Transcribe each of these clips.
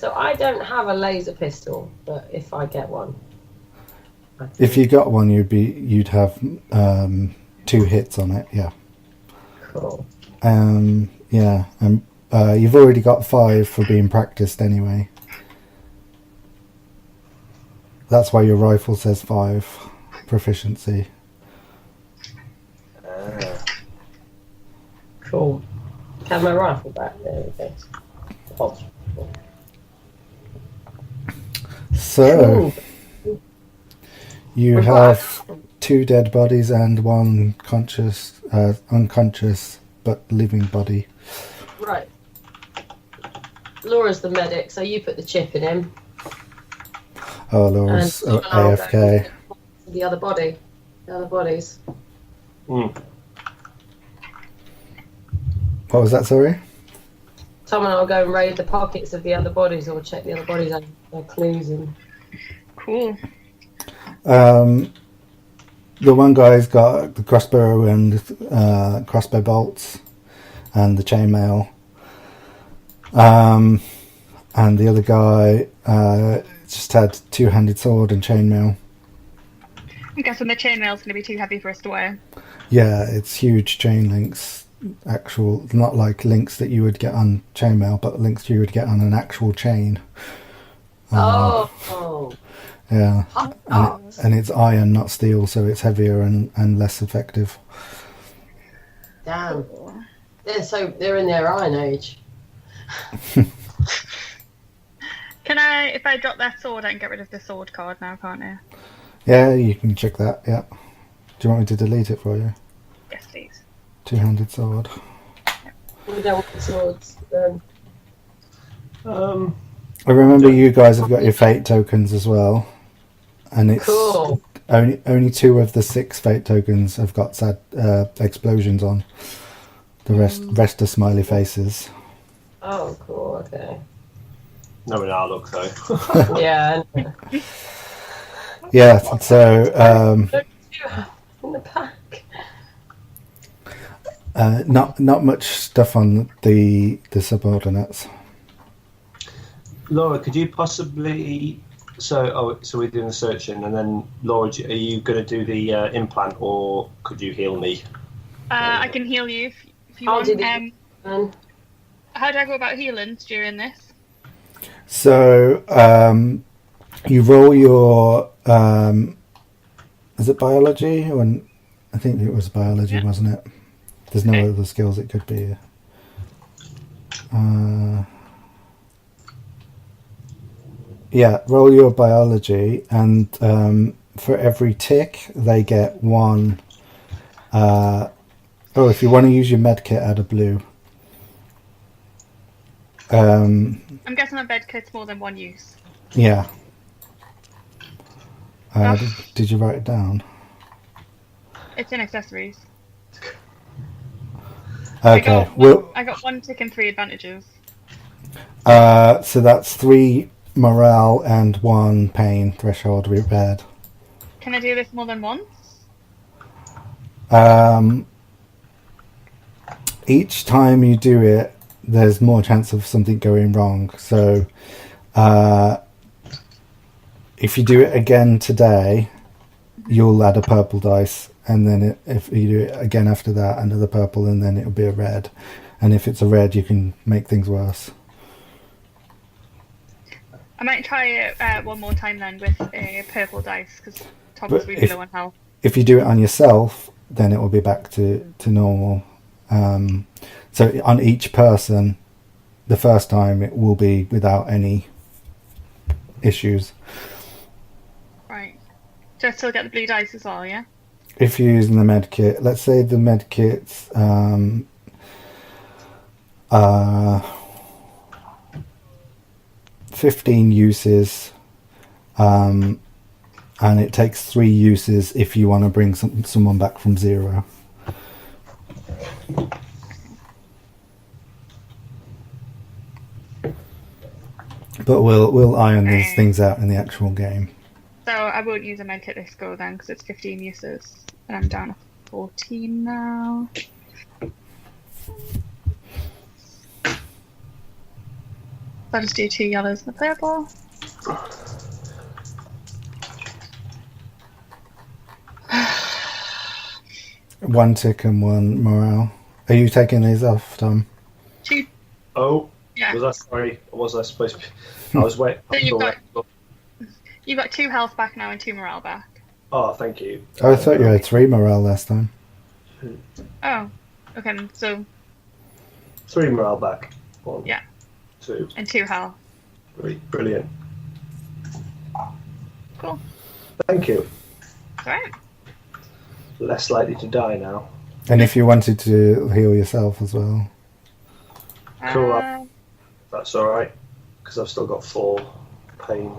So I don't have a laser pistol, but if I get one, If you got one, you'd have 2 hits on it. Yeah. cool. Yeah, and you've already got 5 for being practiced anyway. That's why your rifle says 5 proficiency. Cool. Have my rifle back. There we go. Oh. So Cool. you We've have got 2 dead bodies and 1 unconscious but living body. right. Laura's the medic, so you put the chip in him. Oh, And Laura's someone will go AFK. to the other body. The other bodies. What was that, sorry? Someone will go and raid the pockets of the other bodies or check the other bodies and their clues and. Cool. The one guy's got the crossbow and crossbow bolts and the chainmail. And the other guy just had 2-handed sword and chainmail. I'm guessing the chainmail's going to be too heavy for us to wear. Yeah, it's huge chain links. Actual, not like links that you would get on chainmail, but links you would get on an actual chain. Oh. Yeah. And it's iron, not steel, so it's heavier and less effective. Damn. They're in their iron age. Can I, if I drop that sword, I can get rid of the sword card now, can't I? Yeah, you can check that, yeah. Do you want me to delete it for you? Yes, please. 2-handed sword. We don't want swords. I remember you guys have got your fate tokens as well. And it's Cool. only 2 of the 6 fate tokens have got sad explosions on. The rest are smiley faces. Oh, cool. Okay. No, in our look though. Yeah. Yeah, so In the pack. not much stuff on the subordinates. Laura, could you possibly? So we're doing the searching, and then Laura, are you going to do the implant, or could you heal me? I can heal you if you I'll want. do the How do I go about healing during this? So you roll your is it biology? I think it was biology, wasn't it? There's no other skills it could be. Yeah, roll your biology, and for every tick they get 1. If you want to use your med kit, add a blue. I'm guessing my bed kit's more than 1 use. Yeah. Did you write it down? It's in accessories. Okay. I got 1 tick and 3 advantages. So that's 3 morale and 1 pain threshold repaired. Can I do this more than once? Each time you do it, there's more chance of something going wrong. So if you do it again today, you'll add a purple dice, and then if you do it again after that, another purple, and then it'll be a red. And if it's a red, you can make things worse. I might try it one more time then with a purple dice, because Tom's really low on health. If you do it on yourself, then it will be back to normal. So on each person, the first time it will be without any issues. Right. Do I still get the blue dice as well, yeah? If you're using the med kit, let's say the med kit's 15 uses, and it takes 3 uses if you want to bring someone back from 0. But we'll iron these things out in the actual game. So I won't use a medkit this go then, because it's 15 uses, and I'm down to 14 now. I'll just do 2 yellows and a purple. One tick and 1 morale. Are you taking these off, Tom? 2. Oh, Yeah. was I sorry? Or was I supposed to be? I was waiting. So you've got 2 health back now and 2 morale back. Oh, thank you. Oh, I thought you had 3 morale last time. Oh, okay. So 3 morale back. 1, Yeah. 2. and 2 health. Brilliant. Cool. Thank you. Alright. Less likely to die now. And if you wanted to heal yourself as well. Cool. That's all right, because I've still got 4 pain.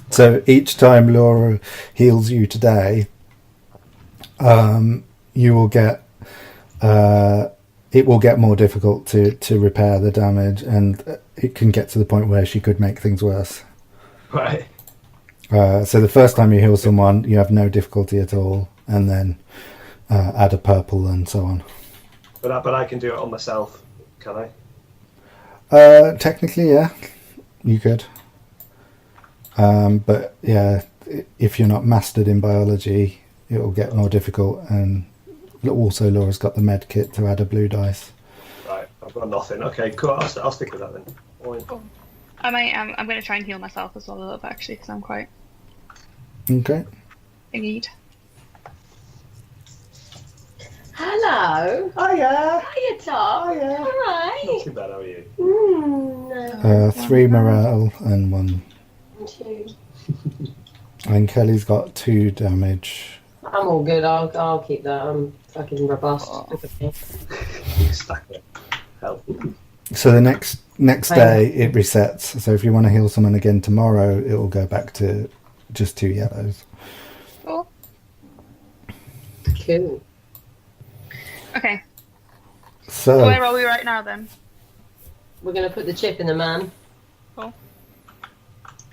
So each time Laura heals you today, you will get it will get more difficult to repair the damage, and it can get to the point where she could make things worse. Right. So the first time you heal someone, you have no difficulty at all, and then add a purple and so on. But I can do it on myself, can I? Technically, yeah, you could. But yeah, if you're not mastered in biology, it will get more difficult. And also, Laura's got the med kit to add a blue dice. Right, I've got nothing. Okay, cool. I'll stick with that then. Cool. I'm going to try and heal myself as well a little bit, actually, because I'm quite Okay. thingied. Hello. Hiya. Hiya, Tom. Hiya. All right. Not too bad. How are you? No. 3 morale and 1. 2. And Kelly's got 2 damage. I'm all good. I'll keep that. I'm fucking robust. Look at me. Stack it. Help. So the next day it resets. So if you want to heal someone again tomorrow, it will go back to just 2 yellows. Cool. Cool. Okay. So Where are we right now then? We're going to put the chip in the man. Cool.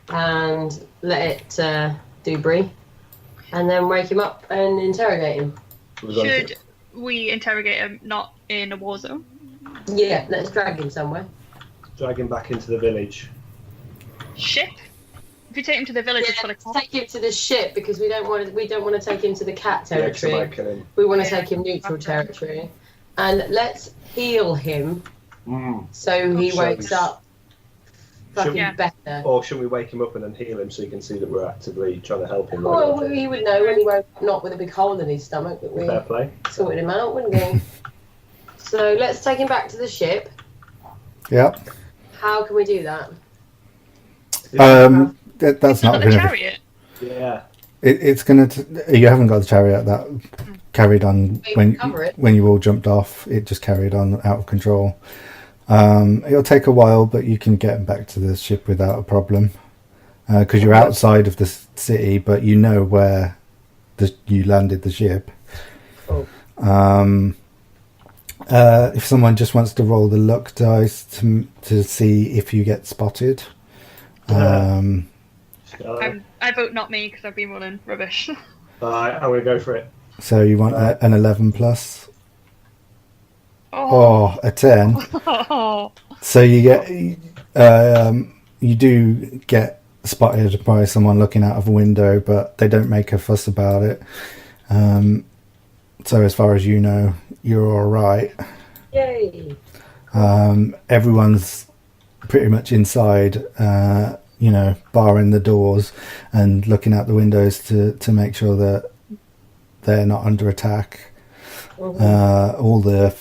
And let it do brie. And then wake him up and interrogate him. Should we interrogate him not in a war zone? Yeah, let's drag him somewhere. Drag him back into the village. Ship? If you take him to the village, it's full of Let's take him to the ship because we don't want to take him to the cat Yeah, 'cause I territory. might kill him. We want to take him neutral territory. And let's heal him so he Shall wakes we- up fucking Yeah. better. Or should we wake him up and then heal him so he can see that we're actively trying to help him? Well, he would know when he woke up, not with a big hole in his stomach, that we Fair play. sorted him out, wouldn't we? So let's take him back to the ship. yeah, How can we do that? that's not Not the going to. chariot. Yeah. It's going to. You haven't got the chariot that carried on We can cover when it. when you all jumped off. It just carried on out of control. It'll take a while, but you can get back to the ship without a problem because you're outside of the city, but you know where you landed the ship. Oh. If someone just wants to roll the luck dice to see if you get spotted, I vote not me because I've been rolling rubbish. Alright, I'm going to go for it. so you want an 11 plus Oh. or a 10. Oh. So you get, you do get spotted by someone looking out of a window, but they don't make a fuss about it. So as far as you know, you're all right. Yay! Everyone's pretty much inside, barring the doors and looking out the windows to make sure that they're not under attack. All the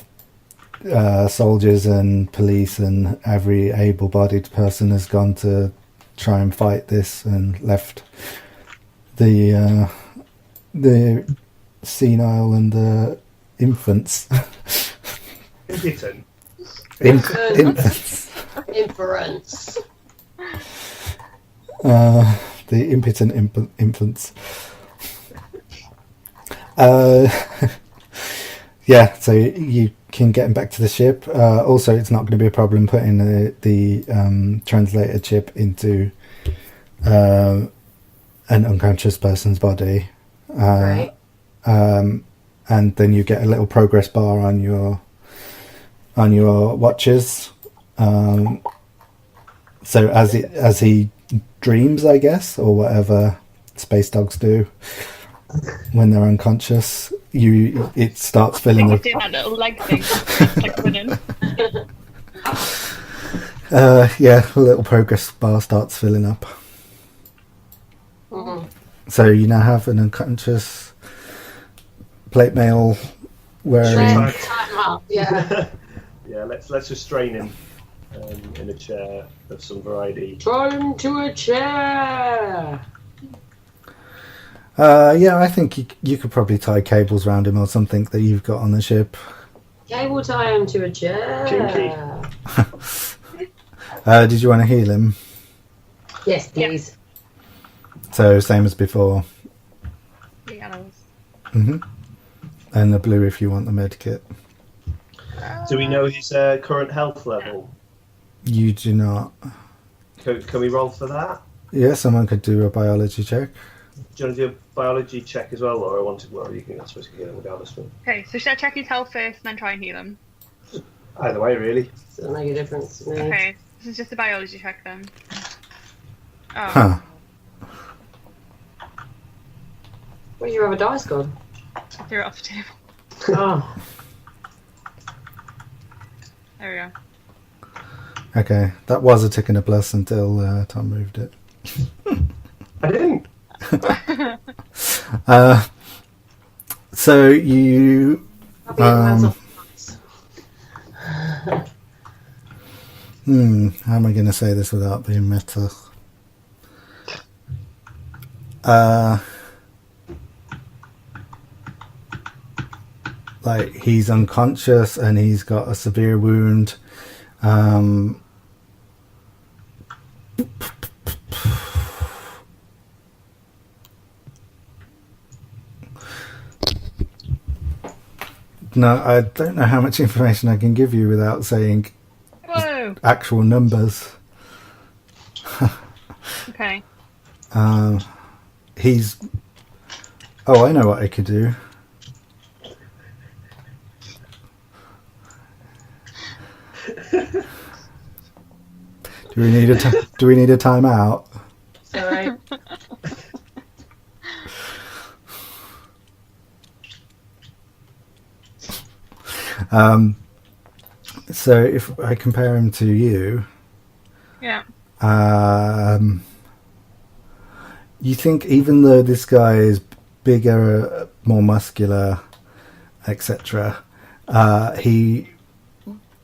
soldiers and police and every able-bodied person has gone to try and fight this and left the senile and the infants. Impotent. Infants. Inference. The impotent infants. Yeah, so you can get him back to the ship. Also, it's not going to be a problem putting the translator chip into an unconscious person's body. Right. And then you get a little progress bar on your watches, So as he dreams, I guess, or whatever space dogs do when they're unconscious, it starts I filling think he's the doing that little leg thing. It's like running. yeah, a little progress bar starts filling up. Mm. So you now have an unconscious plate mail wearing. Time up, yeah. Yeah, let's just strain him in a chair of some variety. Throw him to a chair. Yeah, I think you could probably tie cables around him or something that you've got on the ship. Cable tie him to a chair. Kinky. Did you want to heal him? Yes, please. So same as before. The yellows. And the blue if you want the med kit. Do we know his current health level? You do not. Can we roll for that? Yeah, someone could do a biology check. Do you want to do a biology check as well, or I want to? Well, you can. I suppose you can get it regardless. But Okay, so should I check his health first and then try and heal him? either way, really. Doesn't make a difference to me. Okay, this is just a biology check then. Oh, Huh. Where's your other dice gone? I threw it off the table. Oh. There we go. Okay, that was a tick and a plus until Tom moved it. I didn't. So you. I'll be hands off. How am I going to say this without being meta? Like he's unconscious and he's got a severe wound. No, I don't know how much information I can give you without saying Whoa! actual numbers. Okay. He's. Oh, I know what I could do. Do we need a timeout? Sorry. So if I compare him to you, Yeah. you think even though this guy is bigger, more muscular, etc., he,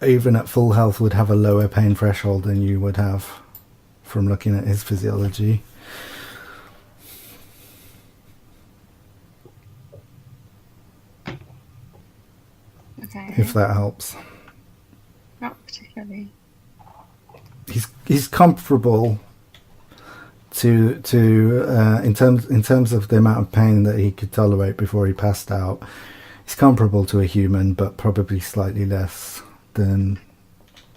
even at full health, would have a lower pain threshold than you would have from looking at his physiology. Okay. If that helps. Not particularly. He's comparable to in terms of the amount of pain that he could tolerate before he passed out. He's comparable to a human, but probably slightly less than.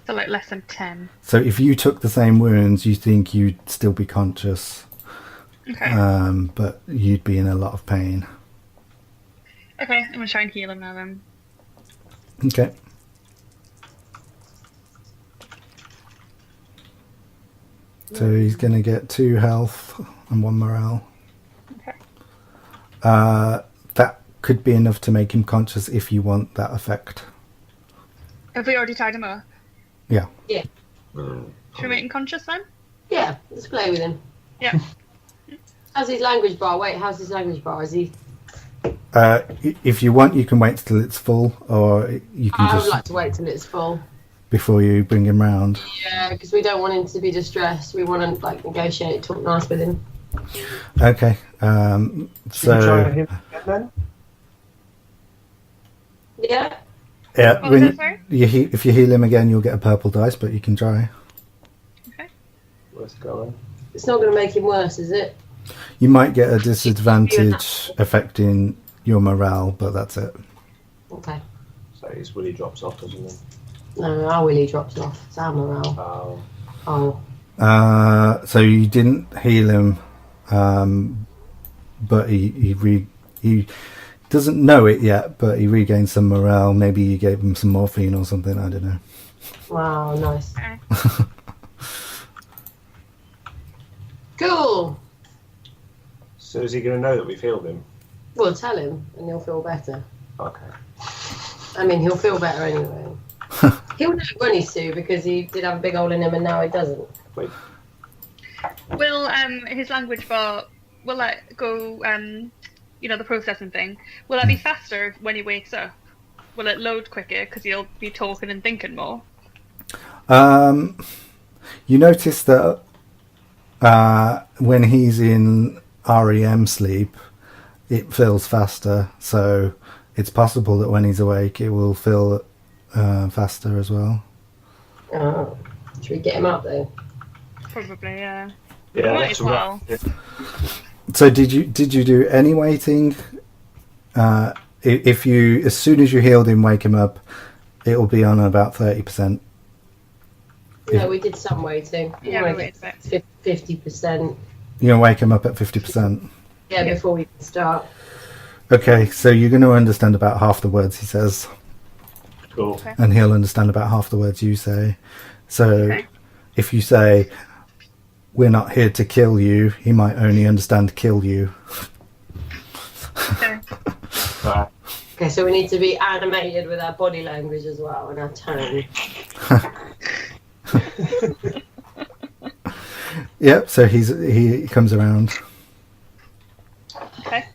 So like less than 10. So if you took the same wounds, you think you'd still be conscious, Okay. but you'd be in a lot of pain. Okay, I'm gonna try and heal him now then. Okay. So he's going to get 2 health and 1 morale. Okay. That could be enough to make him conscious if you want that effect. Have we already tied him up? Yeah. Yeah. Should we make him conscious then? Yeah, let's play with him. Yeah. How's his language bar? Wait, how's his language bar? Is he... If you want, you can wait till it's full, or you can I would just like to wait till it's full. before you bring him round. Yeah, because we don't want him to be distressed. We want to like negotiate, talk nice with him. Okay. Should we try So him again then? Yeah. yeah, What was that, sorry? if you heal him again, you'll get a purple dice, but you can try. Okay. Worth going. It's not going to make him worse, is it? You might get a disadvantage affecting your morale, but that's it. Okay. So his willy drops off, doesn't he? No, our willy drops off. It's our morale. Oh. Oh. So you didn't heal him, but he doesn't know it yet, but he regained some morale. Maybe you gave him some morphine or something. I don't know. Wow, nice. Okay. Cool. So is he going to know that we've healed him? Well, tell him, and he'll feel better. Okay. I mean, he'll feel better anyway. He'll know when he's Sue because he did have a big hole in him, and now he doesn't. Wait. Will his language bar, will that go, the processing thing, will that be faster when he wakes up? Will it load quicker because he'll be talking and thinking more? You notice that when he's in REM sleep, it feels faster. So it's possible that when he's awake, it will feel faster as well. Oh, should we get him up though? Probably, yeah. Yeah, Might that's as well. right. So did you do any waiting? If you, as soon as you healed him, wake him up, it will be on about 30%. No, we did some waiting. Yeah, we waited a bit. 50%. You're gonna wake him up at 50%. Yeah, before we can start. Okay, so you're going to understand about half the words he says, Cool. Okay. and he'll understand about half the words you say. So Okay. if you say, "We're not here to kill you," he might only understand "kill you." Okay. Right. Okay, so we need to be animated with our body language as well and our tone. Yep. So he comes around. Okay.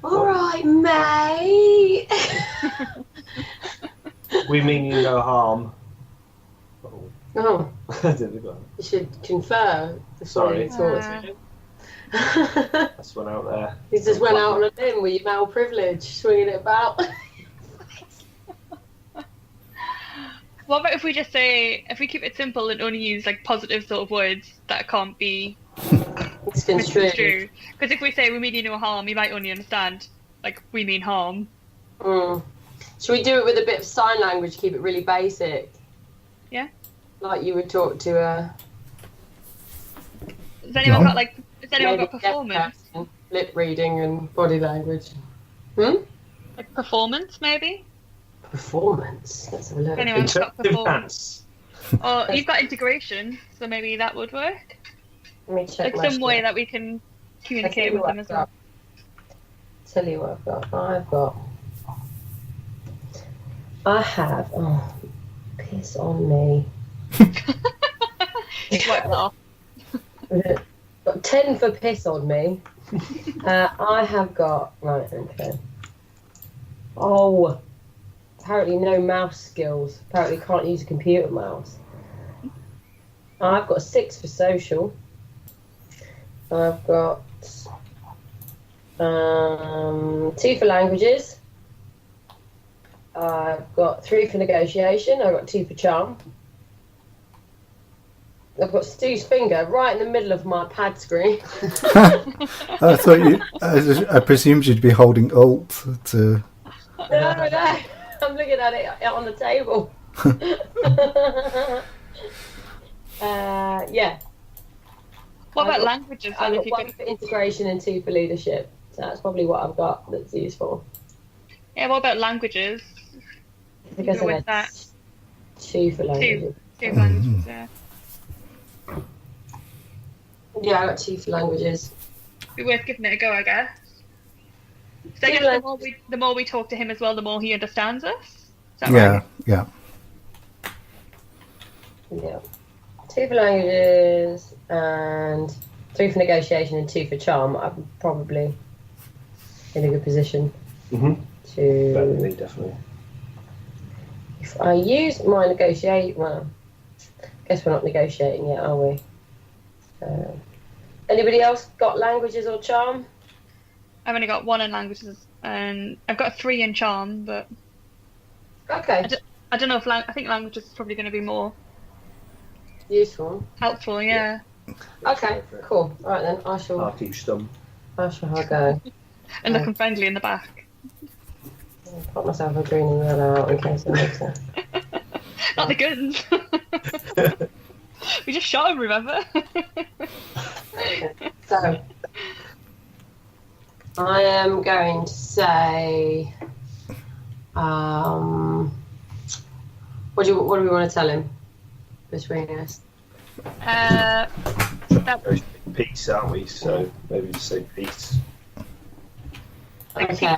All right, mate. We mean you no harm. Oh, I didn't go. you should confer before Sorry. you talk to him. That's one out there. He just went out on a limb with your male privilege, swinging it about. What about if we just say, if we keep it simple and only use like positive sort of words that can't be It's construed. misconstrued? Because if we say we mean you no harm, he might only understand like we mean harm. Mm. Should we do it with a bit of sign language? Keep it really basic. Yeah. Like you would talk to a. Has anyone No. got like? Has anyone maybe got performance? deaf person, lip reading and body language. Hmm? Like performance, maybe? Performance. Let's have a look. Anyone got Interpretive performance? dance. Or you've got integration, so maybe that would work. Let me check Like my some way stuff. that we can I'll communicate tell you with what them I've as well. got. Tell you what I've got. I have. Oh, piss on me. Wipe that off. Got 10 for piss on me. I have got. Right, okay. Oh. Apparently, no mouse skills. Apparently, can't use a computer mouse. I've got 6 for social. I've got 2 for languages. I've got 3 for negotiation. I've got 2 for charm. I've got Stu's finger right in the middle of my pad screen. I thought you. I presumed you'd be holding Alt to. No, I'm looking at it on the table. Yeah. What I've about got- languages? I've Then, got if you 1 could, for integration and 2 for leadership. So that's probably what I've got that's useful. yeah. What about languages? I think I Go with said that. 2 for languages. Two languages. Yeah. Yeah, I got 2 for languages. Be worth giving it a go, I guess. So I Two guess the more we talk to him as well, the more he understands us. Is that Yeah, right? yeah. Yeah. 2 for languages and 3 for negotiation and 2 for charm. I'm probably in a good position Mm-hmm. Better than to. me, definitely. If I use my negotiate, well, I guess we're not negotiating yet, are we? Anybody else got languages or charm? I've only got 1 in languages, and I've got 3 in charm, but Okay, I don't know if I think languages is probably going to be more useful. helpful. Yeah. Okay, cool. All right then, I shall I'll keep stum. have a go. And looking friendly in the back. I'll pop myself a green and yellow out in case I need to. Not the guns. We just shot him, remember? So, I am going to say, What do we want to tell him between us? Peace, aren't we? So maybe just say peace. Okay.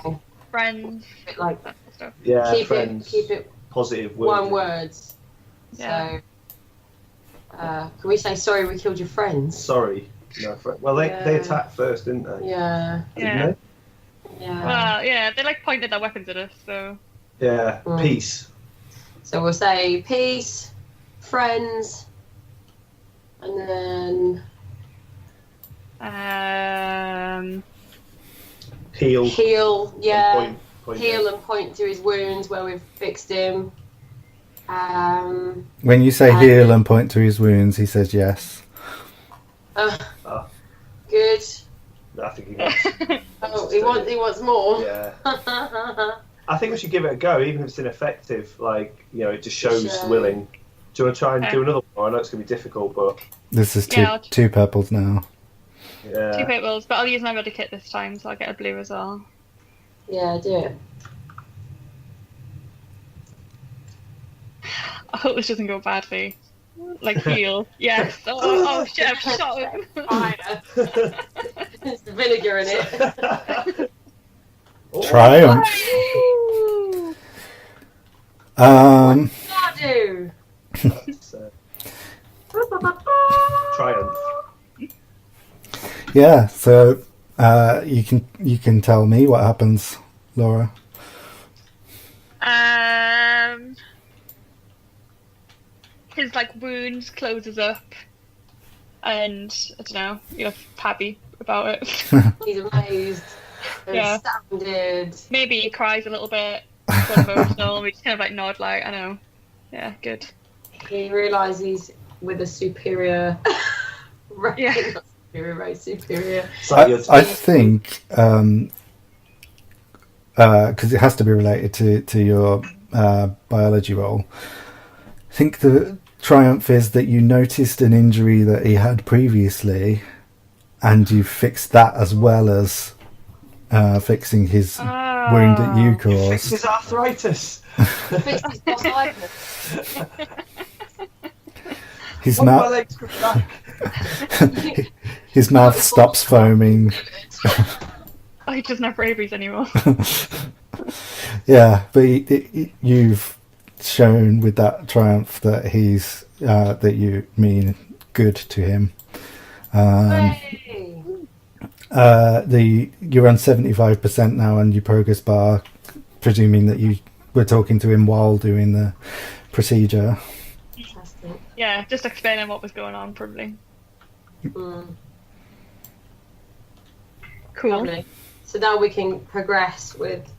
Friends. Like, that sort of stuff. Yeah, keep friends. it Positive words. one words. Yeah. So, can we say sorry we killed your friends? Sorry. No, well, they attacked first, didn't they? Yeah. Didn't Yeah. Well, yeah, they like pointed their weapons at us, so. they? Yeah. Peace. So we'll say peace, friends, and then Heal. Yeah. Point Heal and point to his wounds where we've fixed him. When you say heal and point to his wounds, he says yes. Good. I think he wants. He wants more. Yeah. I think we should give it a go, even if it's ineffective. Like, it just shows willing. Do you want to try and do another one? I know it's going to be difficult, but This is Yeah, two purples now. yeah. 2 purples, but I'll use my ready kit this time, so I'll get a blue as well. Yeah, do it. I hope this doesn't go badly. Like heal. Yes. Oh shit, I've shot him. There's vinegar in it. Triumph. Do. Triumph. Yeah, so you can tell me what happens, Laura. His wounds closes up, and I don't know, happy about it. He's amazed. Yeah. Astounded. Maybe he cries a little bit, got emotional. We just kind of nod, I know. Yeah, good. He realises he's with a superior race. Yeah. Not superior race, superior. I think because it has to be related to your biology role. I think the triumph is that you noticed an injury that he had previously, and you fixed that as well as fixing his wound that you caused. Fix his arthritis. Fix his arthritis. His My mouth, legs grew back. his mouth stops foaming. Oh, he doesn't have rabies anymore. Yeah, but you've shown with that triumph that he's that you mean good to him. Hey. You're on 75% now on your progress bar, presuming that you were talking to him while doing the procedure. Fantastic. Yeah, just explaining what was going on, probably. Cool. Lovely. So now we can progress with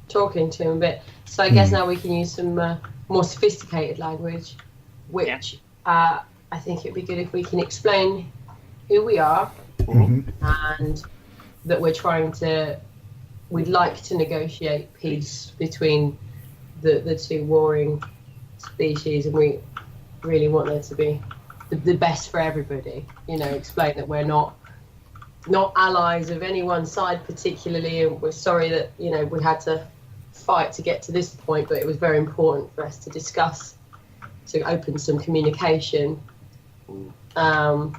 talking to him a bit. So I guess now we can use some more sophisticated language, which I think it'd be good if we can explain who we are and that we'd like to negotiate peace between the two warring species, and we really want there to be the best for everybody. Explain that we're not allies of any one side particularly, and we're sorry that we had to fight to get to this point, but it was very important for us to discuss, to open some communication. And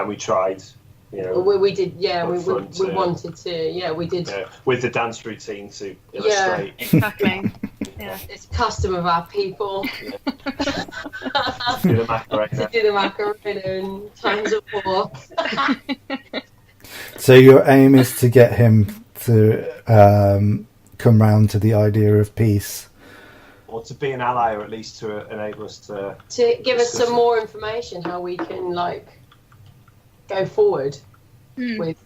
we tried. We did, yeah. We upfront, wanted to, yeah. We did with the dance routine to illustrate. Exactly. Yeah. It's a custom of our people Do the Macarena. to do the Macarena in times of war. So your aim is to get him to come round to the idea of peace. Or to be an ally, or at least to enable us to Give us some more information how we can go forward with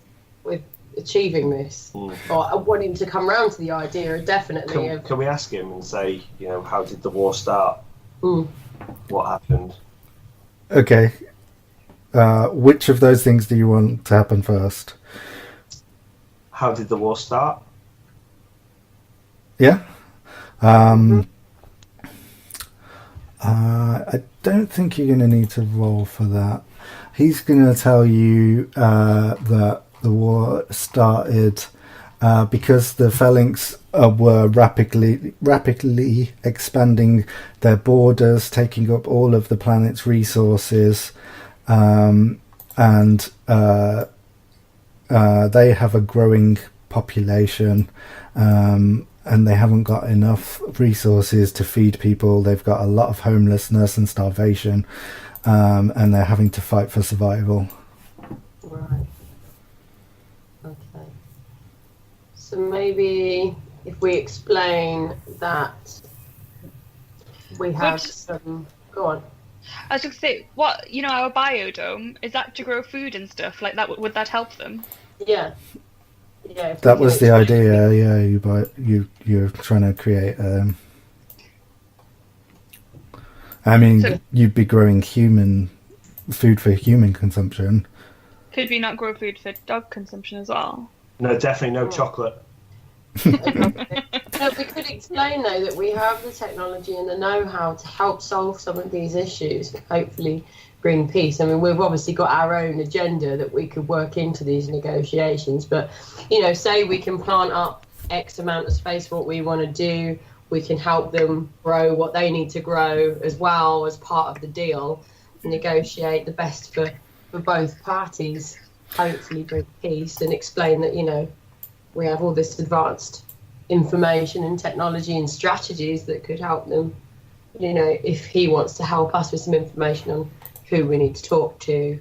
achieving this. Or I want him to come round to the idea definitely. Can we ask him and say, how did the war start? What happened? Okay. Which of those things do you want to happen first? How did the war start? Yeah. I don't think you're going to need to roll for that. He's going to tell you that the war started because the Phalanx were rapidly expanding their borders, taking up all of the planet's resources, and they have a growing population, and they haven't got enough resources to feed people. They've got a lot of homelessness and starvation, and they're having to fight for survival. Right. Okay. So maybe if we explain that we have some... Go on. I was going to say, what, our biodome, is that to grow food and stuff? Like that, would that help them? Yeah. Yeah. That was the idea. Yeah, you're trying to create. You'd be growing human food for human consumption. Could we not grow food for dog consumption as well? No, definitely no chocolate. No, we could explain though that we have the technology and the know-how to help solve some of these issues and hopefully bring peace. I mean, we've obviously got our own agenda that we could work into these negotiations, but say we can plant up X amount of space for what we want to do, we can help them grow what they need to grow as well as part of the deal, negotiate the best for both parties, hopefully bring peace, and explain that we have all this advanced information and technology and strategies that could help them. If he wants to help us with some information on who we need to talk to,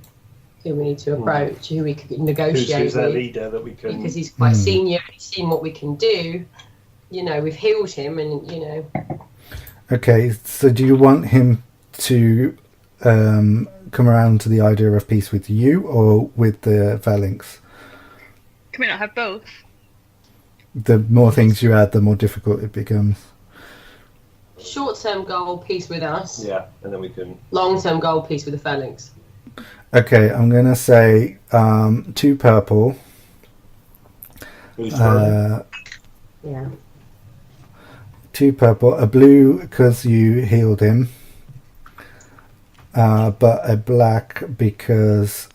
who we need to approach, who we could negotiate who's their with, leader that we can... because he's quite senior, he's seen what we can do. We've healed him, and Okay, so do you want him to come around to the idea of peace with you or with the Phalanx? Can we not have both? The more things you add, the more difficult it becomes. Short-term goal, peace with us. Yeah, and then we can... Long-term goal, peace with the Phalanx. Okay, I'm going to say 2 purple. Who's yeah. 2 purple, a blue because you healed him, but a black because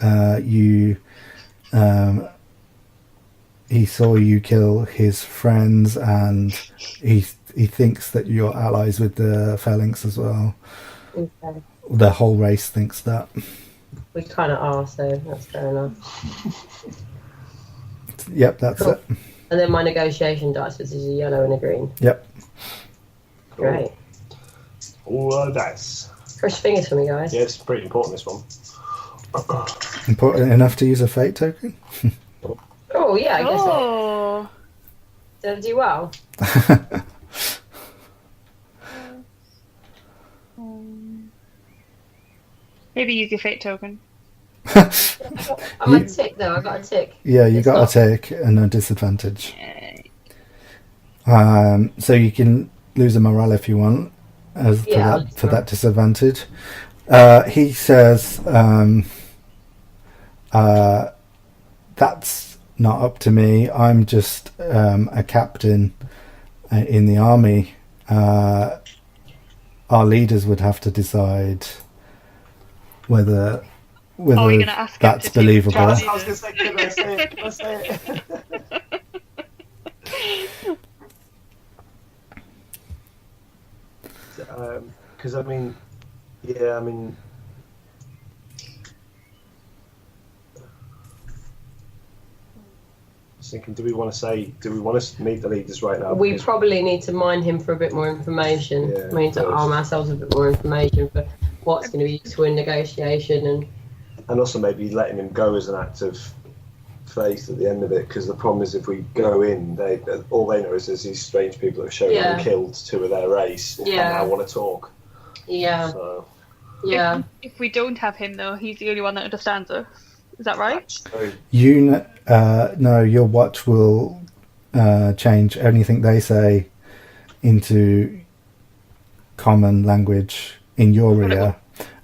he saw you kill his friends, and he thinks that you're allies with the Phalanx as well. Okay. The whole race thinks that. We kind of are, so that's fair enough. Yep, that's Cool. it. And then my negotiation dice, which is a yellow and a green. Yep. Cool. Great. All dice. Cross your fingers for me, guys. Yeah, it's pretty important, this one. Important enough to use a fate token? Oh, yeah, I guess so. Oh. Did I do well? Maybe use your fate token. I'm a tick, though. I got a tick. Yeah, you It's got not- a tick and a disadvantage. Yeah. So you can lose a morale if you want for Yeah, that disadvantage. He says that's not up to me. I'm just a captain in the army. Our leaders would have to decide whether you're gonna ask him that's to take believable. charge. I was going to say, can I say it? Can I say it? Because I mean, just thinking, do we want to meet the leaders right now? We Because- probably need to mine him for a bit more information. Yeah, we need to of course. arm ourselves with a bit more information for what's going to be useful in negotiation. And also maybe letting him go as an act of faith at the end of it, because the problem is if we go in, all they know is there's these strange people that have shown up and killed 2 of their race, and I want to talk. Yeah, So, yeah. If we don't have him, though, he's the only one that understands us. Is that right? so No, your watch will change anything they say into common language in your ear,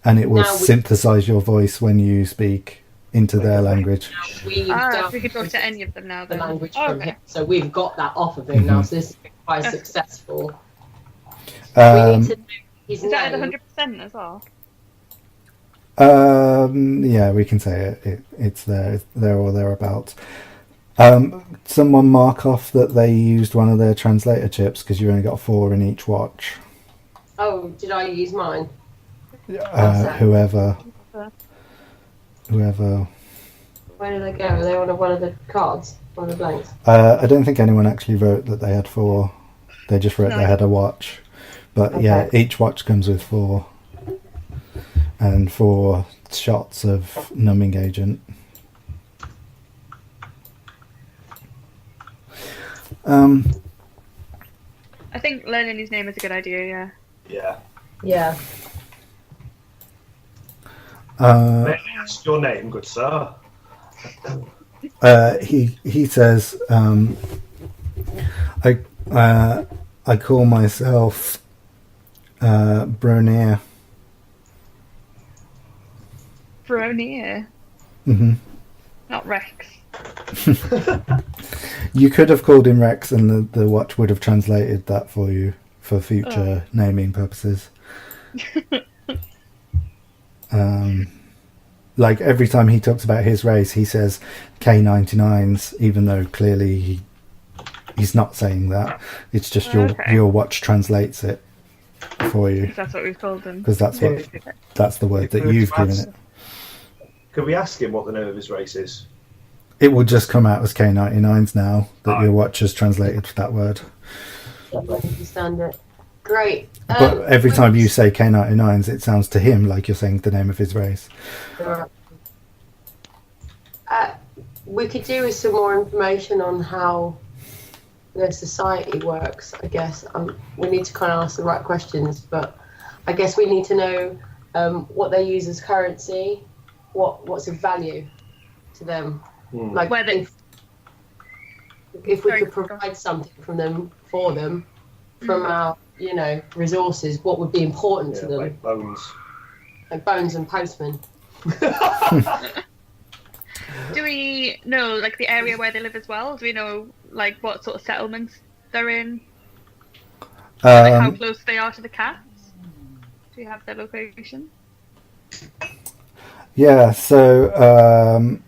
and it will Now we- synthesize your voice when you speak into their language. We've So done we can talk to any of them now, the then. language Oh, from okay. him, so we've got that off of him now. So this is quite Okay. successful. We Um, need to know his Is that at name. 100% as well? Yeah, we can say it. It's there or thereabouts. Someone mark off that they used one of their translator chips because you only got 4 in each watch. Oh, did I use mine? Whoever. Where did they go? Are they on one of the cards? One of the blanks? I don't think anyone actually wrote that they had 4. They just wrote they had a watch. But Okay. yeah, each watch comes with 4. And 4 shots of numbing agent. I think learning his name is a good idea. Yeah. Yeah. May I ask your name, good sir? He says, I call myself Bronier. Bronier, Mm-hmm. not Rex. You could have called him Rex, and the watch would have translated that for you for future naming purposes. Like every time he talks about his race, he says K99s, even though clearly he's not saying that. It's just your watch translates it for you. That's what we've called them. Because that's the word that you've given it. Could we ask him what the name of his race is? It will just come out as K99s now that your watch has translated that word. I understand it. Great. But every time you say K99s, it sounds to him like you're saying the name of his race. We could do with some more information on how their society works, I guess. We need to kind of ask the right questions, but I guess we need to know what they use as currency, what's of value to them. Like if we could provide something for them from our resources, what would be important to them? Like bones. Like bones and postmen. Do we know like the area where they live as well? Do we know like what sort of settlements they're in? Like how close they are to the cats? Do you have their location? Yeah, so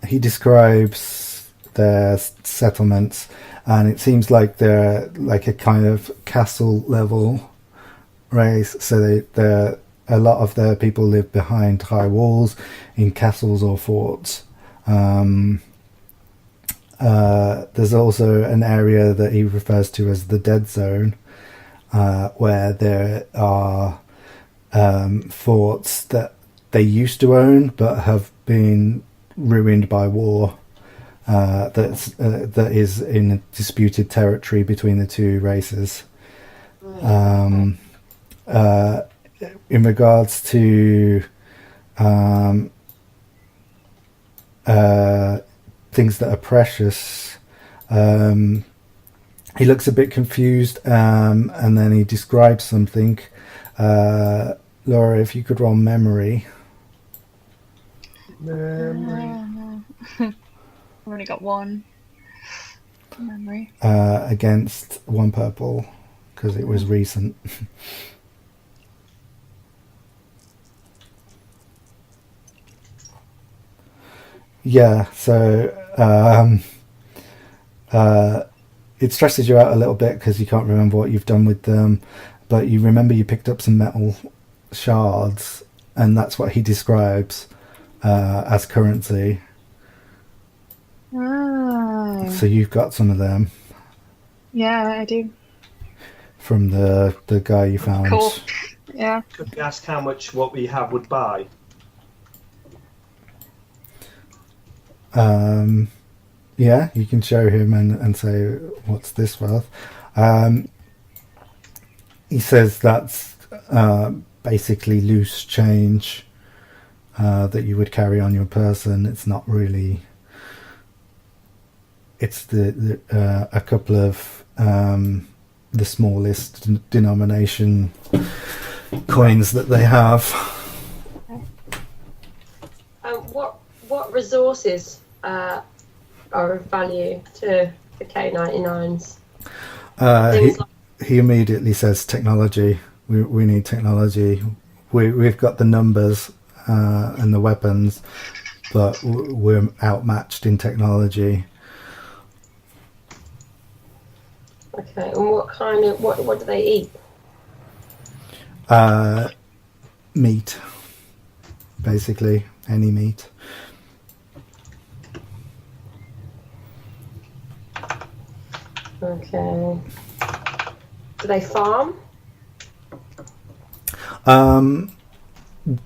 he describes their settlements, and it seems like they're like a kind of castle level race. So a lot of their people live behind high walls in castles or forts. There's also an area that he refers to as the dead zone, where there are forts that they used to own but have been ruined by war. That is in disputed territory between the two races. In regards to things that are precious, he looks a bit confused, and then he describes something. Laura, if you could roll memory. I've only got 1 memory. Against 1 purple, because it was recent. Yeah, so it stresses you out a little bit because you can't remember what you've done with them, but you remember you picked up some metal shards, and that's what he describes as currency. Oh. So you've got some of them. Yeah, I do. From the guy you found. Cool. Yeah. Could we ask how much what we have would buy? Yeah, you can show him and say, what's this worth? He says that's basically loose change that you would carry on your person. It's not really... It's a couple of the smallest denomination coins that they have. What resources are of value to the K99s? He immediately says technology. We need technology. We've got the numbers and the weapons, but we're outmatched in technology. Okay, and what do they eat? Meat, basically any meat. Okay. Do they farm?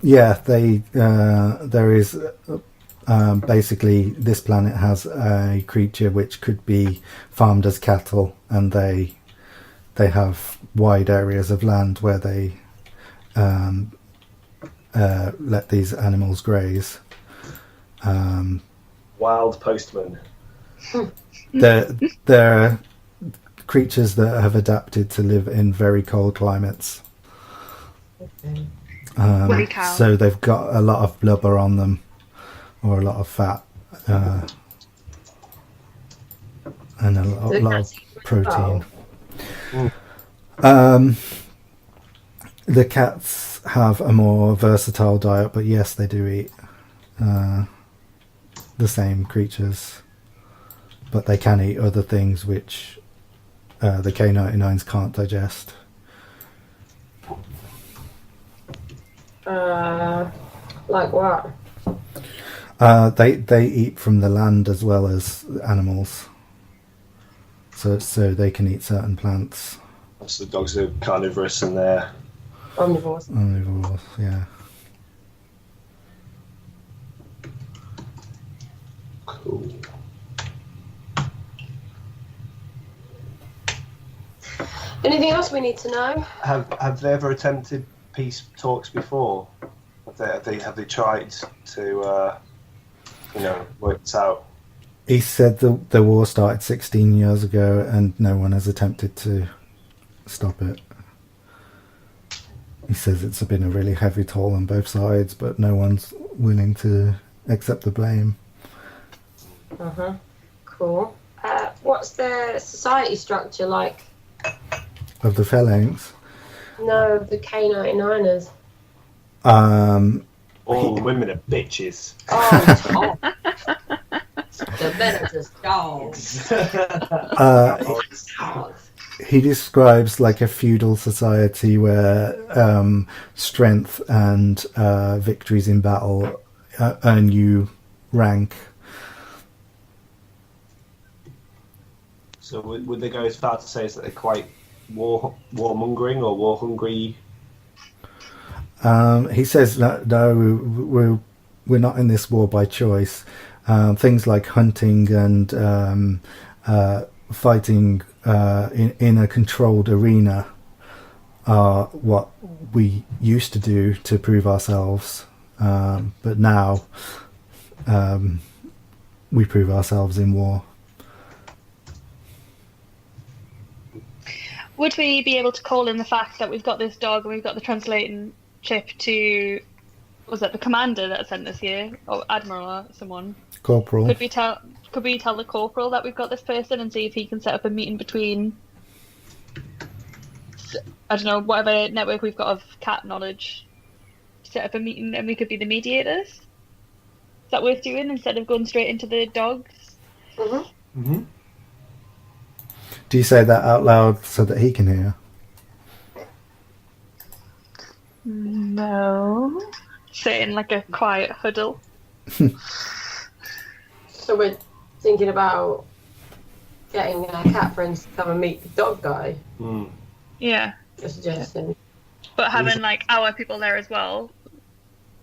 Yeah, there is basically this planet has a creature which could be farmed as cattle, and they have wide areas of land where they let these animals graze. Wild postman. They're creatures that have adapted to live in very cold climates. Okay. Woolly cow. So they've got a lot of blubber on them, or a lot of fat, and a lot of protein. The cats have a more versatile diet, but yes, they do eat the same creatures, but they can eat other things which the K99s can't digest. Like what? They eat from the land as well as animals, so they can eat certain plants. So the dogs are carnivorous and they're Omnivores. Omnivores, yeah. cool. Anything else we need to know? Have they ever attempted peace talks before? Have they tried to work this out? He said the war started 16 years ago and no one has attempted to stop it. He says it's been a really heavy toll on both sides, but no one's willing to accept the blame. Cool. What's their society structure like? Of the Phalanx? No, the K99ers. All the women are bitches. Oh, the men are just dogs. He describes like a feudal society where strength and victories in battle earn you rank. So would they go as far to say that they're quite warmongering or war hungry? He says no, we're not in this war by choice. Things like hunting and fighting in a controlled arena are what we used to do to prove ourselves, but now we prove ourselves in war. Would we be able to call in the fact that we've got this dog and we've got the translating chip to, was that the commander that sent us here, or admiral or someone? Corporal. Could we tell the corporal that we've got this person and see if he can set up a meeting between, I don't know, whatever network we've got of cat knowledge, set up a meeting and we could be the mediators? Is that worth doing instead of going straight into the dogs? Do you say that out loud so that he can hear? No. Sit in like a quiet huddle. So we're thinking about getting our cat friends to come and meet the dog guy. Yeah. Just suggesting. But having like our people there as well.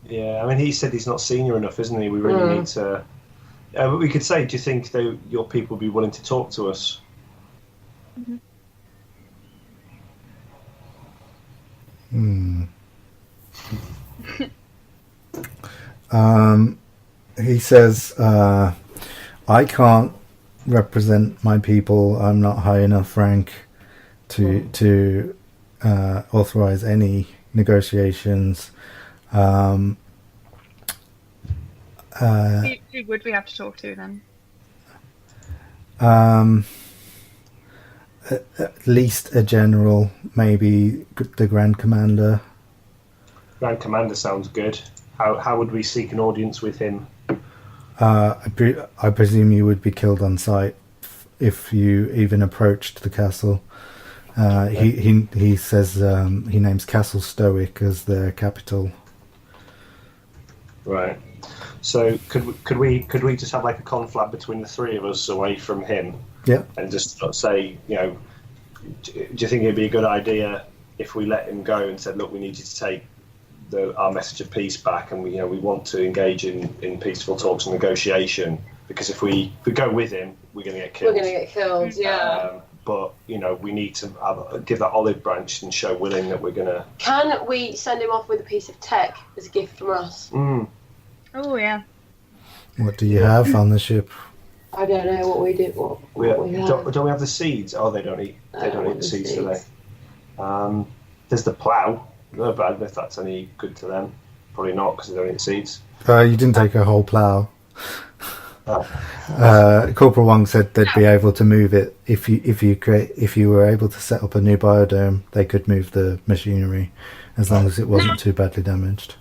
Yeah, I mean, he said he's not senior enough, isn't he? We really need to. But we could say, do you think your people would be willing to talk to us? He says, I can't represent my people. I'm not high enough rank to authorize any negotiations. Who would we have to talk to then? At least a general, maybe the Grand Commander. Grand Commander sounds good. How would we seek an audience with him? I presume you would be killed on sight if you even approached the castle. He says he names Castle Stoic as their capital. Right. So could we just have like a confab between the three of us away from him? Yeah. And just sort of say, do you think it'd be a good idea if we let him go and said, look, we need you to take our message of peace back, and we want to engage in peaceful talks and negotiation, because if we go with him, we're going to get killed. We're going to get killed, yeah. But we need to give that olive branch and show willing that we're going to. Can we send him off with a piece of tech as a gift from us? Oh yeah. What do you have on the ship? I don't know what we do. What we have. Don't we have the seeds? Oh, they don't eat. They don't eat the seeds, do they? There's the plough. Not bad if that's any good to them. Probably not, because they don't eat the seeds. You didn't take a whole plough. Oh. Corporal Wong said they'd be able to move it if you were able to set up a new biodome. They could move the machinery as long as it wasn't too badly damaged.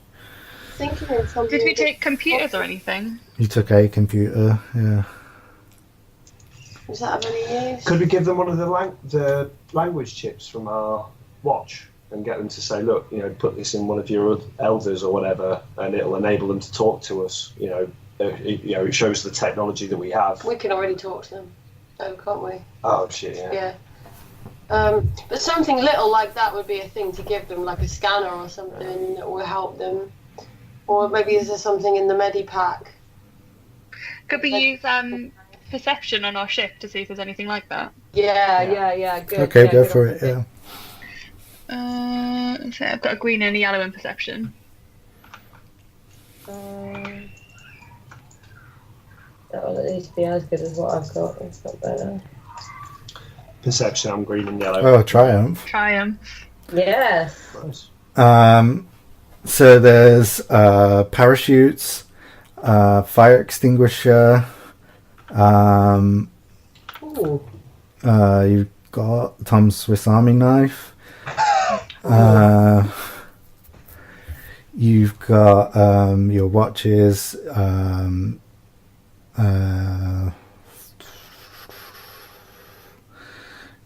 Thinking of something. Did we take computers or anything? You took a computer, yeah. Does that have any use? Could we give them one of the language chips from our watch and get them to say, look, put this in one of your elders or whatever, and it'll enable them to talk to us. It shows the technology that we have. We can already talk to them, though, can't we? Oh shit, yeah. Yeah. But something little like that would be a thing to give them, like a scanner or something that will help them. Or maybe is there something in the medipack? Could we use perception on our ship to see if there's anything like that? Yeah, good. Okay, yeah, go good for idea. it, yeah. So I've got a green and a yellow in perception. That will at least be as good as what I've got, if not better. Perception, I'm green and yellow. Oh, Triumph. Triumph. Yes. Nice. So there's parachutes, fire extinguisher. Ooh. You've got Tom's Swiss Army knife. You've got your watches.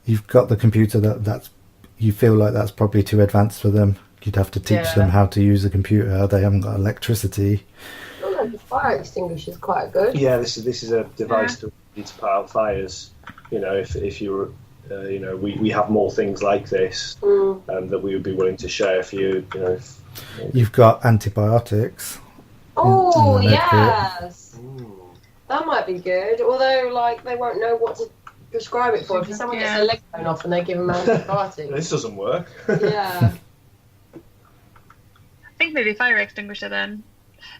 You've got the computer that's you feel like that's probably too advanced for them. You'd have to teach them how to use a computer. They haven't got electricity. Oh, the fire extinguisher is quite good. Yeah, this is a device to put out fires. If you were, we have more things like this that we would be willing to share for you. You've got antibiotics. Oh, in the med kit. yes. That might be good. Although, they won't know what to prescribe it for. If someone gets their leg blown off and they give them antibiotics. This doesn't work. Yeah. I think maybe fire extinguisher then.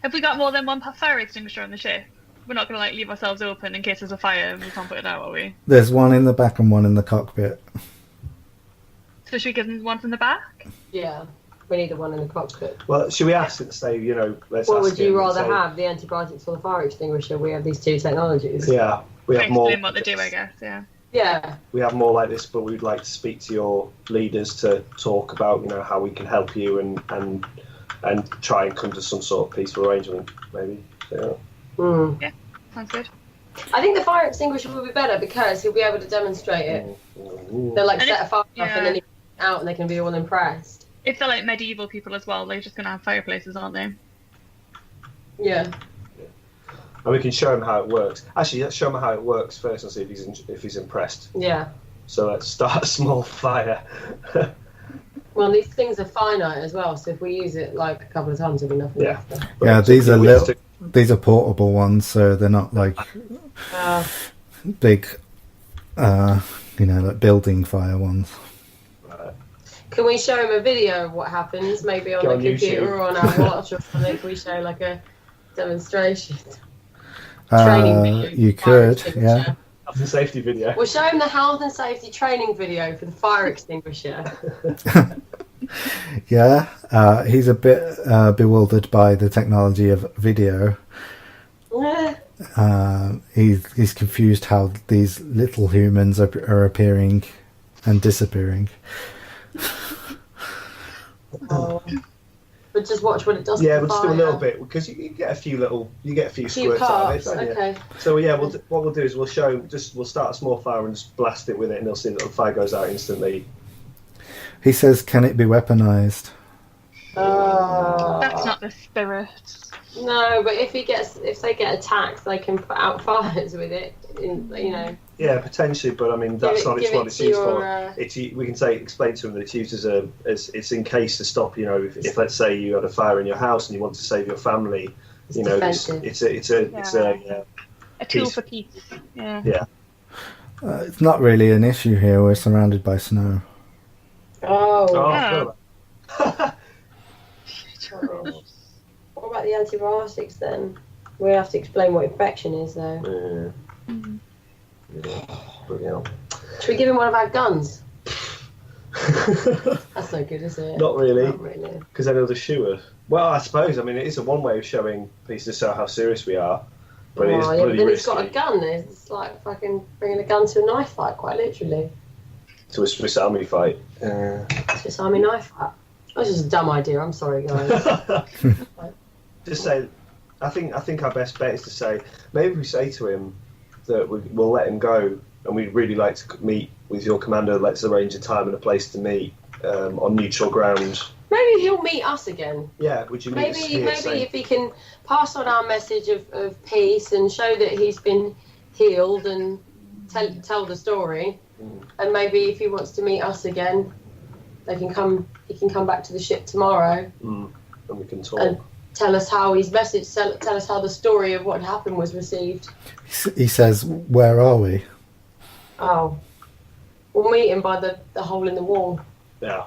Have we got more than one fire extinguisher on the ship? We're not going to leave ourselves open in case there's a fire and we can't put it out, are we? There's one in the back and one in the cockpit. So should we give them one from the back? Yeah. We need the one in the cockpit. Well, should we ask and say, let's What ask would you him and rather say, have, the antibiotics or the fire extinguisher? We have these two technologies. Yeah, we have more. Explain what they do, I guess, yeah. Yeah. We have more like this, but we'd like to speak to your leaders to talk about, how we can help you and try and come to some sort of peaceful arrangement, maybe. Yeah. Yeah, sounds good. I think the fire extinguisher would be better because he'll be able to demonstrate it. They'll set a fire up and then he out and they can be all impressed. If they're medieval people as well, they're just going to have fireplaces, aren't they? Yeah. And we can show him how it works. Actually, let's show him how it works first and see if he's impressed. Yeah. So let's start a small fire. Well, these things are finite as well, so if we use it a couple of times, it'll be nothing. Yeah. Yeah, these are these are portable ones, so they're not big, building fire ones. Can we show him a video of what happens, maybe on the computer or on our watch or something? Can we show a demonstration? Training video. You could, yeah. Health and safety video. We'll show him the health and safety training video for the fire extinguisher. Yeah, he's a bit bewildered by the technology of video. He's confused how these little humans are appearing and disappearing. Oh. but just watch what it does. Yeah, to we'll just do a little bit because you get a few squirts out of it, don't okay. you? So yeah, what we'll do is we'll start a small fire and just blast it with it, and they'll see that the fire goes out instantly. He says, "Can it be weaponized?" That's not the spirit. No, but if they get attacked, they can put out fires with it. Yeah, potentially, but I mean that's not what it's used for. We can explain to them that it's used as it's in case to stop. If let's say you had a fire in your house and you want to save your family, it's a tool for peace. Yeah. Yeah. It's not really an issue here. We're surrounded by snow. Oh. What about the antibiotics then? We have to explain what infection is, though. Yeah. Should we give him one of our guns? That's no good, is it? Not really. Not really. Because then he'll just shoot us. Well, I suppose. I mean, it is one way of showing police to show how serious we are. But it is bloody but then risky. he's got a gun. It's like fucking bringing a gun to a knife fight, quite literally. To a Swiss Army fight. Swiss Army knife fight. That's just a dumb idea. I'm sorry, guys. Just say, I think our best bet is to say, maybe we say to him that we'll let him go, and we'd really like to meet with your commander. Let's arrange a time and a place to meet on neutral ground. Maybe he'll meet us again. Yeah, would you meet us here? Maybe if he can pass on our message of peace and show that he's been healed and tell the story, and maybe if he wants to meet us again, he can come back to the ship tomorrow, and we can talk. And tell us how his message, tell us how the story of what happened was received. He says, "Where are we?" Oh, we'll meet him by the hole in the wall. Yeah.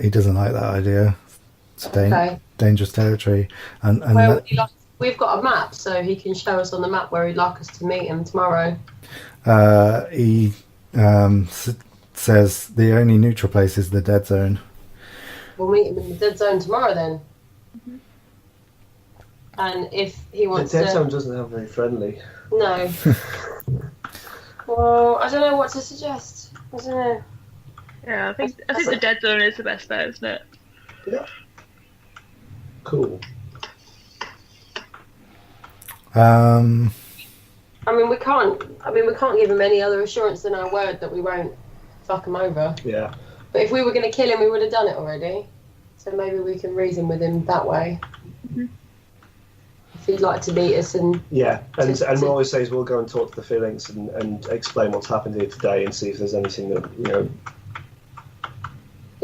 He doesn't like that idea. It's dangerous territory. And where would he like? We've got a map, so he can show us on the map where he'd like us to meet him tomorrow. He says the only neutral place is the dead zone. We'll meet him in the dead zone tomorrow then. Mm-hmm. And if he wants the dead zone doesn't have very friendly. No. Well, I don't know what to suggest. I don't know. Yeah, I think the dead zone is the best bet, isn't it? Yeah. Cool. I mean, we can't give him any other assurance than our word that we won't fuck him over. Yeah. But if we were going to kill him, we would have done it already. So maybe we can reason with him that way. Mm-hmm. If he'd like to meet us and... Yeah, and what I always say is we'll go and talk to the Phalanx and explain what's happened here today and see if there's anything that,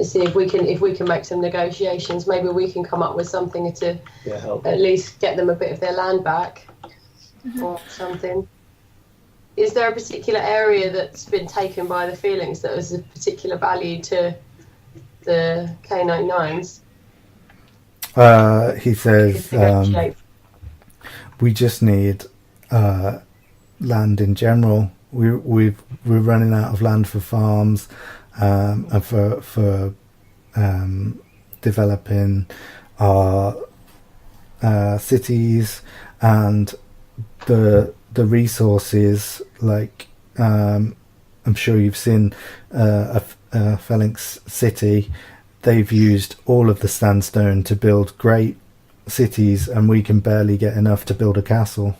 See if we can make some negotiations. Maybe we can come up with something to help. At least get them a bit of their land back, or something. Is there a particular area that's been taken by the Phalanx that has a particular value to the K-99s? He says we just need land in general. We're running out of land for farms. And for developing our cities and the resources, like I'm sure you've seen a Phalanx city. They've used all of the sandstone to build great cities, and we can barely get enough to build a castle.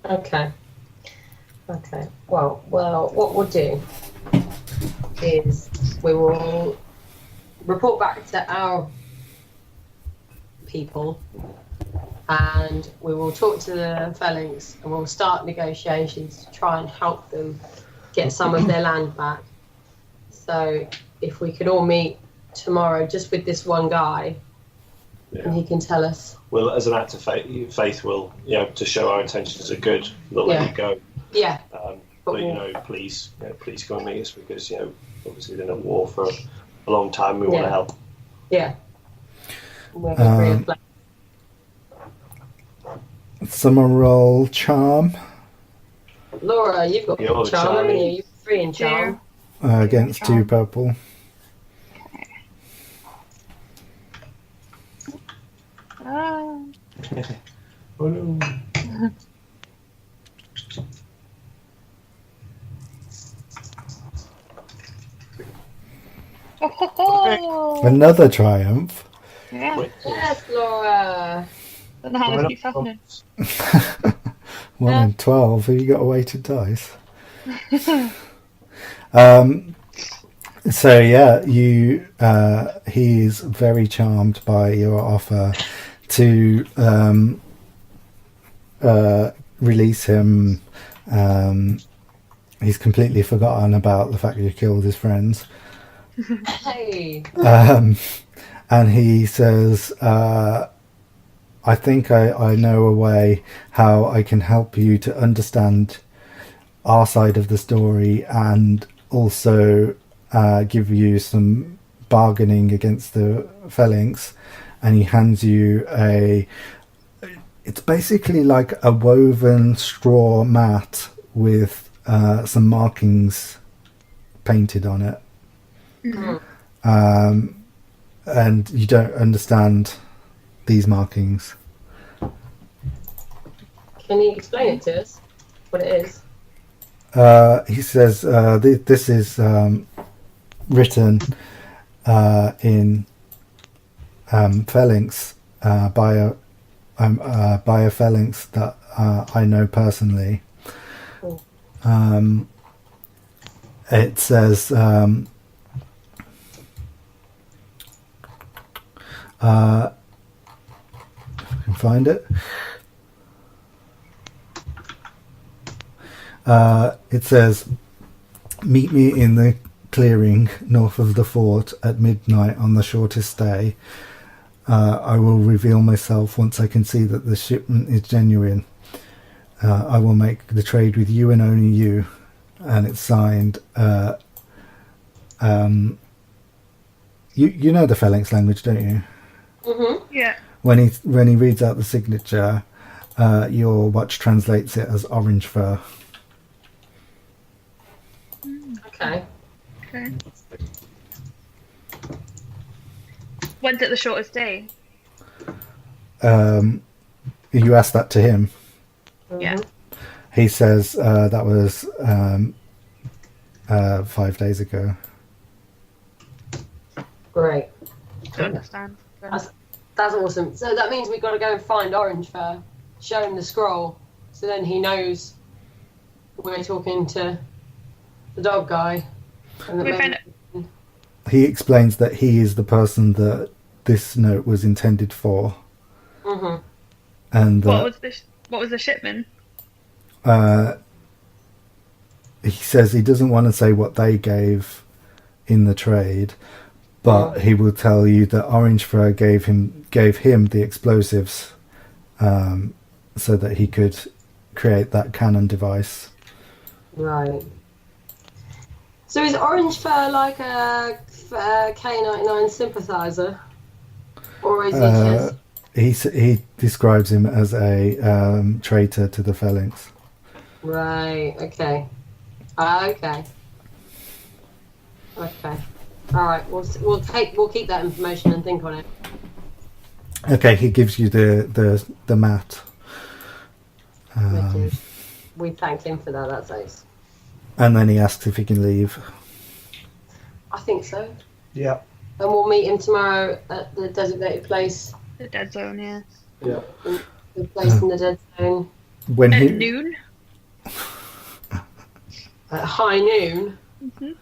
Okay. Well, what we'll do is we will report back to our people and we will talk to the Phalanx and we'll start negotiations to try and help them get some of their land back. So if we could all meet tomorrow just with this one guy, and he can tell us. Well, as an act of faith, we'll, to show our intentions are good, we'll let you go. Yeah. But please go and meet us because obviously they're in a war for a long time. We want to help. Yeah. Someone roll charm. Laura, you've got charm, haven't you? You're 3 in charm. Against 2 purple. Oh no. Oh, Another triumph. Yeah. Yes, Laura. Don't know how this keeps happening. 1 in 12. Have you got a weighted dice? So yeah, he's very charmed by your offer to release him. He's completely forgotten about the fact that you killed his friends. Hey. And he says, I think I know a way how I can help you to understand our side of the story and also give you some bargaining against the Phalanx. And he hands you it's basically like a woven straw mat with some markings painted on it. Mm-hmm. And you don't understand these markings. Can you explain it to us? What it is? He says this is written in Phalanx by a Phalanx that I know personally. Cool. It says if I can find it. It says, meet me in the clearing north of the fort at midnight on the shortest day. I will reveal myself once I can see that the shipment is genuine. I will make the trade with you and only you. And it's signed. You know the Phalanx language, don't you? Mm-hmm. Yeah. When he reads out the signature, your watch translates it as orange fur. Okay. Okay. When's it the shortest day? You asked that to him. Mm-hmm. Yeah. He says that was 5 days ago. Great. Don't understand. That's awesome. So that means we've got to go and find Orange Fur, show him the scroll, so then he knows we're talking to the dog guy. And We find He explains that he is the person that this note was intended for. Mm-hmm. And what was the shipment? he says he doesn't want to say what they gave in the trade, but he will tell you that Orange Fur gave him the explosives, so that he could create that cannon device. Right. So is Orange Fur like a K-99 sympathizer? Or is he just... He describes him as a traitor to the Phalanx. Right, okay. Okay. All right, we'll keep that information and think on it. Okay, he gives you the mat. We thank him for that. That's ace. And then he asks if he can leave. I think so. Yeah. And we'll meet him tomorrow at the designated place. The dead zone, yeah. Yeah. The place in the dead zone. When At he noon? At high noon. Mm-hmm.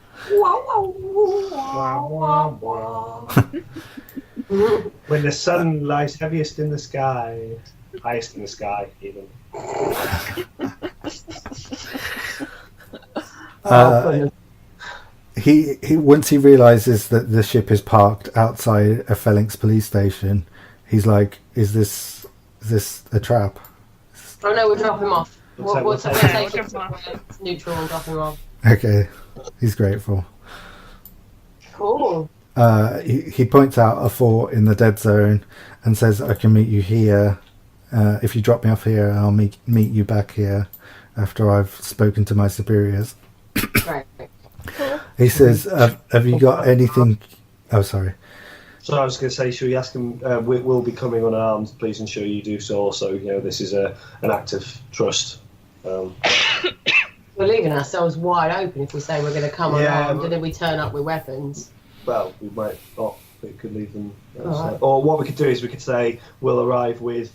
Wow, wow, wow. When the sun lies heaviest in the sky, highest in the sky, even. He once he realizes that the ship is parked outside a Phalanx police station, he's like, "Is this a trap?" Oh no, we'll drop him off. We'll take him drop him to off. neutral and drop him off. Okay, he's grateful. Cool. He points out a fort in the dead zone and says, "I can meet you here. If you drop me off here, I'll meet you back here after I've spoken to my superiors." Right. Cool. He says, "Have you got anything?" Oh, sorry. So I was going to say, should we ask him? We'll be coming unarmed. Please ensure you do so. Also, this is an act of trust. We're leaving ourselves wide open if we say we're going to come unarmed, and then we turn up with weapons. Well, we might not We could leave them outside. right. Or what we could do is we could say we'll arrive with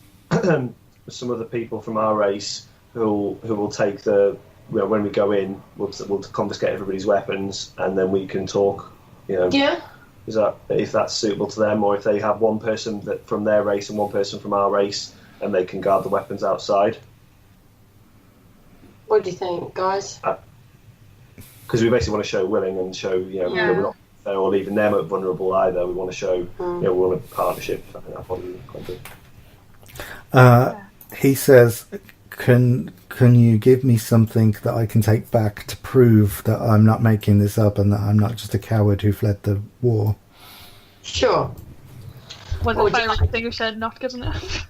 some other people from our race who will take the. When we go in, we'll confiscate everybody's weapons, and then we can talk. Yeah. Is that if that's suitable to them, or if they have one person from their race and one person from our race, and they can guard the weapons outside? What do you think, guys? Because we basically want to show willing and show we're not or leaving them vulnerable either. We want to show we want a partnership. I think that's what we want to do. He says, Can you give me something that I can take back to prove that I'm not making this up and that I'm not just a coward who fled the war? Sure. Was the fire extinguisher not good enough?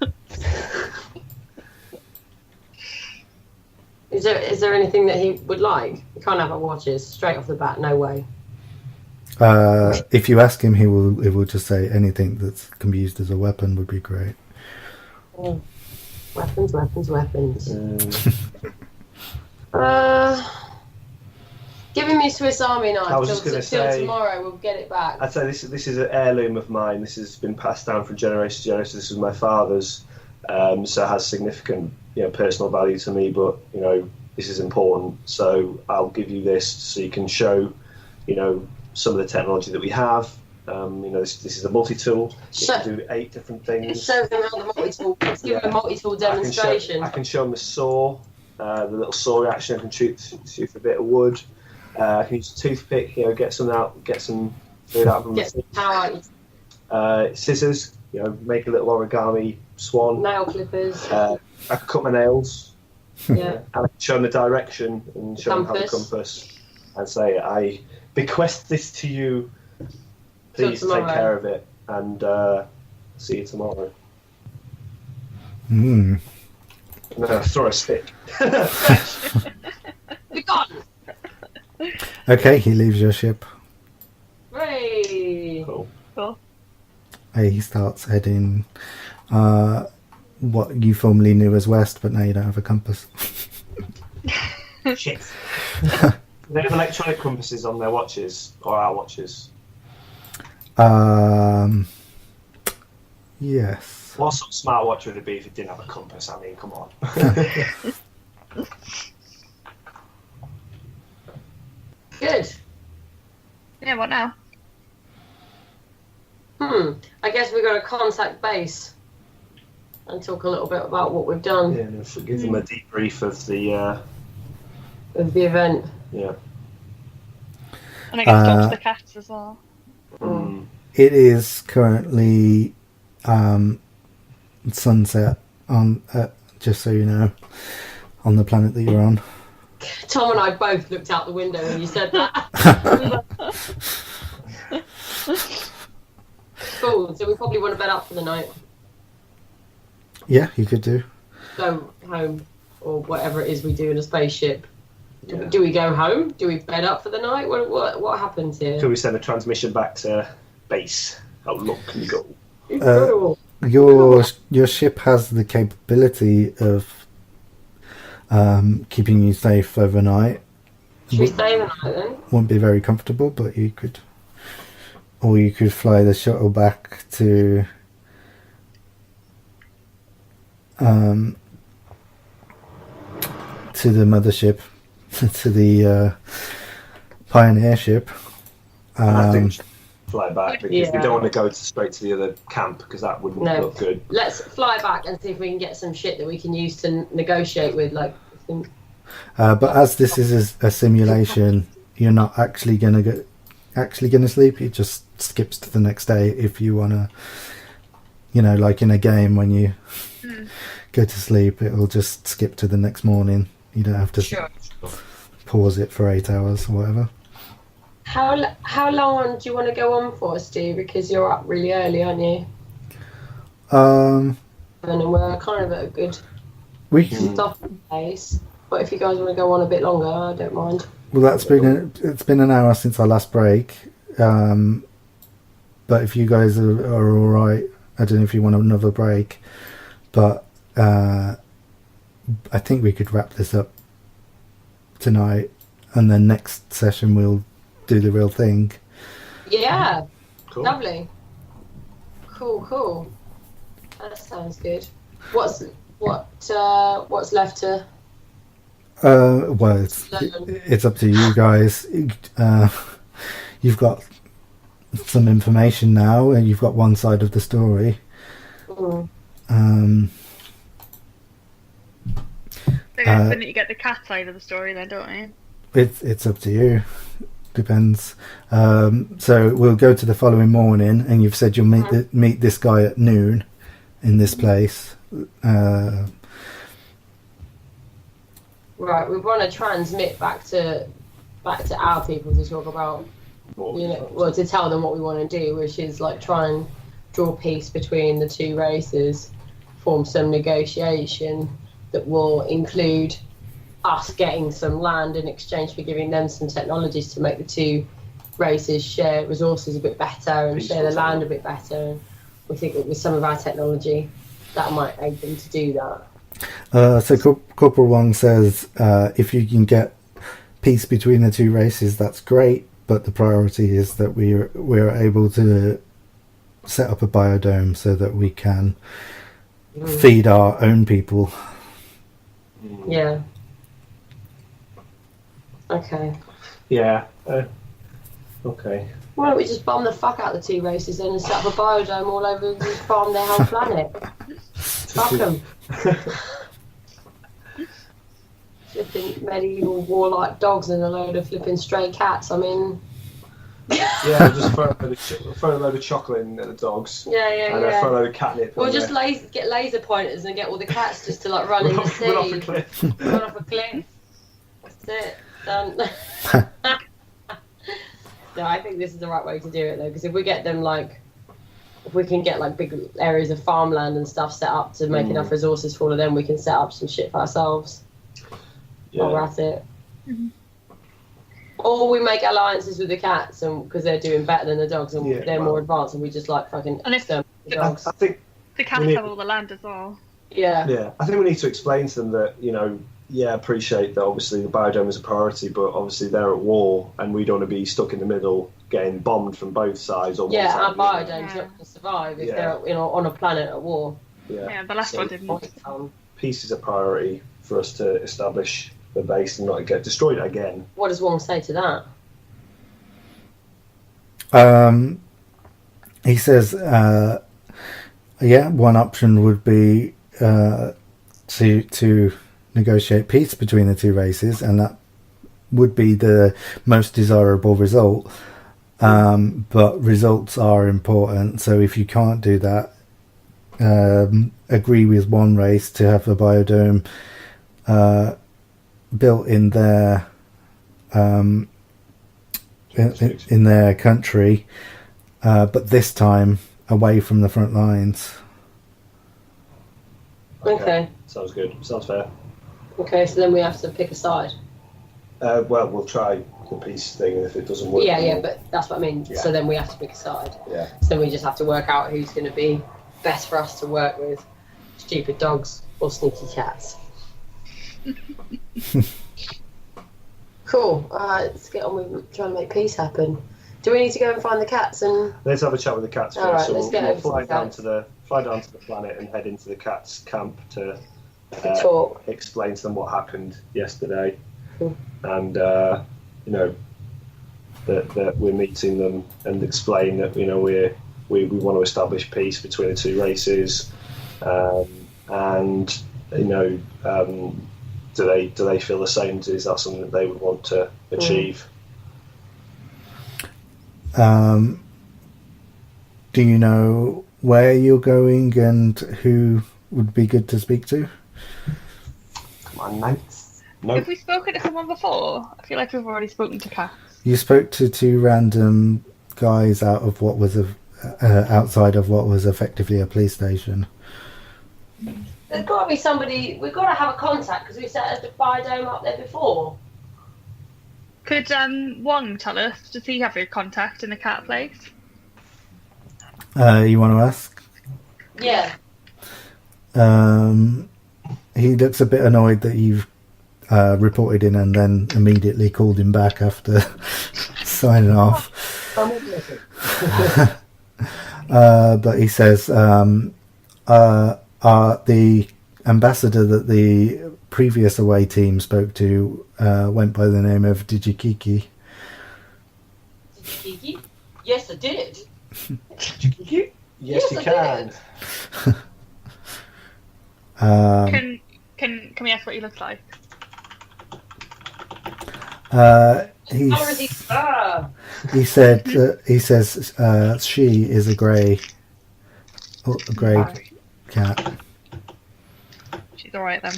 Is there anything that he would like? You can't have our watches straight off the bat. No way. If you ask him, he will just say anything that can be used as a weapon would be great. Oh. Weapons. Giving me Swiss Army knife. I was just going to say, tomorrow we'll get it back. I'd say this is an heirloom of mine. This has been passed down from generation to generation. This was my father's, so it has significant personal value to me. But this is important, so I'll give you this so you can show some of the technology that we have. This is a multi-tool. You can do 8 different things. Show them how the multi-tool. Let's give them a multi-tool demonstration. I can show them the saw, the little saw reaction. I can shoot a bit of wood. I can use a toothpick. Get some food out from the power. Scissors. Make a little origami swan. Nail clippers. I can cut my nails. Yeah. And I can show them the direction and show them how the compass. And say, I bequest this to you. Please take care of it, and see you tomorrow. No, throw a stick. Be gone. Okay, he leaves your ship. Hooray! Cool. He starts heading what you formerly knew as west, but now you don't have a compass. Shit. They have electronic compasses on their watches, or our watches. Yes. What sort of smartwatch would it be if it didn't have a compass? I mean, come on. Good. Yeah, what now? I guess we've got to contact base and talk a little bit about what we've done. Yeah, and give them a debrief of the event. Yeah. And I guess talk to the cats as well. It is currently sunset on, just so you know, on the planet that you're on. Tom and I both looked out the window when you said that. Cool, so we probably want to bed up for the night. Yeah, you could do. Go home, or whatever it is we do in a spaceship. Do we go home? Do we bed up for the night? What happens here? Could we send a transmission back to base? How long can you go? Your ship has the capability of keeping you safe overnight. Should we stay the night then? Won't be very comfortable, but you could, or you could fly the shuttle back to the mothership, to the Pioneer ship. I think fly back because we don't want to go straight to the other camp because that wouldn't look good. Let's fly back and see if we can get some shit that we can use to negotiate with. But as this is a simulation, you're not actually gonna sleep. It just skips to the next day if you wanna. Like in a game when you go to sleep, it'll just skip to the next morning. You don't have to pause it for 8 hours or whatever. How long do you want to go on for, Stu? Because you're up really early, aren't you? And we're kind of at a good stopping pace. But if you guys want to go on a bit longer, I don't mind. Well, it's been an hour since our last break. But if you guys are all right, I don't know if you want another break. But I think we could wrap this up tonight, and then next session we'll do the real thing. Yeah, cool. Lovely. Cool. That sounds good. What's left to? Well, it's up to you guys. You've got some information now, and you've got one side of the story. We need to get the cat side of the story, then, don't we? It's up to you. Depends. So we'll go to the following morning, and you've said you'll meet this guy at noon in this place. Right, we want to transmit back to our people to talk about, to tell them what we want to do, which is like try and draw peace between the two races, form some negotiation that will include us getting some land in exchange for giving them some technologies to make the two races share resources a bit better and share the land a bit better. And we think that with some of our technology, that might aid them to do that. So Corporal Wong says if you can get peace between the two races, that's great, but the priority is that we're able to set up a biodome so that we can feed our own people. Yeah. Okay. Yeah. Okay. Why don't we just bomb the fuck out of the two races then and set up a biodome all over and just farm their whole planet? Fuck them. Flipping medieval warlike dogs and a load of flipping stray cats. I mean... Yeah, just throw a load of chocolate in at the dogs. Yeah. And throw a load of catnip. Or just get laser pointers and get all the cats just to like run in the sea. Run off a cliff. Run off a cliff. That's it. Done. No, I think this is the right way to do it though, because if we get them if we can get like big areas of farmland and stuff set up to make enough resources for all of them, we can set up some shit for ourselves. While we're at it. Mm-hmm. Or we make alliances with the cats, and because they're doing better than the dogs, and they're more advanced, and we just like fucking exterminate the dogs. I think the cats have all the land as well. Yeah. I think we need to explain to them that appreciate that obviously the biodome is a priority, but obviously they're at war, and we don't want to be stuck in the middle, getting bombed from both sides. Or our biodome's not going to survive if they're on a planet at war. Yeah, the last one didn't. Peace is a priority for us to establish the base and not get destroyed again. What does Wong say to that? He says, one option would be to negotiate peace between the two races, and that would be the most desirable result. But results are important, so if you can't do that, agree with one race to have a biodome built in their in their country, but this time away from the front lines. Okay. Sounds good. Sounds fair. Okay, so then we have to pick a side. Well, we'll try the peace thing, and if it doesn't work... Yeah, but that's what I mean. Yeah. So then we have to pick a side. Yeah. So we just have to work out who's going to be best for us to work with. Stupid dogs or sneaky cats. Cool. Let's get on with trying to make peace happen. Do we need to go and find the cats and... Let's have a chat with the cats first. All right, so let's get over fly to the down cats. fly down to the planet and head into the cats' camp to talk. Explain to them what happened yesterday. Cool. And that we're meeting them and explain that we want to establish peace between the two races, and do they feel the same? Is that something that they would want to achieve? Do you know where you're going and who would be good to speak to? Come on, mate. No. Have we spoken to someone before? I feel like we've already spoken to cats. You spoke to two random guys out of what was outside of what was effectively a police station. There's got to be somebody. We've got to have a contact because we set a biodome up there before. Could Wong tell us? Does he have your contact in the cat place? You want to ask? Yeah. He looks a bit annoyed that you've reported in and then immediately called him back after signing off. But he says the ambassador that the previous away team spoke to went by the name of Digikiki. Digikiki? Yes, I did. Yes, you can. Can we ask what he looks like? He says she is a grey cat. She's all right then.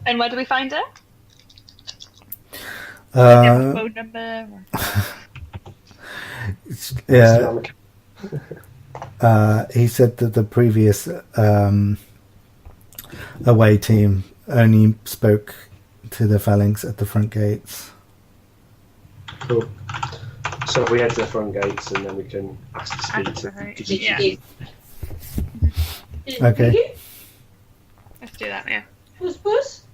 And where do we find her? Phone number? Yeah. He said that the previous away team only spoke to the phalanx at the front gates. Cool. So we head to the front gates and then we can ask to speak to Digikiki. Okay. Let's do that, yeah. Puss?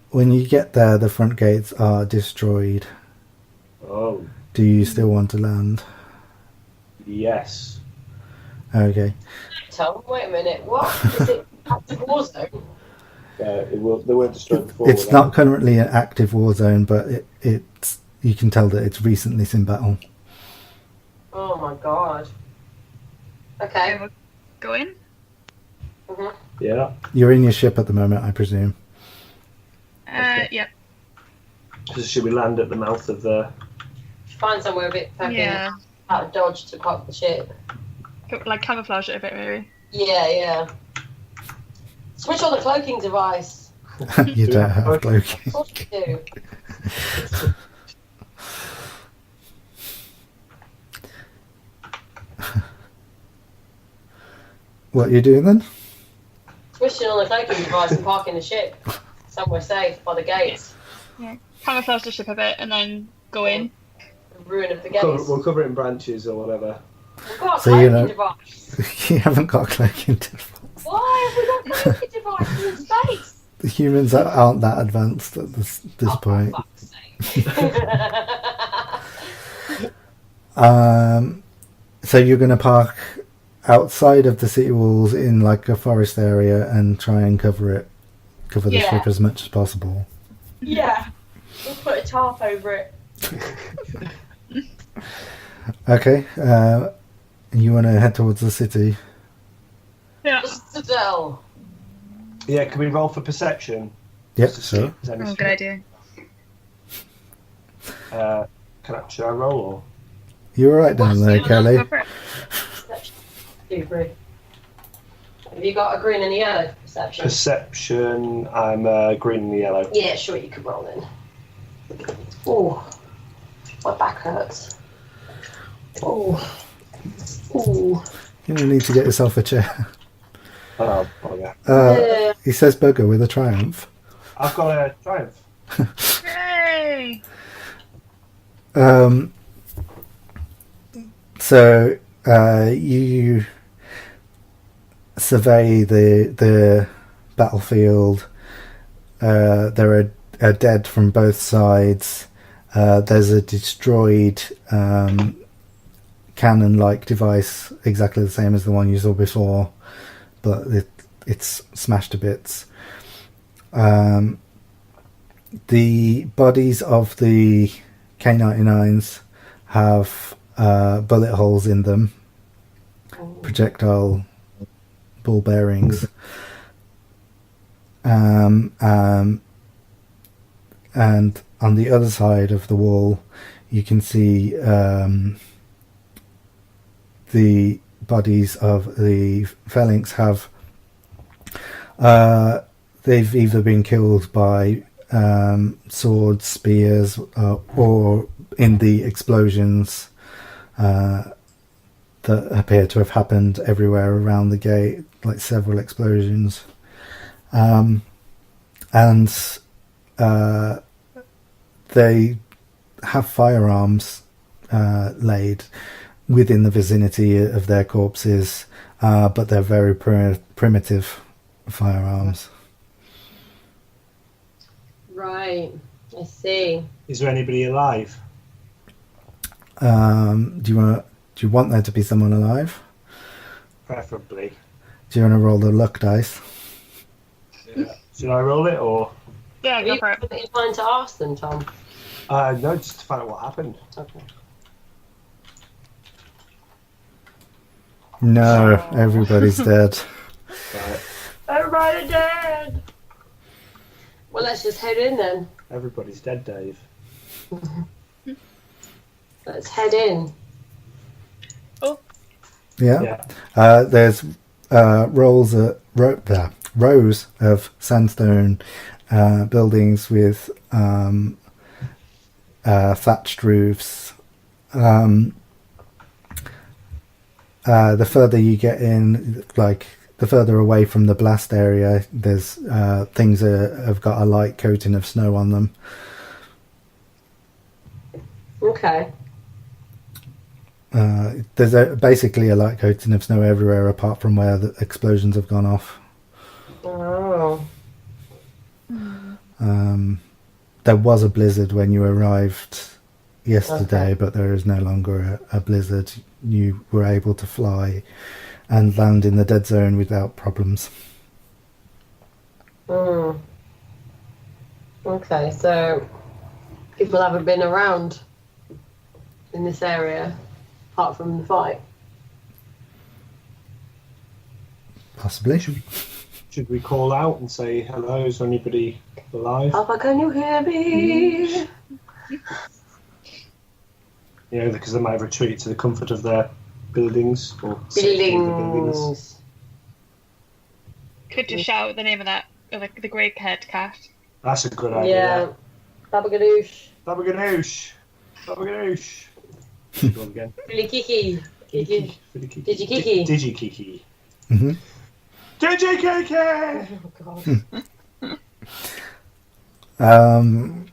When you get there, the front gates are destroyed. Oh. Do you still want to land? Yes. Okay. Tom, wait a minute. What? Is it active war zone? They were destroyed before. It's not currently an active war zone, but it's you can tell that it's recently in battle. Oh my god. Okay. We'll go in. Mm-hmm. Yeah. You're in your ship at the moment, I presume. Okay. Yeah. So should we land at the mouth of the... Find somewhere a bit fucking out of dodge to park the ship. Like camouflage it a bit, maybe. Yeah. Switch on the cloaking device. You don't have cloaking. Of course you do. What are you doing then? Switching on the cloaking device and parking the ship somewhere safe by the gates. Yeah. Camouflage the ship a bit and then go in. The ruin of the gates. We'll cover it in branches or whatever. We've got a So cloaking device. You haven't got a cloaking device. Why have we got cloaking devices in space? The humans aren't that advanced at this point. For fuck's sake. So you're going to park outside of the city walls in like a forest area and try and cover the ship as much as possible. Yeah. We'll put a tarp over it. Okay. You want to head towards the city? Yeah. The citadel. Yeah, can we roll for perception? Yep, sure. Oh, good idea. Should I roll or? You're right down there, Kelly. Go for it. Have you got a green and a yellow for perception? Perception, I'm green and yellow. Yeah, sure, you can roll in. Oh, my back hurts. Oh. You need to get yourself a chair. Oh, yeah. He says bugger with a triumph. I've got a triumph. Yay! So you survey the battlefield. There are dead from both sides. There's a destroyed cannon-like device, exactly the same as the one you saw before, but it's smashed to bits. The bodies of the K-99s have bullet holes in them, projectile ball bearings. And on the other side of the wall, you can see the bodies of the phalanx have they've either been killed by swords, spears, or in the explosions that appear to have happened everywhere around the gate, like several explosions. And they have firearms laid within the vicinity of their corpses, but they're very primitive firearms. Right, I see. Is there anybody alive? Do you want there to be someone alive? Preferably. Do you want to roll the luck dice? Yeah. Should I roll it or? Yeah, go You for it. trying to ask them, Tom? No, just to find out what happened. Okay. No, everybody's dead. Right. Everybody dead. Well, let's just head in then. Everybody's dead, Dave. Let's head in. Oh, Yeah. There's rows of sandstone buildings with thatched roofs. The further you get in, like the further away from the blast area, there's things that have got a light coating of snow on them. Okay. There's basically a light coating of snow everywhere apart from where the explosions have gone off. Oh. There was a blizzard when you arrived yesterday, Okay. but there is no longer a blizzard. You were able to fly and land in the dead zone without problems. Okay, so people haven't been around in this area apart from the fight. Possibly. Should we call out and say hello? Is there anybody alive? Papa, can you hear me? You know, because they might retreat to the comfort of their buildings or safety of the buildings. Buildings. could just shout the name of that, of the grey haired cat. That's a good Yeah. idea. Baba Ganoush. Baba Ganoush. Baba Ganoush. Go on again. Billy Kiki. Kiki. Digikiki. Digikiki. Mm-hmm. Digikiki! Oh, God.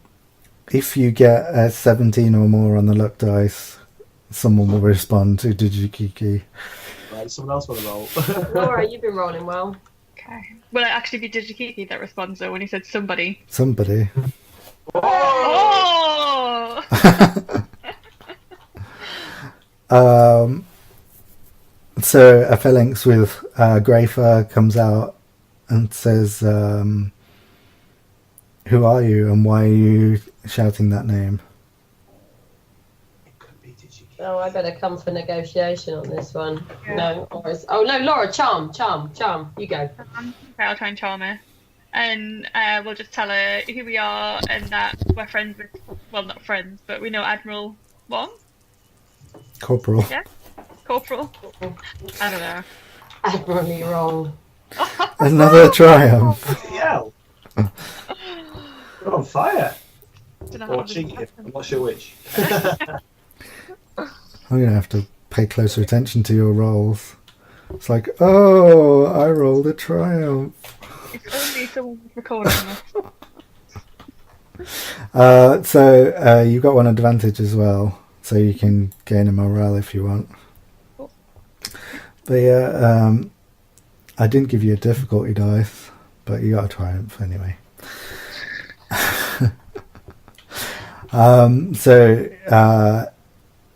If you get a 17 or more on the luck dice, someone will respond to Digikiki. Right, someone else want to roll. Laura, you've been rolling well. Okay. Will it actually be Digikiki that responds though when he said somebody? Somebody. Oh! So a phalanx with grey fur comes out and says, who are you and why are you shouting that name? It could be Digikiki. Oh, I better come for negotiation on this one. Yeah. No, oh no, Laura, charm, you go. Okay, I'll try and charm her. And we'll just tell her who we are and that we're friends with, well, not friends, but we know Admiral Wong? Corporal. Yeah? Corporal? I don't know. Admirably wrong. Another triumph. Hell. You're on fire. Don't know Or how this cheeky. happened. I'm not sure which. I'm going to have to pay closer attention to your rolls. It's like, oh, I rolled a triumph. If only someone was recording this. So you've got one advantage as well, so you can gain a morale if you want. Cool. But yeah, I didn't give you a difficulty dice, but you got a triumph anyway.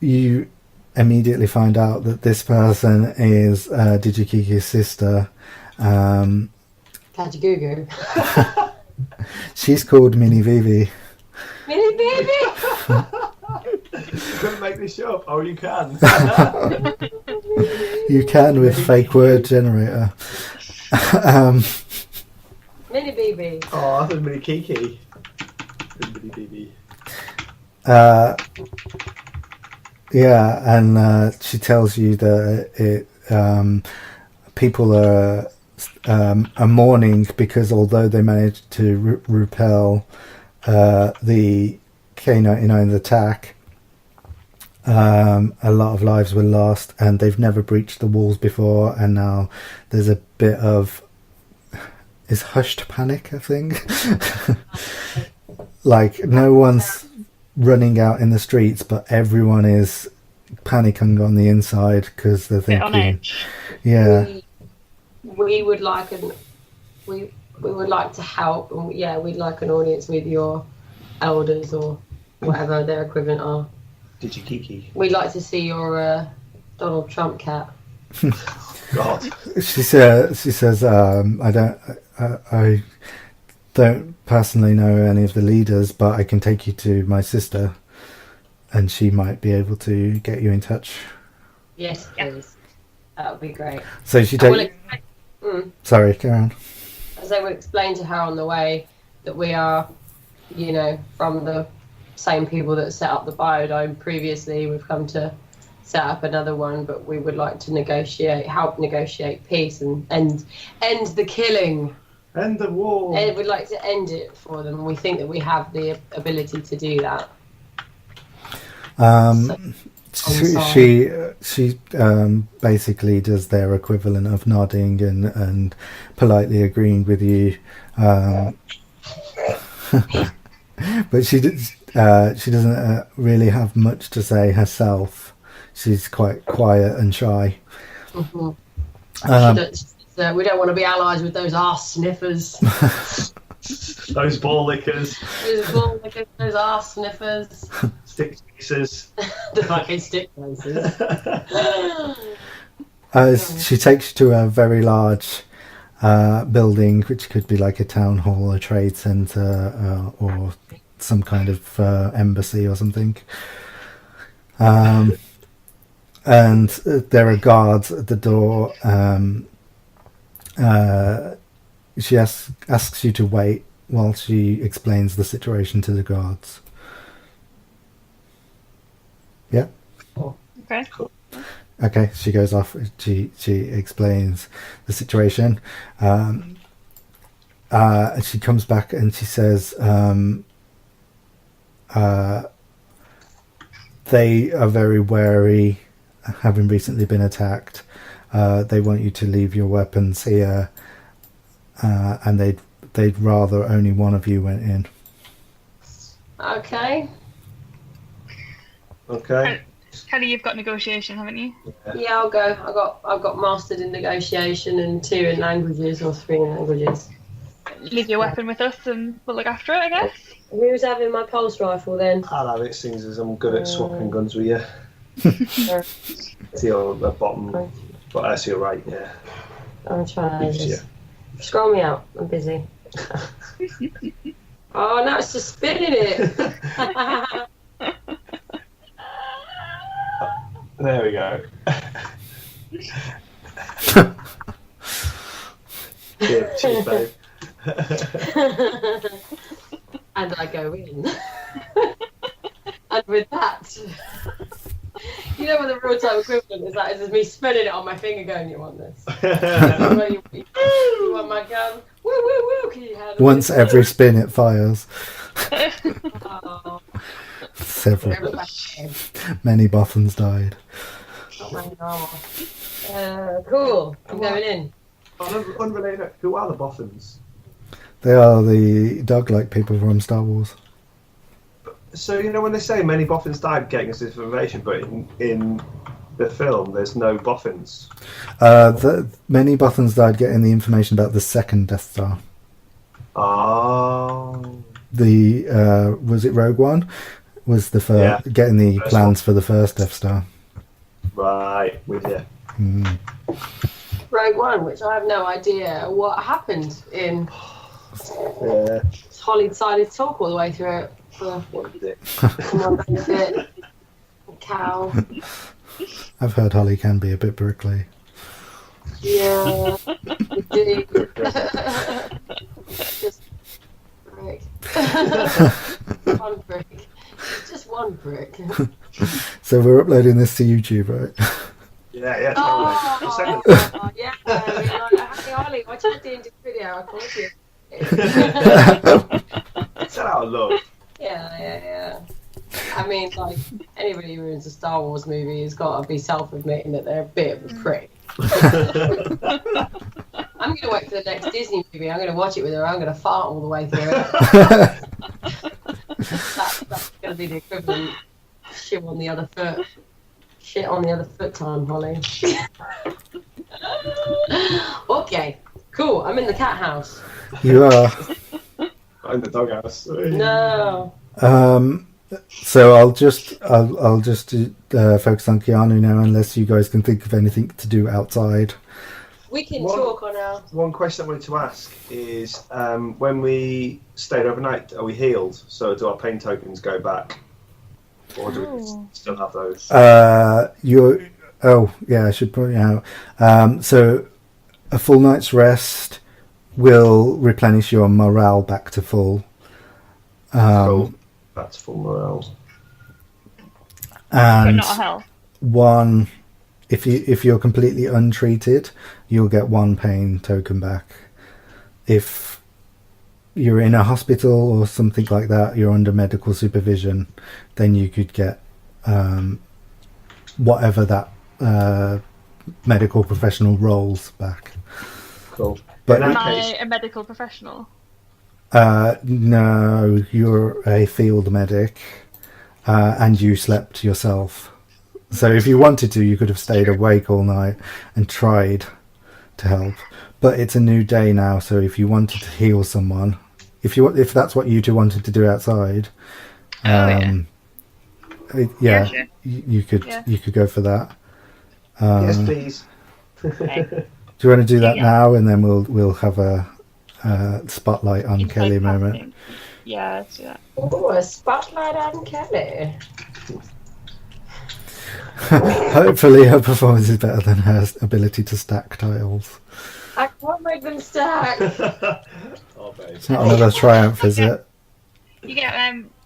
You immediately find out that this person is Digikiki's sister. Kajagoogoo. She's called Minnie Vivi. Minnie baby! You couldn't make this up. Oh, you can. You can with fake word generator. Minnie baby. Oh, I thought Mini Kiki. Mini BB. Yeah, and she tells you that people are mourning because although they managed to repel the K-99's attack, a lot of lives were lost, and they've never breached the walls before, and now there's a bit of hushed panic, I think. Like no one's running out in the streets, but everyone is panicking on the inside because they're Bit on thinking, edge. yeah, We would like we would like to help, and yeah, we'd like an audience with your elders or whatever their equivalent are. Kiki. We'd like to see your Donald Trump cat. God. She says, I don't personally know any of the leaders, but I can take you to my sister, and she might be able to get you in touch. Yes, please. That would be great. So she Sorry, carry on. As I would explain to her on the way that we are, from the same people that set up the biodome previously. We've come to set up another one, but we would like to help negotiate peace and end the killing. End the war. And we'd like to end it for them. We think that we have the ability to do that. She basically does their equivalent of nodding and politely agreeing with you, but she doesn't really have much to say herself. She's quite quiet and shy. Mm-hmm. We don't want to be allies with those arse sniffers. Those ball lickers. Those arse sniffers. Stick chasers. The fucking stick chasers. She takes you to a very large building, which could be like a town hall, a trade centre, or some kind of embassy or something. And there are guards at the door. She asks you to wait while she explains the situation to the guards. Yeah? Okay. Cool. Okay, she goes off. She explains the situation. She comes back and she says, they are very wary, having recently been attacked. They want you to leave your weapons here, and they'd rather only one of you went in. Okay. Okay. Kelly, you've got negotiation, haven't you? Yeah, I'll go. I've got mastered in negotiation and 2 in languages or 3 in languages. Leave your weapon with us and we'll look after it, I guess. Who's having my pulse rifle then? I'll have it, seeing as I'm good at swapping guns with you. See your bottom, but I see your right, yeah. I'm trying to Yeah. scroll me out. I'm busy. Oh, now it's just spinning it. There we go. Cheers, babe. And I go in. And with that, you know what the real time equivalent is? That is me spinning it on my finger going, you want this? You want my gun? Woo, woo, woo, can you handle Once it? every spin it fires. Oh, Several. Many Bothans died. oh my God. Cool. I'm going in. Unrelated, who are the Boffins? They are the dog-like people from Star Wars. So, when they say many Boffins died getting us this information, but in the film there's no Boffins. Many Bothans died getting the information about the second Death Star. Oh. Was it Rogue One? Was the first getting the First plans one. for the first Death Star? Right, with you. Mm. Rogue One, which I have no idea what happened in. Yeah. Holly decided to talk all the way through it. What did it? Come on, benefit. Cow. I've heard Holly can be a bit prickly. Yeah. Indeed. Just brick. One brick. Just one brick. So we're uploading this to YouTube, right? Yeah. Oh, yeah. Hey, Holly, watch out the end of the video. I promise you. It's out of love. Yeah. I mean, like, anybody who ruins a Star Wars movie has got to be self-admitting that they're a bit of a prick. I'm going to wait for the next Disney movie. I'm going to watch it with her. I'm going to fart all the way through it. That's going to be the equivalent. Shit on the other foot. Shit on the other foot time, Holly. Okay, cool. I'm in the cat house. You are. In the doghouse. No. So I'll just focus on Keanu now, unless you guys can think of anything to do outside. We can talk on our... One question I wanted to ask is, when we stayed overnight, are we healed? So do our pain tokens go back? Or do we still have those? I should point it out. So a full night's rest will replenish your morale back to full. Cool. Back to full morale. And but not a health. one, if you're completely untreated, you'll get one pain token back. If you're in a hospital or something like that, you're under medical supervision, then you could get whatever that medical professional rolls back. Cool. But Am I a medical professional? no, you're a field medic, and you slept yourself. So if you wanted to, you could have stayed awake all night and tried to help. But it's a new day now, so if you wanted to heal someone, if that's what you two wanted to do outside, Sure. you could go for that. Yes, please. Okay. Do you want to do that Yeah. now, and then we'll have a spotlight on Inside Kelly casting. moment? Yeah, let's do that. Oh, a spotlight on Kelly. Hopefully her performance is better than her ability to stack tiles. I can't make them stack. Oh, babe. It's not another triumph, is it? You get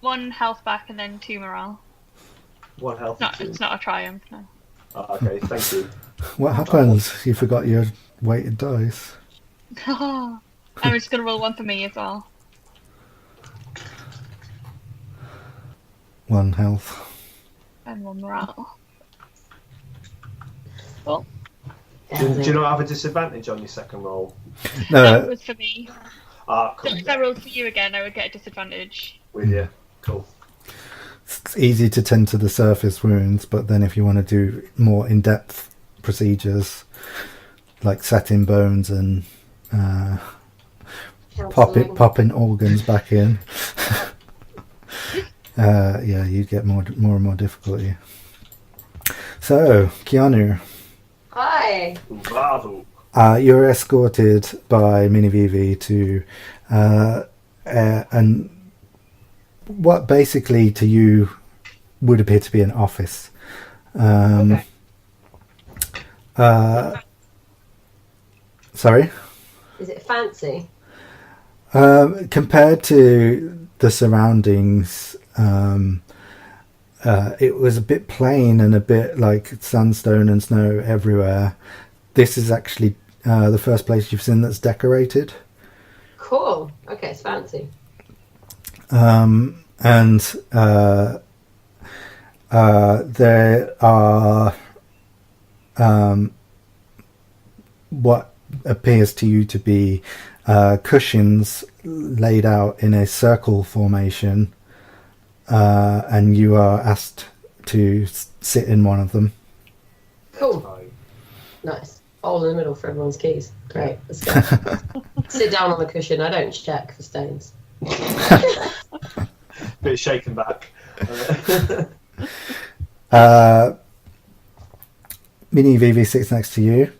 1 health back and then 2 morale. One health. It's not a triumph, no. Oh, okay, thank you. What happened? You forgot your weighted dice. I'm just gonna roll 1 for me as well. 1 health. And 1 morale. Cool. Do you not have a disadvantage on your second roll? That No, was for me. Ah, So cool. if I rolled for you again, I would get a disadvantage. With you. Cool. it's easy to tend to the surface wounds, but then if you want to do more in-depth procedures, like setting bones and Counselling. popping organs back in, you get more and more difficulty. So, Keanu, Hi. Bravo. you're escorted by Mini Vivi to and what basically to you would appear to be an office. Okay. Sorry? Is it fancy? Compared to the surroundings, it was a bit plain and a bit like sandstone and snow everywhere. This is actually the first place you've seen that's decorated. Cool. Okay, it's fancy. And there are what appears to you to be cushions laid out in a circle formation, and you are asked to sit in one of them. Cool. Fine. Nice. Hole in the middle for everyone's keys. Great. Let's go. Sit down on the cushion. I don't check for stains. Bit shaken back. Mini Vivi sits next to you.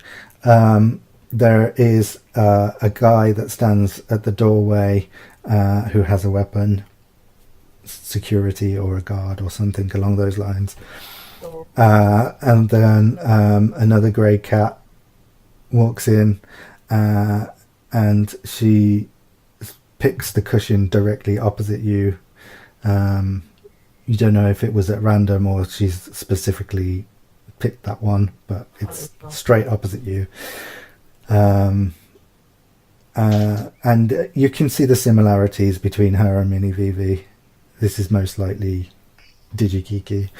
There is a guy that stands at the doorway who has a weapon, security or a guard or something along those lines. And then another grey cat walks in and she picks the cushion directly opposite you. You don't know if it was at random or she's specifically picked that one, but it's straight opposite you. And you can see the similarities between her and Mini Vivi. This is most likely Digikiki.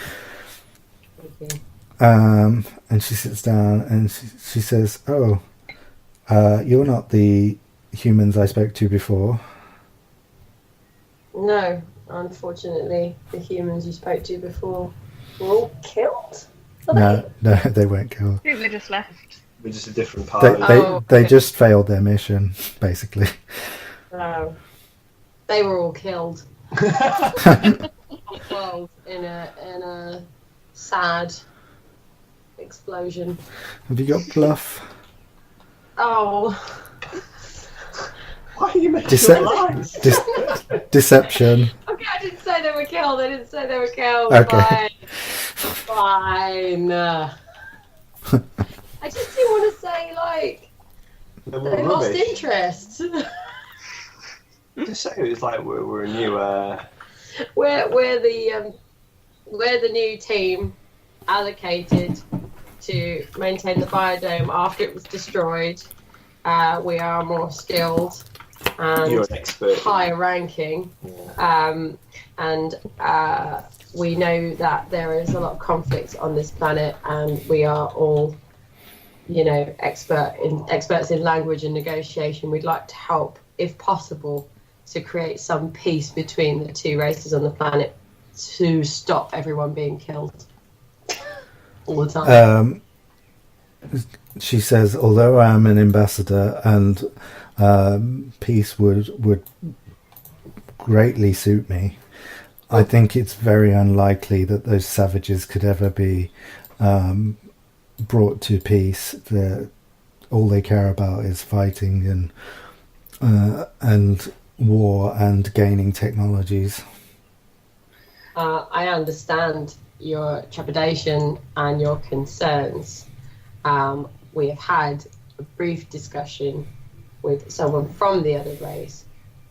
Okay. And she sits down and she says, "Oh, you're not the humans I spoke to before." No, unfortunately, the humans you spoke to before were all killed. Were No, they weren't killed. I think they just left. We're just a different They party. they okay. just failed their mission, basically. No. They were all killed. World in a sad explosion. Have you got bluff? Oh. Why are you making lies? Deception. Okay, I didn't say they were killed. Okay. Fine. I just didn't want to say, like, they lost interest. Just say it's like we're a new. We're the new team allocated to maintain the biodome after it was destroyed. We are more skilled and You're an expert. higher ranking. Yeah. And we know that there is a lot of conflict on this planet, and we are all, experts in language and negotiation. We'd like to help, if possible, to create some peace between the two races on the planet to stop everyone being killed all the time. She says, although I am an ambassador and peace would greatly suit me, I think it's very unlikely that those savages could ever be brought to peace. All they care about is fighting and war and gaining technologies. I understand your trepidation and your concerns. We have had a brief discussion with someone from the other race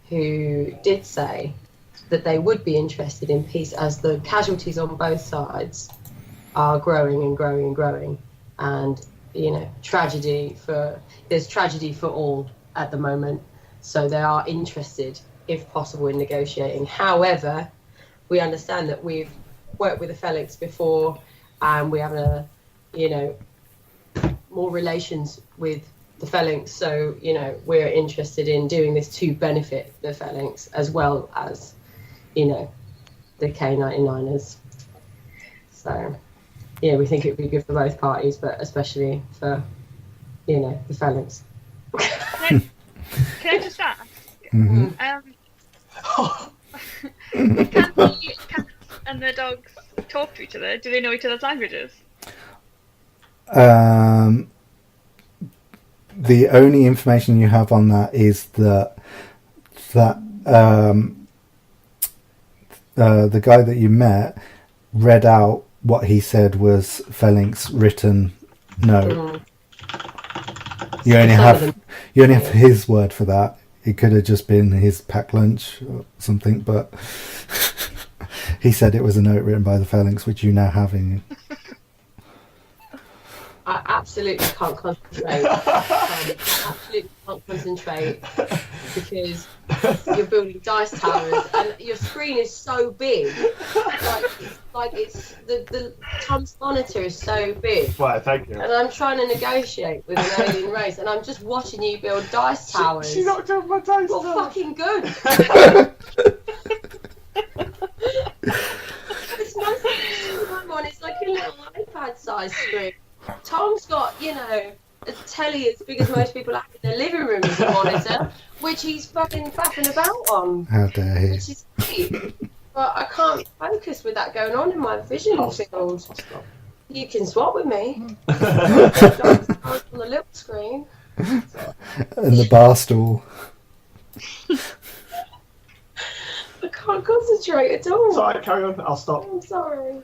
who did say that they would be interested in peace, as the casualties on both sides are growing and growing and growing, and there's tragedy for all at the moment, so they are interested, if possible, in negotiating. However, we understand that we've worked with the Phalanx before, and we have more relations with the Phalanx, so we're interested in doing this to benefit the Phalanx as well as the K99ers. So we think it would be good for both parties, but especially for the Phalanx. Can I just ask? Mm-hmm. Can the cats and the dogs talk to each other? Do they know each other's languages? The only information you have on that is that the guy that you met read out what he said was Phalanx written note. You only have his word for that. It could have just been his packed lunch or something, but he said it was a note written by the Phalanx, which you now have in you. I absolutely can't concentrate. Because you're building dice towers and your screen is so big. Like it's the Tom's monitor is so big. Right, thank you. And I'm trying to negotiate with an alien race, and I'm just watching you build dice towers. She knocked over my dice Well, tower. fucking good. It's my screen one. It's like a little iPad-sized screen. Tom's got, a telly as big as most people have in their living room as a monitor, which he's fucking faffing about on. How dare he? Which is great. But I can't focus with that going on in my vision field. You can swap with me. On the little screen. And the bar stool. I can't concentrate at all. Sorry, carry on. I'll stop. I'm sorry.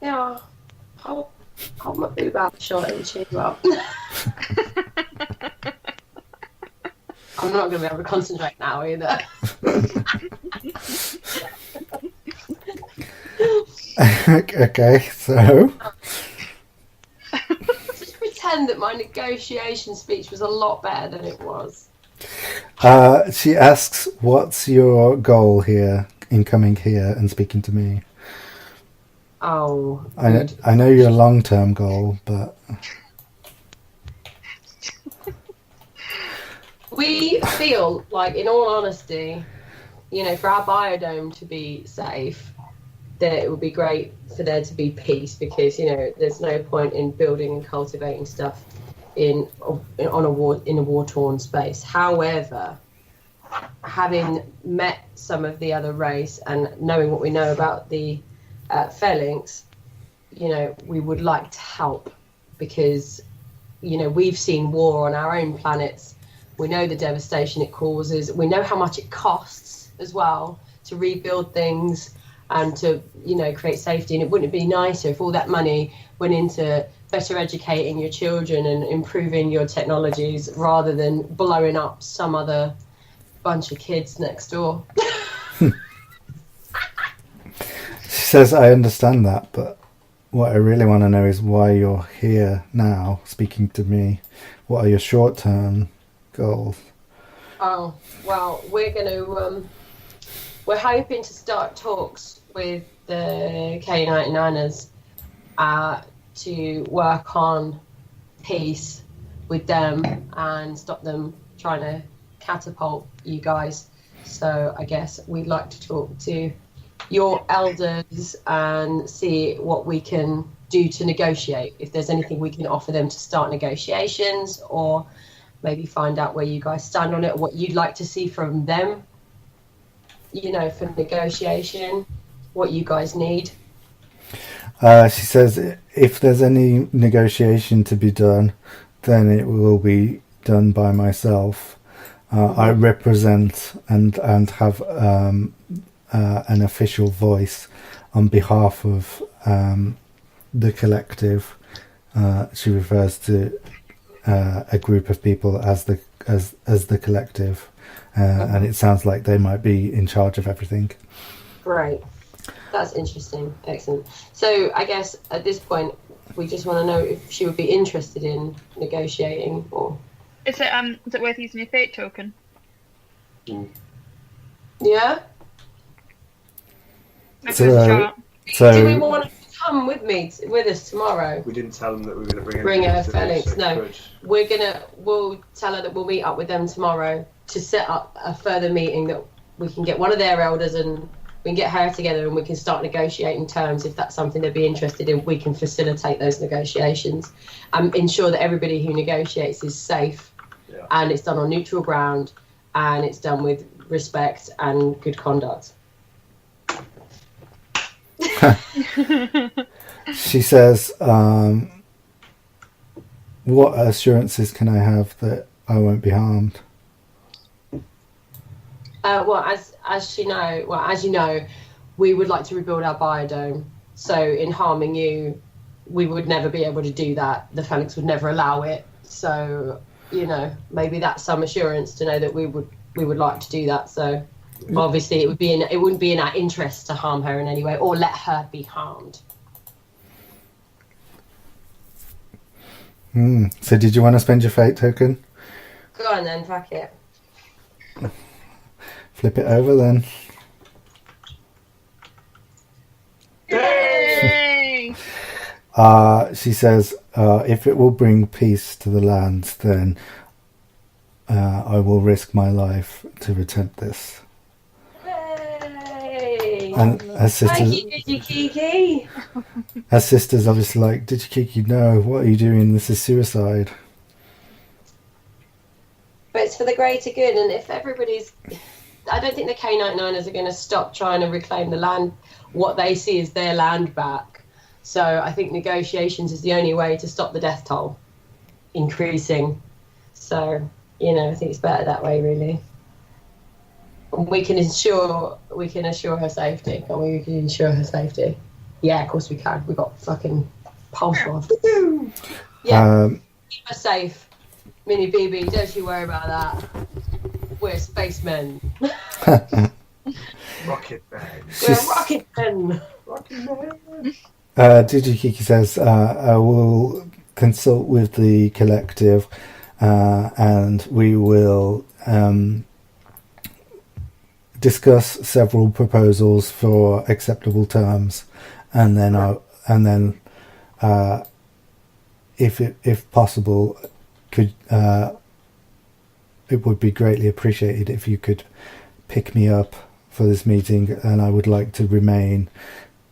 Yeah. Hold my boob out short and cheer up. I'm not going to be able to concentrate now either. Okay, so Just pretend that my negotiation speech was a lot better than it was. she asks, what's your goal here in coming here and speaking to me? Oh, I know your long-term goal, but we feel like, in all honesty, for our biodome to be safe, that it would be great for there to be peace, because there's no point in building and cultivating stuff in a war-torn space. However, having met some of the other race and knowing what we know about the Phalanx, we would like to help because, we've seen war on our own planets. We know the devastation it causes. We know how much it costs as well to rebuild things and to, create safety. And it wouldn't be nicer if all that money went into better educating your children and improving your technologies rather than blowing up some other bunch of kids next door. She says, I understand that, but what I really want to know is why you're here now speaking to me. What are your short-term goals? Oh, well, we're going to, we're hoping to start talks with the K-99ers to work on peace with them and stop them trying to catapult you guys. So I guess we'd like to talk to your elders and see what we can do to negotiate. If there's anything we can offer them to start negotiations, or maybe find out where you guys stand on it, or what you'd like to see from them, for negotiation, what you guys need. She says if there's any negotiation to be done, then it will be done by myself. I represent and have an official voice on behalf of the collective. She refers to a group of people as the collective, and it sounds like they might be in charge of everything. Right. That's interesting. Excellent. So I guess at this point we just want to know if she would be interested in negotiating, or is it worth using your fate token? Yeah. So do we want to come with us tomorrow? We didn't tell them that we were going to bring her Phalanx. No, we'll tell her that we'll meet up with them tomorrow to set up a further meeting that we can get one of their elders and we can get her together and we can start negotiating terms. If that's something they'd be interested in, we can facilitate those negotiations and ensure that everybody who negotiates is safe, and it's done on neutral ground and it's done with respect and good conduct. She says, what assurances can I have that I won't be harmed? As you know, we would like to rebuild our biodome. So in harming you, we would never be able to do that. The Phalanx would never allow it. So, maybe that's some assurance to know that we would like to do that. So obviously it wouldn't be in our interest to harm her in any way or let her be harmed. So did you want to spend your fate token? Go on then, fuck it. Flip it over then. Yay! She says, if it will bring peace to the land, then I will risk my life to attempt this. Yay! And her sisters, Kiki. her sister's obviously like, did you Kiki? No, what are you doing? This is suicide. But it's for the greater good, and if everybody's... I don't think the K-99ers are going to stop trying to reclaim the land, what they see as their land back. So I think negotiations is the only way to stop the death toll increasing. So, I think it's better that way, really. And we can assure her safety. Can't we? We can ensure her safety. Yeah, of course we can. We've got fucking Part4. Yeah, keep her safe. Mini BB, don't you worry about that. We're spacemen. Rocket man. We're rocket men. Digikiki says, I will consult with the collective and we will discuss several proposals for acceptable terms, and then if possible, could it would be greatly appreciated if you could pick me up for this meeting, and I would like to remain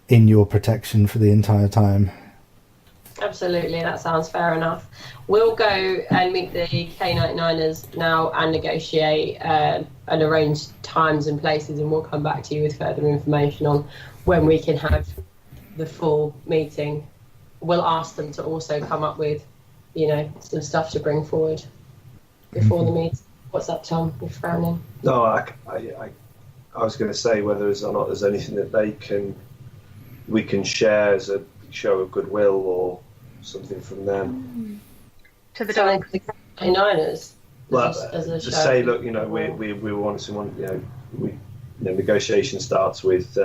in your protection for the entire time. Absolutely, that sounds fair enough. We'll go and meet the K99ers now and negotiate and arrange times and places, and we'll come back to you with further information on when we can have the full meeting. We'll ask them to also come up with, some stuff to bring forward before the meeting. What's that, Tom? You're frowning. No, I was going to say whether or not there's anything that we can share as a show of goodwill or something from them. To the So dogs. the K99ers. Well, as a to show. say, look, we want someone, negotiation starts with,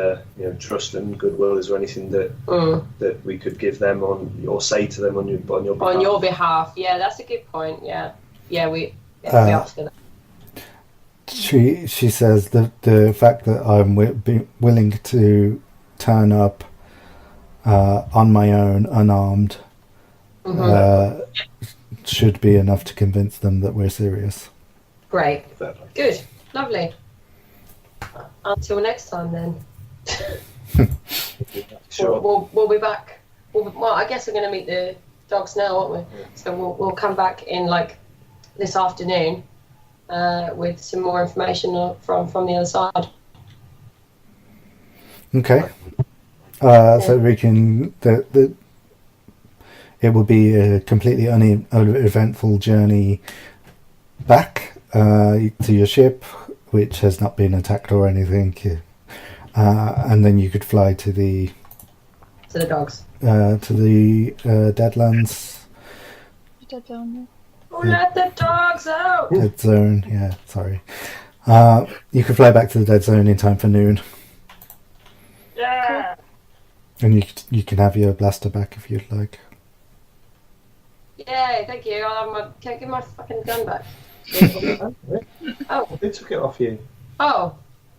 trust and goodwill. Is there anything that we could give them or say to them on your behalf? On your behalf, yeah, that's a good point. Yeah, we asked her that. She says that the fact that I'm willing to turn up on my own, unarmed, should be enough to convince them that we're serious. Great, good, lovely. Until next time, then. Sure. We'll be back. Well, I guess we're going to meet the dogs now, aren't we? Yeah. So we'll come back in this afternoon with some more information from the other side. Okay. So we can. It will be a completely uneventful journey back to your ship, which has not been attacked or anything, and then you could fly to the dogs, to the Deadlands. Dead zone. Oh, let the dogs out! Dead zone, yeah. Sorry. You could fly back to the Dead Zone in time for noon. Yeah. And you can have your blaster back if you'd like. Yay! Thank you. Can't give my fucking gun back. Oh. They took it off you. Oh.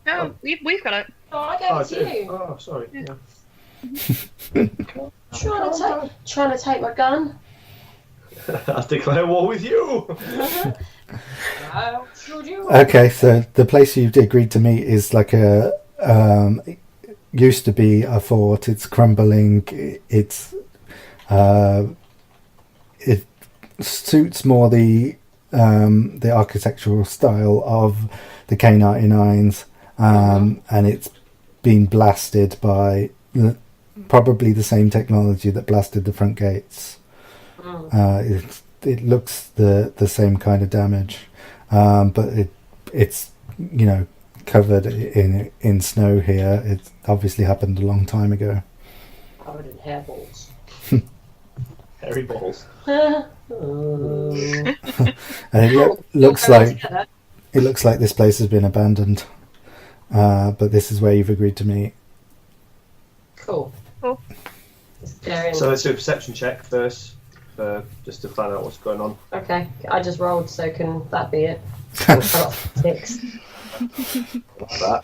No, we've got it. Oh, I gave it to you. Oh, sorry. Yeah. Trying to take my gun. I declare war with you. How should you? Okay, so the place you've agreed to meet is like used to be a fort. It's crumbling. It suits more the architectural style of the K99s, and it's been blasted by probably the same technology that blasted the front gates. It looks the same kind of damage, but it's covered in snow here. It obviously happened a long time ago. Covered in hairballs. Hairy balls. And it looks like this place has been abandoned, but this is where you've agreed to meet. Cool. So let's do a perception check first, just to find out what's going on. Okay, I just rolled, so can that be it? I got 6. Like that.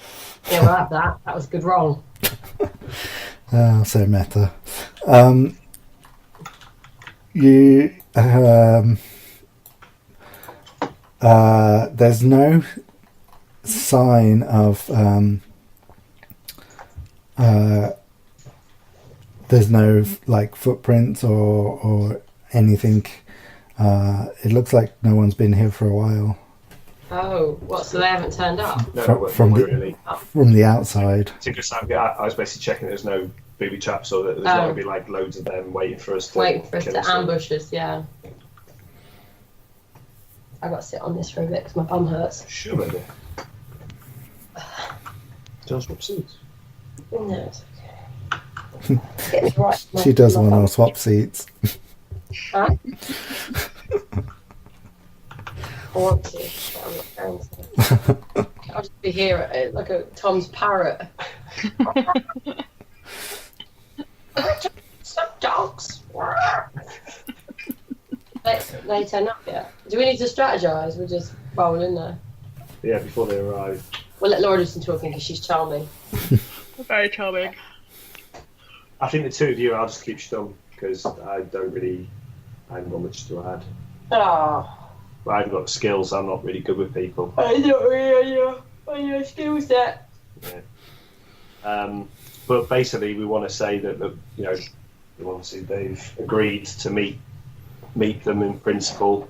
Yeah, we'll have that. That was a good roll. So meta. You there's no sign of there's no footprints or anything. It looks like no one's been here for a while. Oh, what? So they haven't turned up? No, From the outside. I was basically checking there's no booby traps, or that there's not going to be loads of them waiting for us to ambush us. Yeah. I got to sit on this for a bit because my bum hurts. Sure, baby. Just swap seats. No, it's okay. Get me right. She does want to swap seats. Huh? I want to, but I'm not going to. I'll just be here like a Tom's parrot. Some dogs. They turn up yet? Do we need to strategise? We'll just roll in there. Yeah, before they arrive. We'll let Laura do some talking because she's charming. Very charming. I think the two of you, I'll just keep stum because I haven't got much to add. Oh. I haven't got skills. I'm not really good with people. I don't really on your skill set. Yeah. But basically, we want to say that the Obviously, they've agreed to meet them in principle.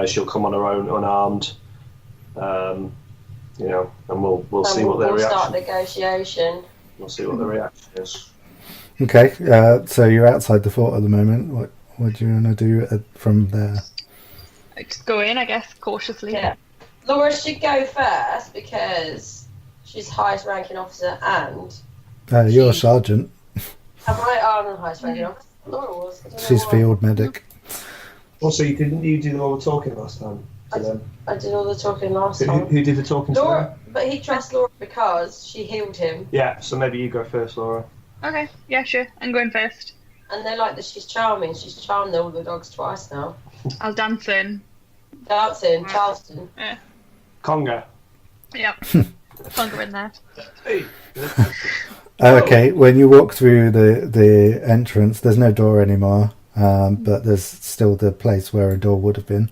She'll come on her own, unarmed. And we'll see what their reaction. We'll start negotiation. We'll see what the reaction is. Okay, so you're outside the fort at the moment. What do you want to do from there? Just go in, I guess, cautiously. Yeah. Laura should go first because she's highest ranking officer and... you're a sergeant. Am I? Oh, I'm the highest ranking officer. Laura was. She's field medic. Also, didn't you do all the talking last time to them? I did all the talking last time. Who did the talking to Laura, them? but he trusts Laura because she healed him. Yeah, so maybe you go first, Laura. Okay, yeah, sure. I'm going first. And they like that she's charming. She's charmed all the dogs twice now. I'll dance in. Dancing, Charleston. Yeah. Conga. Yep. Conga in there. Hey. Okay, when you walk through the entrance, there's no door anymore, but there's still the place where a door would have been.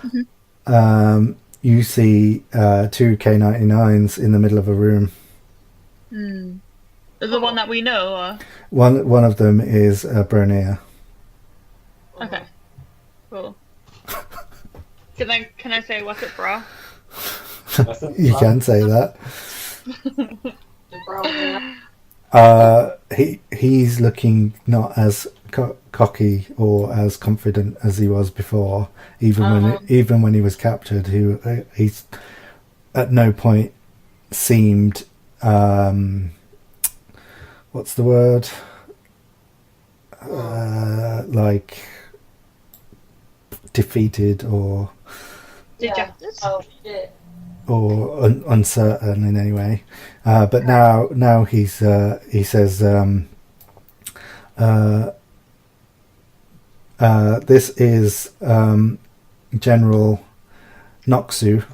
Mm-hmm. You see two K99s in the middle of a room. The one that we know, or? One of them is Bernier. Okay. Cool. Can I say what's it, bro? You can say that. He's looking not as cocky or as confident as he was before. Even when he was captured, he's at no point seemed what's the word? Like defeated or Dejected. Oh shit. Or uncertain in any way, but now he says this is General Noxu,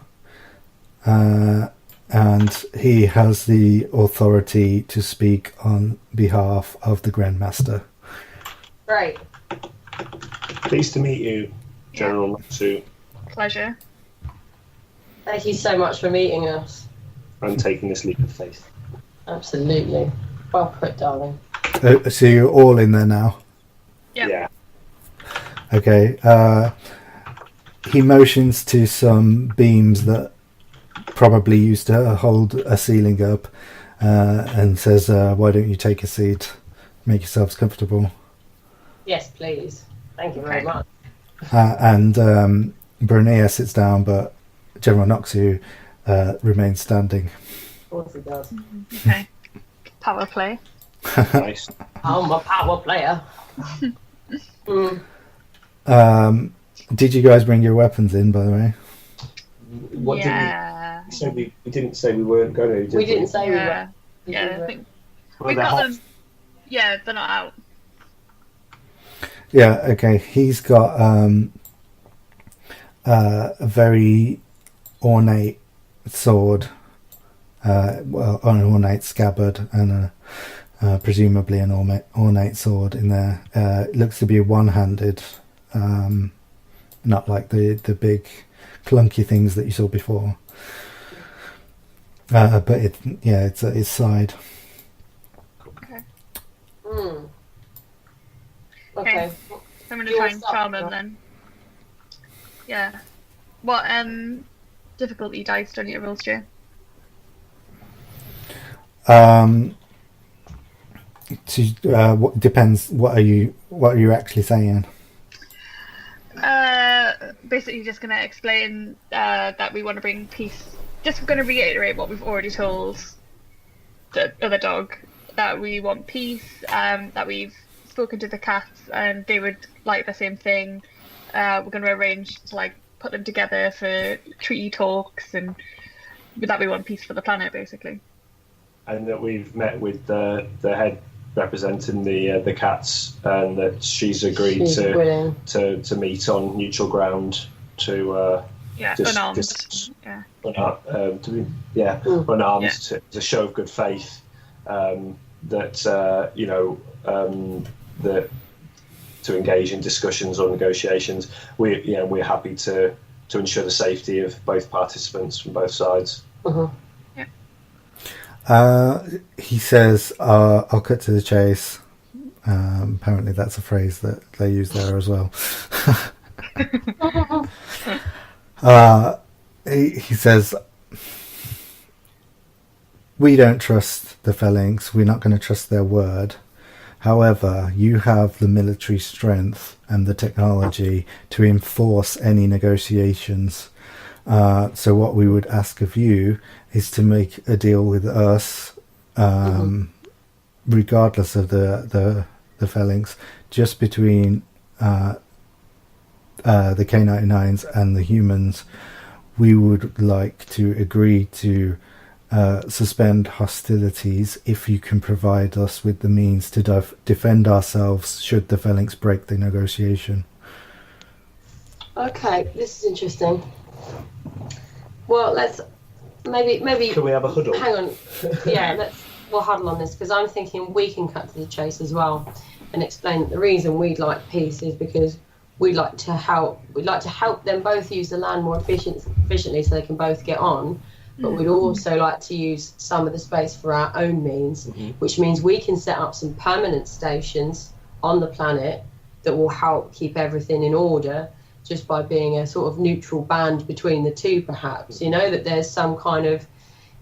and he has the authority to speak on behalf of the Grandmaster. Great. Pleased to meet you, General Noxu. Pleasure. Thank you so much for meeting us. I'm taking this leap of faith. Absolutely. Well put, darling. So you're all in there now? Yep. Yeah. Okay. He motions to some beams that probably used to hold a ceiling up and says, why don't you take a seat? Make yourselves comfortable. Yes, please. Thank you very much. And Bernier sits down, but General Noxu remains standing. Of course he does. Okay. Power play. Nice. I'm a power player. Did you guys bring your weapons in, by the way? What Yeah. did we say? We didn't say we weren't going to. Did We didn't say we Yeah. were. Yeah, I think Well, we've they're got hot. them. Yeah, they're not out. Yeah, okay. He's got a very ornate sword, an ornate scabbard, and presumably an ornate sword in there. It looks to be one-handed, not like the big clunky things that you saw before. But it's at his side. Okay. Okay. So I'm gonna You try want and start, charm him right? then. Yeah. What difficulty dice do I need to roll, Stu? What depends. What are you actually saying? Basically just gonna explain that we want to bring peace. Just gonna reiterate what we've already told the other dog, that we want peace, that we've spoken to the cats and they would like the same thing. We're gonna arrange to put them together for treaty talks, and that we want peace for the planet, basically. And that we've met with the head representing the cats, and that she's agreed to meet on neutral ground to unarmed. Unarmed to show of good faith, that to engage in discussions or negotiations. We're happy to ensure the safety of both participants from both sides. He says, I'll cut to the chase. Apparently that's a phrase that they use there as well. He says, we don't trust the Phalanx, we're not going to trust their word. However, you have the military strength and the technology to enforce any negotiations. So what we would ask of you is to make a deal with us, regardless of the Phalanx, just between the K-99s and the humans. We would like to agree to suspend hostilities if you can provide us with the means to defend ourselves should the Phalanx break the negotiation. Okay, this is interesting. Well, let's maybe. Can we have a huddle? Hang on. Yeah, we'll huddle on this, because I'm thinking we can cut to the chase as well and explain that the reason we'd like peace is because we'd like to help them both use the land more efficiently so they can both get on. But we'd also like to use some of the space for our own means, which means we can set up some permanent stations on the planet that will help keep everything in order, just by being a sort of neutral band between the two, perhaps. That there's some kind of,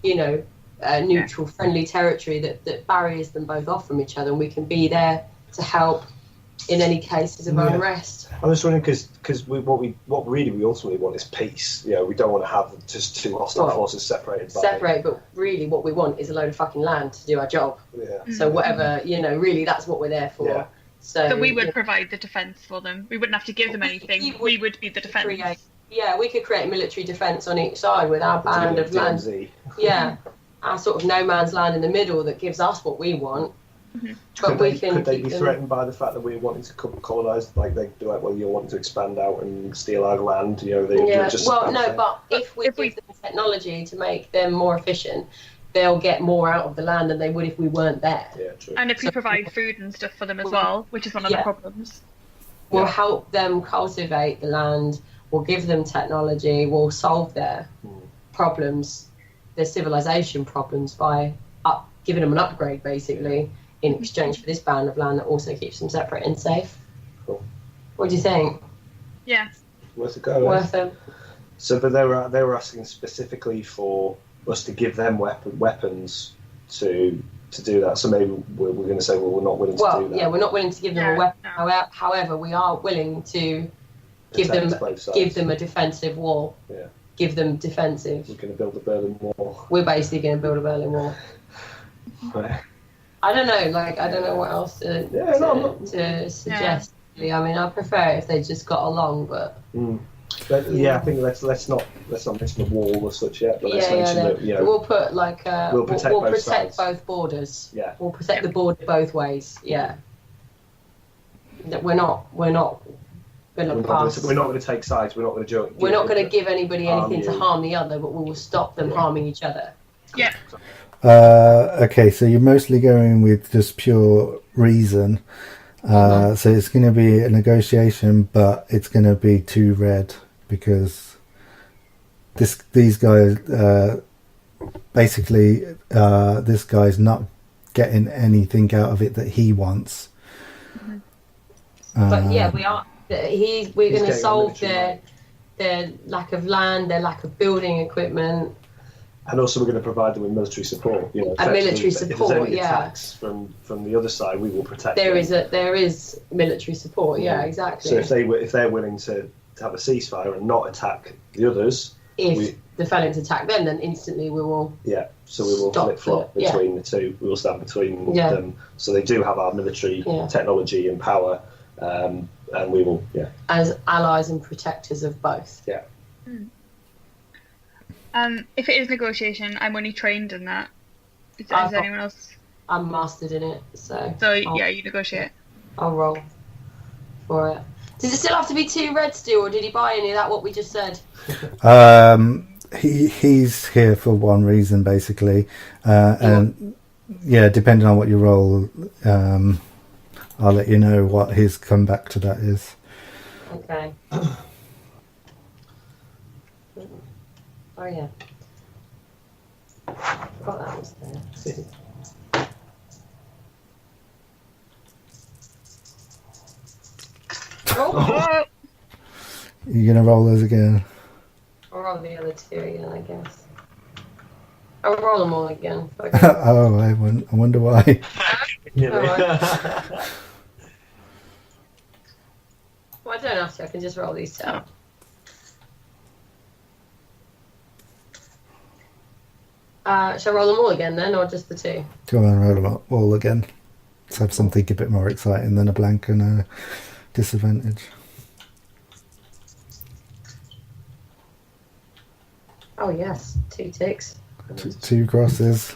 neutral, friendly territory that barriers them both off from each other, and we can be there to help in any cases of unrest. I'm just wondering, because what we ultimately want is peace. We don't want to have just two hostile forces separated. But really what we want is a load of fucking land to do our job. Yeah. So whatever, really that's what we're there for. Yeah. So we would provide the defence for them. We wouldn't have to give them anything. We would be the defence. We could create military defence on each side with our band of land. Yeah, our sort of no man's land in the middle that gives us what we want. But could they be threatened by the fact that we're wanting to colonise? Like they'd be like, well, you're wanting to expand out and steal our land. But if we give them technology to make them more efficient, they'll get more out of the land than they would if we weren't there. Yeah, true. And if we provide food and stuff for them as well, which is one of the problems. We'll help them cultivate the land. We'll give them technology. We'll solve their problems, their civilization problems, by giving them an upgrade, basically, in exchange for this band of land that also keeps them separate and safe. Cool. What do you think? Yeah. Worth a go. Worth them. So, but they were asking specifically for us to give them weapons to do that. So maybe we're going to say, well, we're not willing to do that. Yeah, we're not willing to give them a weapon. No. However, we are willing to give them a defensive wall. Yeah. Give them defensive. We're going to build a Berlin Wall. We're basically going to build a Berlin Wall. Right. I don't know. I don't know what else to suggest. Yeah. I mean, I prefer if they just got along, but. I think let's not mention the wall as such yet. But let's mention that we'll put we'll protect both borders. Yeah. We'll protect the border both ways. Yeah. That we're not going to take sides. We're not going to We're not going to give anybody anything to harm the other, but we will stop them harming each other. Yeah. Okay, so you're mostly going with just pure reason. So it's going to be a negotiation, but it's going to be too red because these guys basically this guy's not getting anything out of it that he wants. But we are. We're going to solve their lack of land, their lack of building equipment. And also, we're going to provide them with military support. Military support. If there's any attacks from the other side, we will protect them. There is military support. Yeah, exactly. So if they're willing to have a ceasefire and not attack the others, if the Phalanx attack them, then instantly we will. Yeah. So we will flip-flop between the two. We will stand between them. So they do have our military technology and power, and we will. Yeah. As allies and protectors of both. Yeah. If it is negotiation, I'm only trained in that. Is anyone else? I'm mastered in it, so. You negotiate. I'll roll for it. Does it still have to be 2 red still, or did he buy any of that? What we just said. He's here for one reason, basically, and depending on what you roll, I'll let you know what his comeback to that is. Okay. Oh yeah. Forgot that was there. roll them. Oh, You're going to roll those again? I'll roll the other two again, I guess. I'll roll them all again. Oh, I wonder why. Alright. Well, I don't have to. I can just roll these two. Shall I roll them all again then, or just the two? Come on, roll them all again. Let's have something a bit more exciting than a blank and a disadvantage. Oh yes, 2 ticks. Two crosses.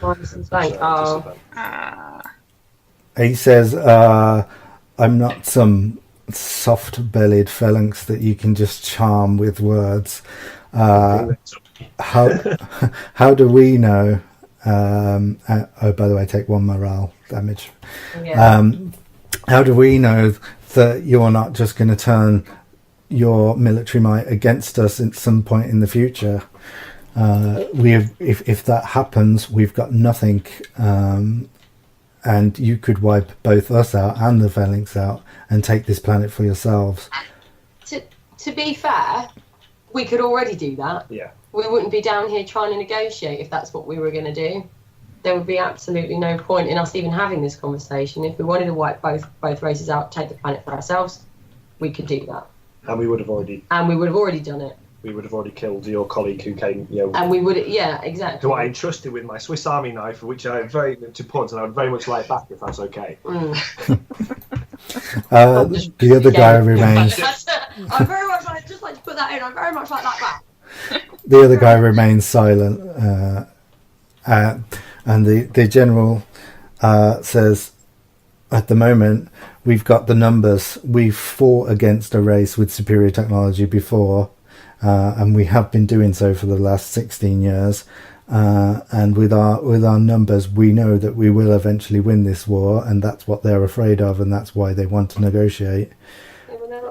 Minus and blank. Oh. He says, I'm not some soft-bellied phalanx that you can just charm with words. How do we know? Oh, by the way, take 1 morale damage. Yeah. How do we know that you're not just going to turn your military might against us at some point in the future? If that happens, we've got nothing, and you could wipe both us out and the phalanx out and take this planet for yourselves. To be fair, we could already do that. Yeah. We wouldn't be down here trying to negotiate if that's what we were going to do. There would be absolutely no point in us even having this conversation. If we wanted to wipe both races out, take the planet for ourselves, we could do that. And we would have already done it. We would have already killed your colleague who came, And we would, yeah, exactly. who I entrusted with my Swiss Army knife, which I very to point, and I would very much like back if that's okay. The other guy remains. I very much like, just like to put that in. I very much like that back. The other guy remains silent, and the general says, at the moment, we've got the numbers. We've fought against a race with superior technology before, and we have been doing so for the last 16 years. And with our numbers, we know that we will eventually win this war, and that's what they're afraid of, and that's why they want to negotiate. Yeah, well, they're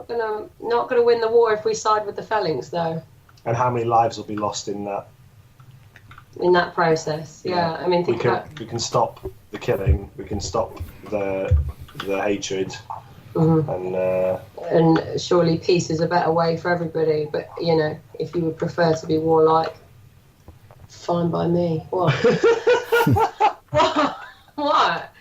not gonna win the war if we side with the Phalanx, though. And how many lives will be lost in that? In that process, yeah. I mean, we can stop the killing. We can stop the hatred. Mm-hmm. And surely peace is a better way for everybody. But if you would prefer to be warlike, fine by me. What? What?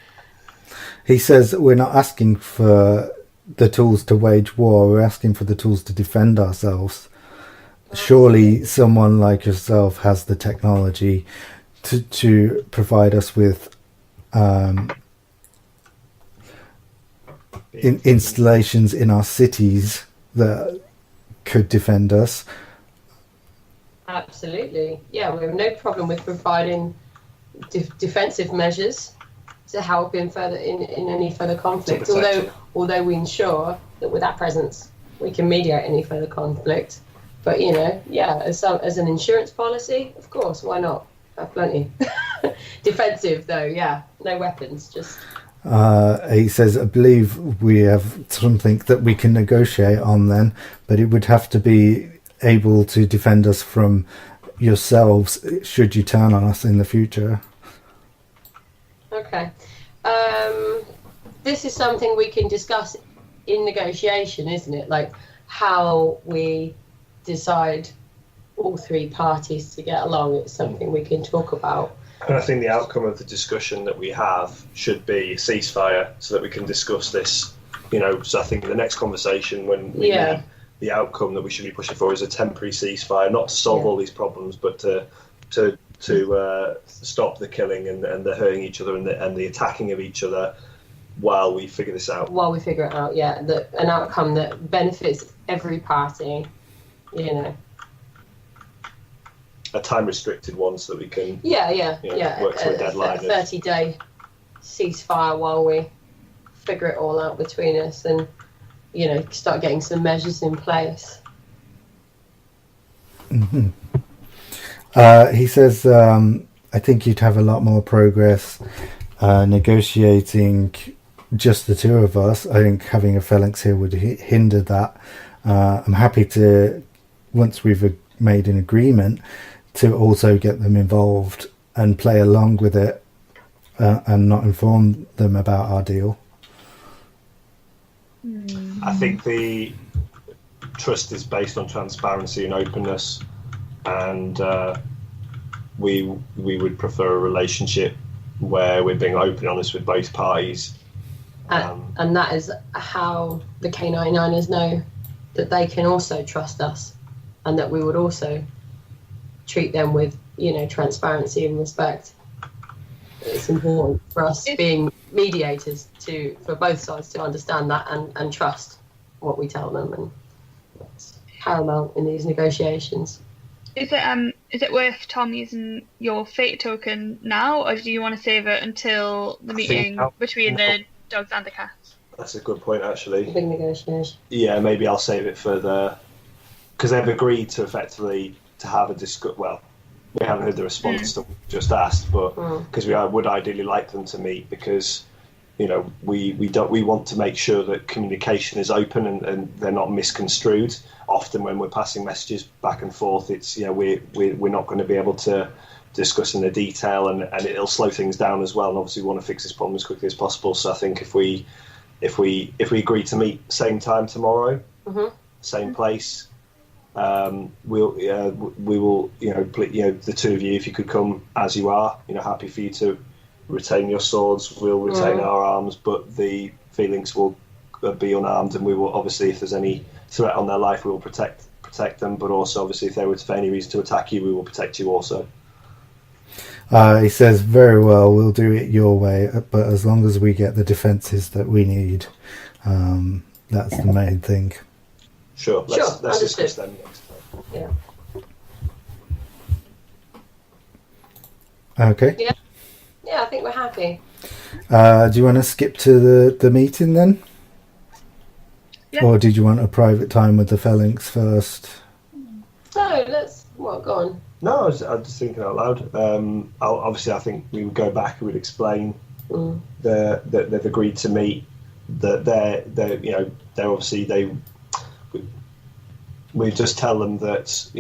He says that we're not asking for the tools to wage war. We're asking for the tools to defend ourselves. Surely someone like yourself has the technology to provide us with installations in our cities that could defend us. Absolutely. Yeah, we have no problem with providing defensive measures to help in any further conflict. Although we ensure that with our presence we can mediate any further conflict. But as an insurance policy, of course, why not? Have plenty. Defensive though, yeah, no weapons, just. He says, I believe we have something that we can negotiate on then, but it would have to be able to defend us from yourselves should you turn on us in the future. Okay. This is something we can discuss in negotiation, isn't it? Like how we decide all 3 parties to get along. It's something we can talk about. And I think the outcome of the discussion that we have should be a ceasefire so that we can discuss this. So I think the next conversation when we meet, the outcome that we should be pushing for is a temporary ceasefire, not to solve all these problems, but to stop the killing and the hurting each other and the attacking of each other while we figure this out. While we figure it out, yeah. An outcome that benefits every party, A time restricted one so that we can work to a deadline. A 30-day ceasefire while we figure it all out between us and start getting some measures in place. Mm-hmm. He says, I think you'd have a lot more progress negotiating just the 2 of us. I think having a phalanx here would hinder that. I'm happy to, once we've made an agreement, to also get them involved and play along with it and not inform them about our deal. I think the trust is based on transparency and openness, and we would prefer a relationship where we're being open and honest with both parties. And that is how the K99ers know that they can also trust us, and that we would also treat them with, transparency and respect. It's important for us being mediators for both sides to understand that and trust what we tell them, and that's paramount in these negotiations. Is it worth Tom using your fate token now, or do you want to save it until the meeting between the dogs and the cats? That's a good point, actually. Big negotiation. Yeah, maybe I'll save it for because they've agreed to effectively to have a discuss. Well, we haven't heard the response to what we just asked, but because we would ideally like them to meet, because we want to make sure that communication is open and they're not misconstrued. Often when we're passing messages back and forth, it's we're not going to be able to discuss in the detail, and it'll slow things down as well. And obviously, we want to fix this problem as quickly as possible. So I think if we agree to meet same time tomorrow, same place. We will, the two of you, if you could come as you are, happy for you to retain your swords. We'll retain our arms, but the feelings will be unarmed, and we will obviously, if there's any threat on their life, we will protect them. But also, obviously, if they were for any reason to attack you, we will protect you also. He says, very well, we'll do it your way, but as long as we get the defences that we need, that's the main thing. Sure, let's discuss them next time. Yeah. Okay. Yeah, I think we're happy. Do you want to skip to the meeting then? Yeah. Or did you want a private time with the phalanx first? No, go on. No, I was just thinking out loud. Obviously, I think we would go back and we'd explain that they've agreed to meet. That they're obviously we just tell them that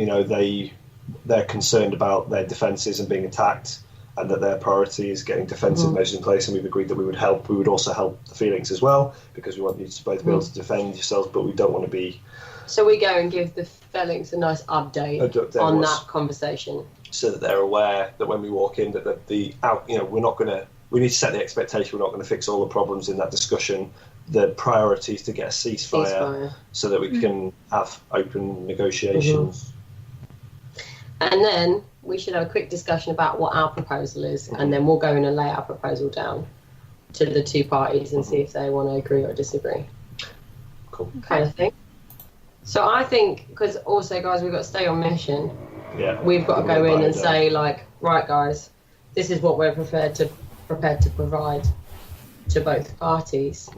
they're concerned about their defences and being attacked, and that their priority is getting defensive measures in place. And we've agreed that we would help. We would also help the Phoenix as well, because we want you to both be able to defend yourselves, but we don't want to be. So we go and give the Phalanx a nice update on that conversation, so that they're aware that when we walk in, that we're not going to. We need to set the expectation. We're not going to fix all the problems in that discussion. The priority is to get a ceasefire. So that we can have open negotiations. And then we should have a quick discussion about what our proposal is, and then we'll go in and lay our proposal down to the two parties and see if they want to agree or disagree. Cool. Kind of thing. So I think, because also, guys, we've got to stay on mission. Yeah. We've got to go in and say, right, guys, this is what we're prepared to provide to both parties.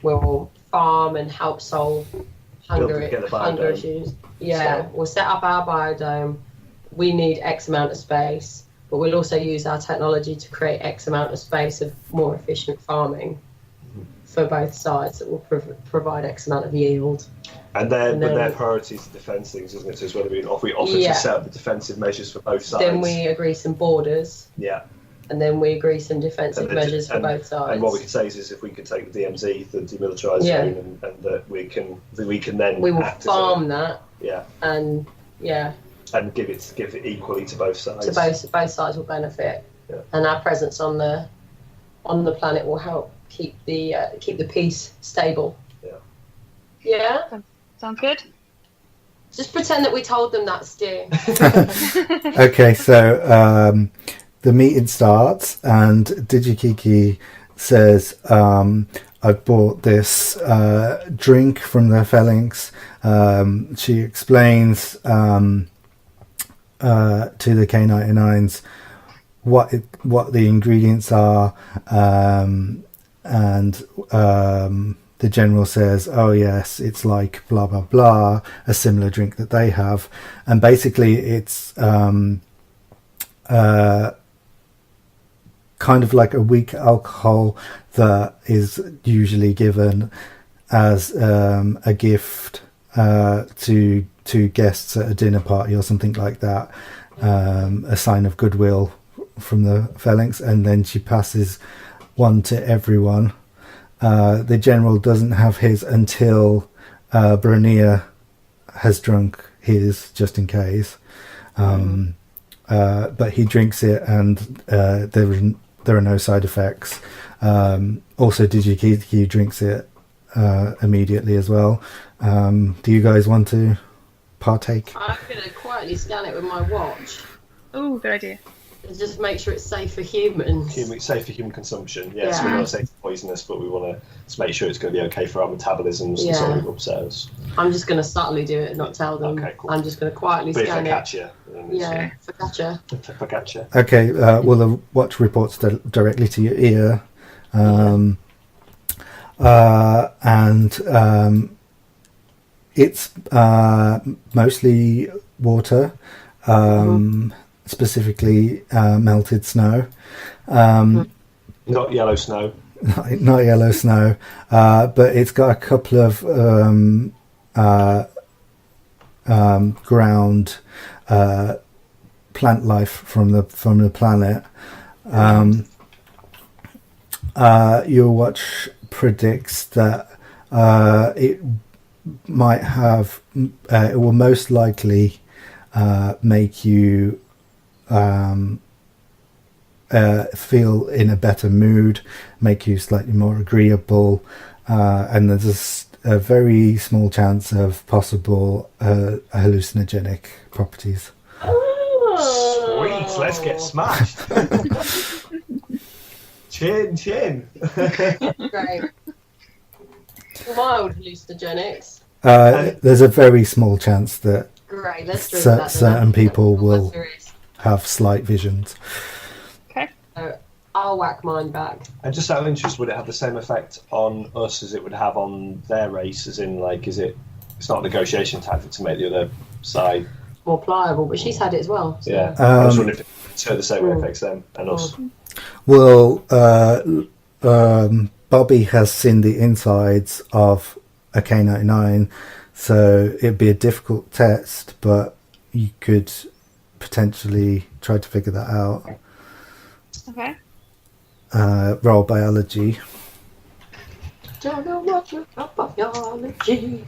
We'll farm and help solve hunger issues. Yeah, we'll set up our biodome. We need X amount of space, but we'll also use our technology to create X amount of space of more efficient farming for both sides that will provide X amount of yield. And their priority is to defend things, isn't it? So it's whether we offer to set up the defensive measures for both sides. Then we agree some borders. Yeah. And then we agree some defensive measures for both sides. And what we could say is if we could take the DMZ, the demilitarised zone, and that we can then we will farm that. Yeah. And give it equally to both sides. So both sides will benefit. Yeah. And our presence on the planet will help keep the peace stable. Yeah. Yeah. Sounds good. Just pretend that we told them that, Stu. Okay, so the meeting starts, and Digikiki says, I've bought this drink from the Phalanx. She explains to the K99s what the ingredients are, and the general says, oh yes, it's like blah blah blah, a similar drink that they have, and basically it's kind of like a weak alcohol that is usually given as a gift to guests at a dinner party or something like that, a sign of goodwill from the Phalanx, and then she passes one to everyone. the general doesn't have his until Brania has drunk his, just in case. But he drinks it, and there are no side effects. Also, Digikiki drinks it immediately as well. Do you guys want to partake? I'm going to quietly scan it with my watch. Oh, good idea. And just make sure it's safe for humans. Safe for human consumption. Yeah, so we don't want to say it's poisonous, but we want to make sure it's going to be okay for our metabolisms and soluble upstairs. I'm just going to subtly do it and not tell them. Okay, cool. I'm just going to quietly scan it. Yeah, focaccia. Okay, well, the watch reports directly to your ear. And it's mostly water, specifically melted snow. Not yellow snow. Not yellow snow, but it's got a couple of ground plant life from the planet. Your watch predicts that it might have. It will most likely make you feel in a better mood, make you slightly more agreeable, and there's a very small chance of possible hallucinogenic properties. Sweet, let's get smashed. Chin. Great. Mild hallucinogenics. There's a very small chance that Great, let's drink that. certain people will have slight visions. Okay. I'll whack mine back. And just out of interest, would it have the same effect on us as it would have on their race? As in, like, it's not a negotiation tactic to make the other side More pliable, but she's had it as well. So. Yeah. I was wondering if it's the same way it affects them and us. Well, Bobby has seen the insides of a K99, so it'd be a difficult test, but you could potentially try to figure that out. Okay. Roll biology. Don't know what you got biology.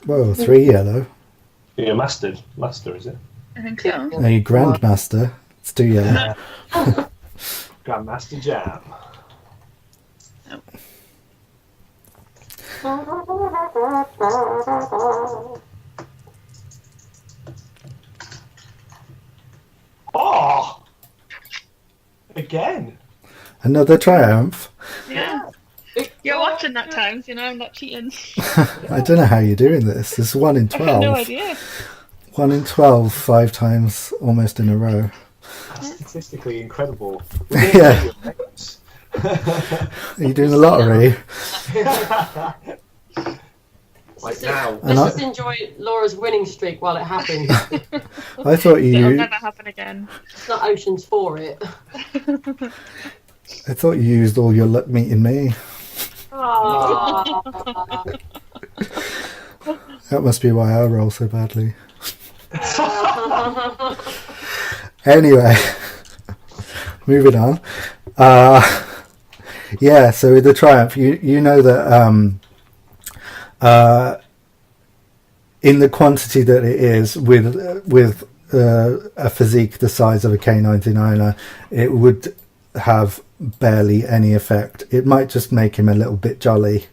Whoa, 3 yellow. You're master, is it? I think so. A grandmaster. It's 2 yellow. Grandmaster Jam. Oh! Again? Another triumph. Yeah. You're watching that times, I'm not cheating. I don't know how you're doing this. It's 1 in 12. I have no idea. 1 in 12, 5 times almost in a row. That's statistically incredible. Yeah. Are you doing the lottery? Like now. Let's just enjoy Laura's winning streak while it happens. I thought It'll never happen again. It's not Oceans for it. I thought you used all your luck meeting me. That must be why I roll so badly. Anyway, moving on. Yeah, so with the triumph, you know that in the quantity that it is, with a physique the size of a K99er, it would have barely any effect. It might just make him a little bit jolly.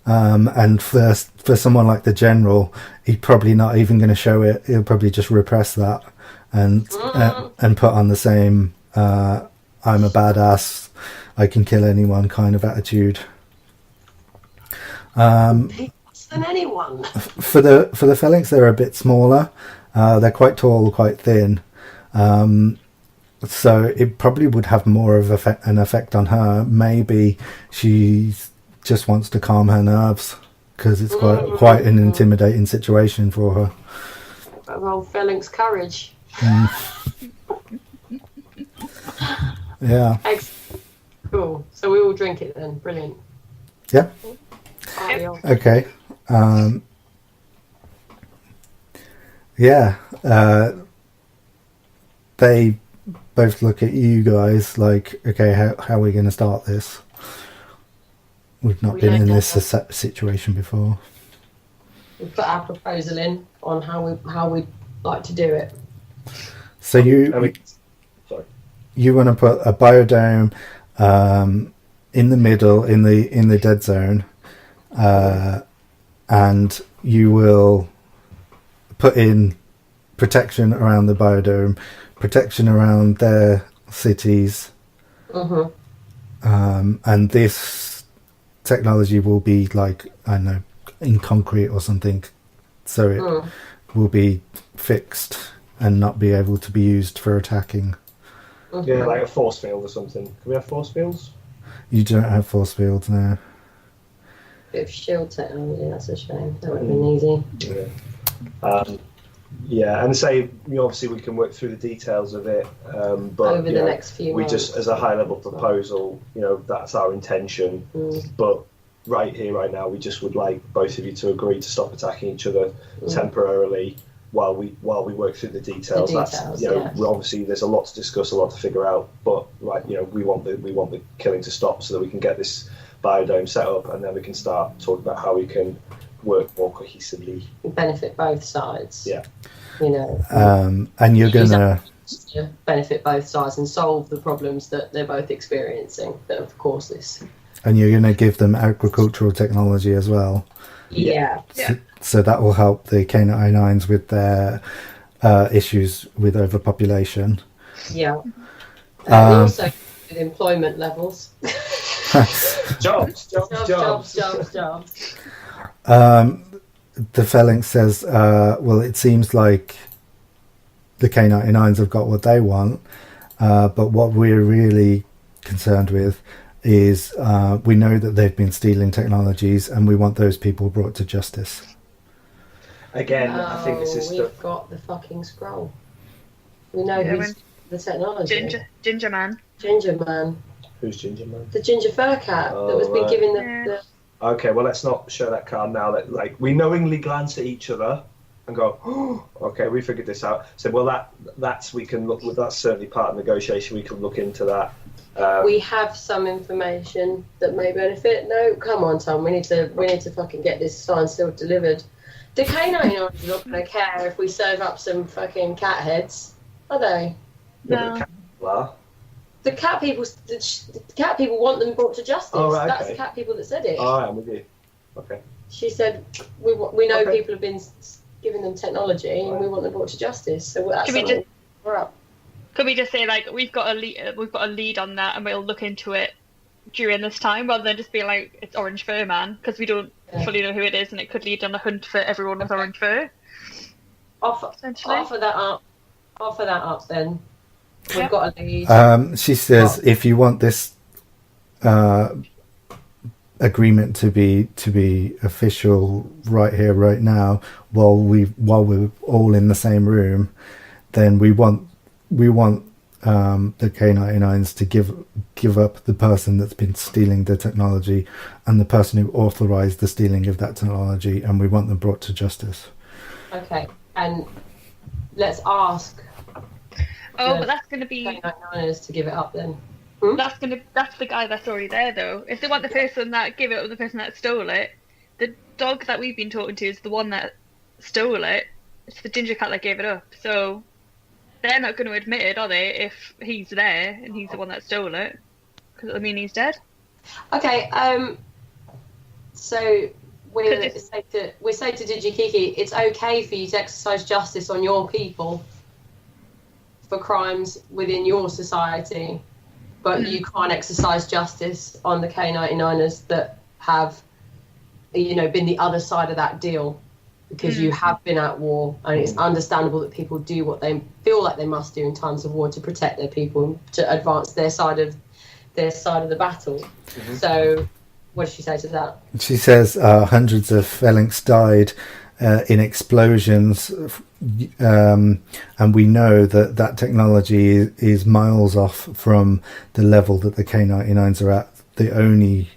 And for someone like the general, he's probably not even going to show it. He'll probably just repress that and put on the same I'm a badass, I can kill anyone kind of attitude. Less than anyone. For the Phalanx, they're a bit smaller. They're quite tall, quite thin. So it probably would have more of an effect on her. Maybe she just wants to calm her nerves because it's quite an intimidating situation for her. Roll Phalanx courage. Yeah. Excellent. Cool. So we all drink it then. Brilliant. Yeah. Okay. Yeah. They both look at you guys like, okay, how are we going to start this? We've not been in this situation before. We put our proposal in on how we'd like to do it. So you want to put a biodome in the middle, in the dead zone, and you will put in protection around the biodome, protection around their cities, and this technology will be like, I don't know, in concrete or something, so it will be fixed and not be able to be used for attacking. Yeah, like a force field or something. Can we have force fields? You don't have force fields now. Bit of shield technology, that's a shame. That would have been easy. Yeah, and say, obviously we can work through the details of it, but over the next few months. We just, as a high-level proposal, that's our intention. But right here, right now, we just would like both of you to agree to stop attacking each other temporarily while we work through the details. Obviously there's a lot to discuss, a lot to figure out, but we want the killing to stop so that we can get this biodome set up, and then we can start talking about how we can work more cohesively. Benefit both sides. Yeah. And you're gonna benefit both sides and solve the problems that they're both experiencing that have caused this. And you're gonna give them agricultural technology as well. Yeah. So that will help the K99s with their issues with overpopulation. Yeah. Also with employment levels. Jobs. The Phalanx says, well, it seems like the K99s have got what they want, but what we're really concerned with is we know that they've been stealing technologies, and we want those people brought to justice. Again, I think this is we've got the fucking scroll. We know who's the technology. Ginger Man. Ginger Man. Who's Ginger Man? The ginger fur cat that was been given the... Okay, well, let's not show that card now. That we knowingly glance at each other and go, oh, okay, we figured this out. So, well, that's we can look. That's certainly part of negotiation. We can look into that. We have some information that may benefit. No, come on, Tom. We need to fucking get this signed, sealed, delivered. The K99 is not going to care if we serve up some fucking cat heads, are they? No. The cat people want them brought to justice. Oh, right, That's the cat people that said it. Oh, I'm with you. Okay. She said we know people have been giving them technology and we want them brought to justice. So that's we're up. Could we just say we've got a lead on that and we'll look into it during this time rather than just be like it's Orange Fur Man, because we don't fully know who it is and it could lead on a hunt for everyone with orange fur. Offer that up then. We've got a lead. She says, if you want this agreement to be official right here, right now, while we're all in the same room, then we want the K99s to give up the person that's been stealing the technology and the person who authorized the stealing of that technology, and we want them brought to justice. Okay, and let's ask. But that's going to be K99ers to give it up then. That's the guy that's already there though. If they want the person that gave it up, the person that stole it, the dog that we've been talking to is the one that stole it. It's the ginger cat that gave it up. So they're not going to admit it, are they? If he's there and he's the one that stole it, because he's dead. Okay. So we say to DigiKiki, it's okay for you to exercise justice on your people for crimes within your society, but you can't exercise justice on the K99ers that have, been the other side of that deal, because you have been at war, and it's understandable that people do what they feel like they must do in times of war to protect their people, to advance their side of the battle. So, what does she say to that? She says hundreds of Phalanx died in explosions, and we know that technology is miles off from the level that the K99s are at. The only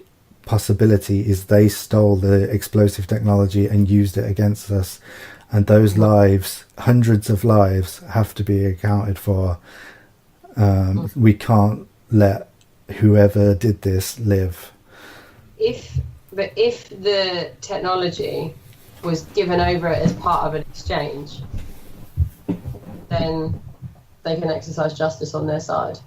possibility is they stole the explosive technology and used it against us, and those lives, hundreds of lives, have to be accounted for. We can't let whoever did this live. If the technology was given over as part of an exchange, then they can exercise justice on their side.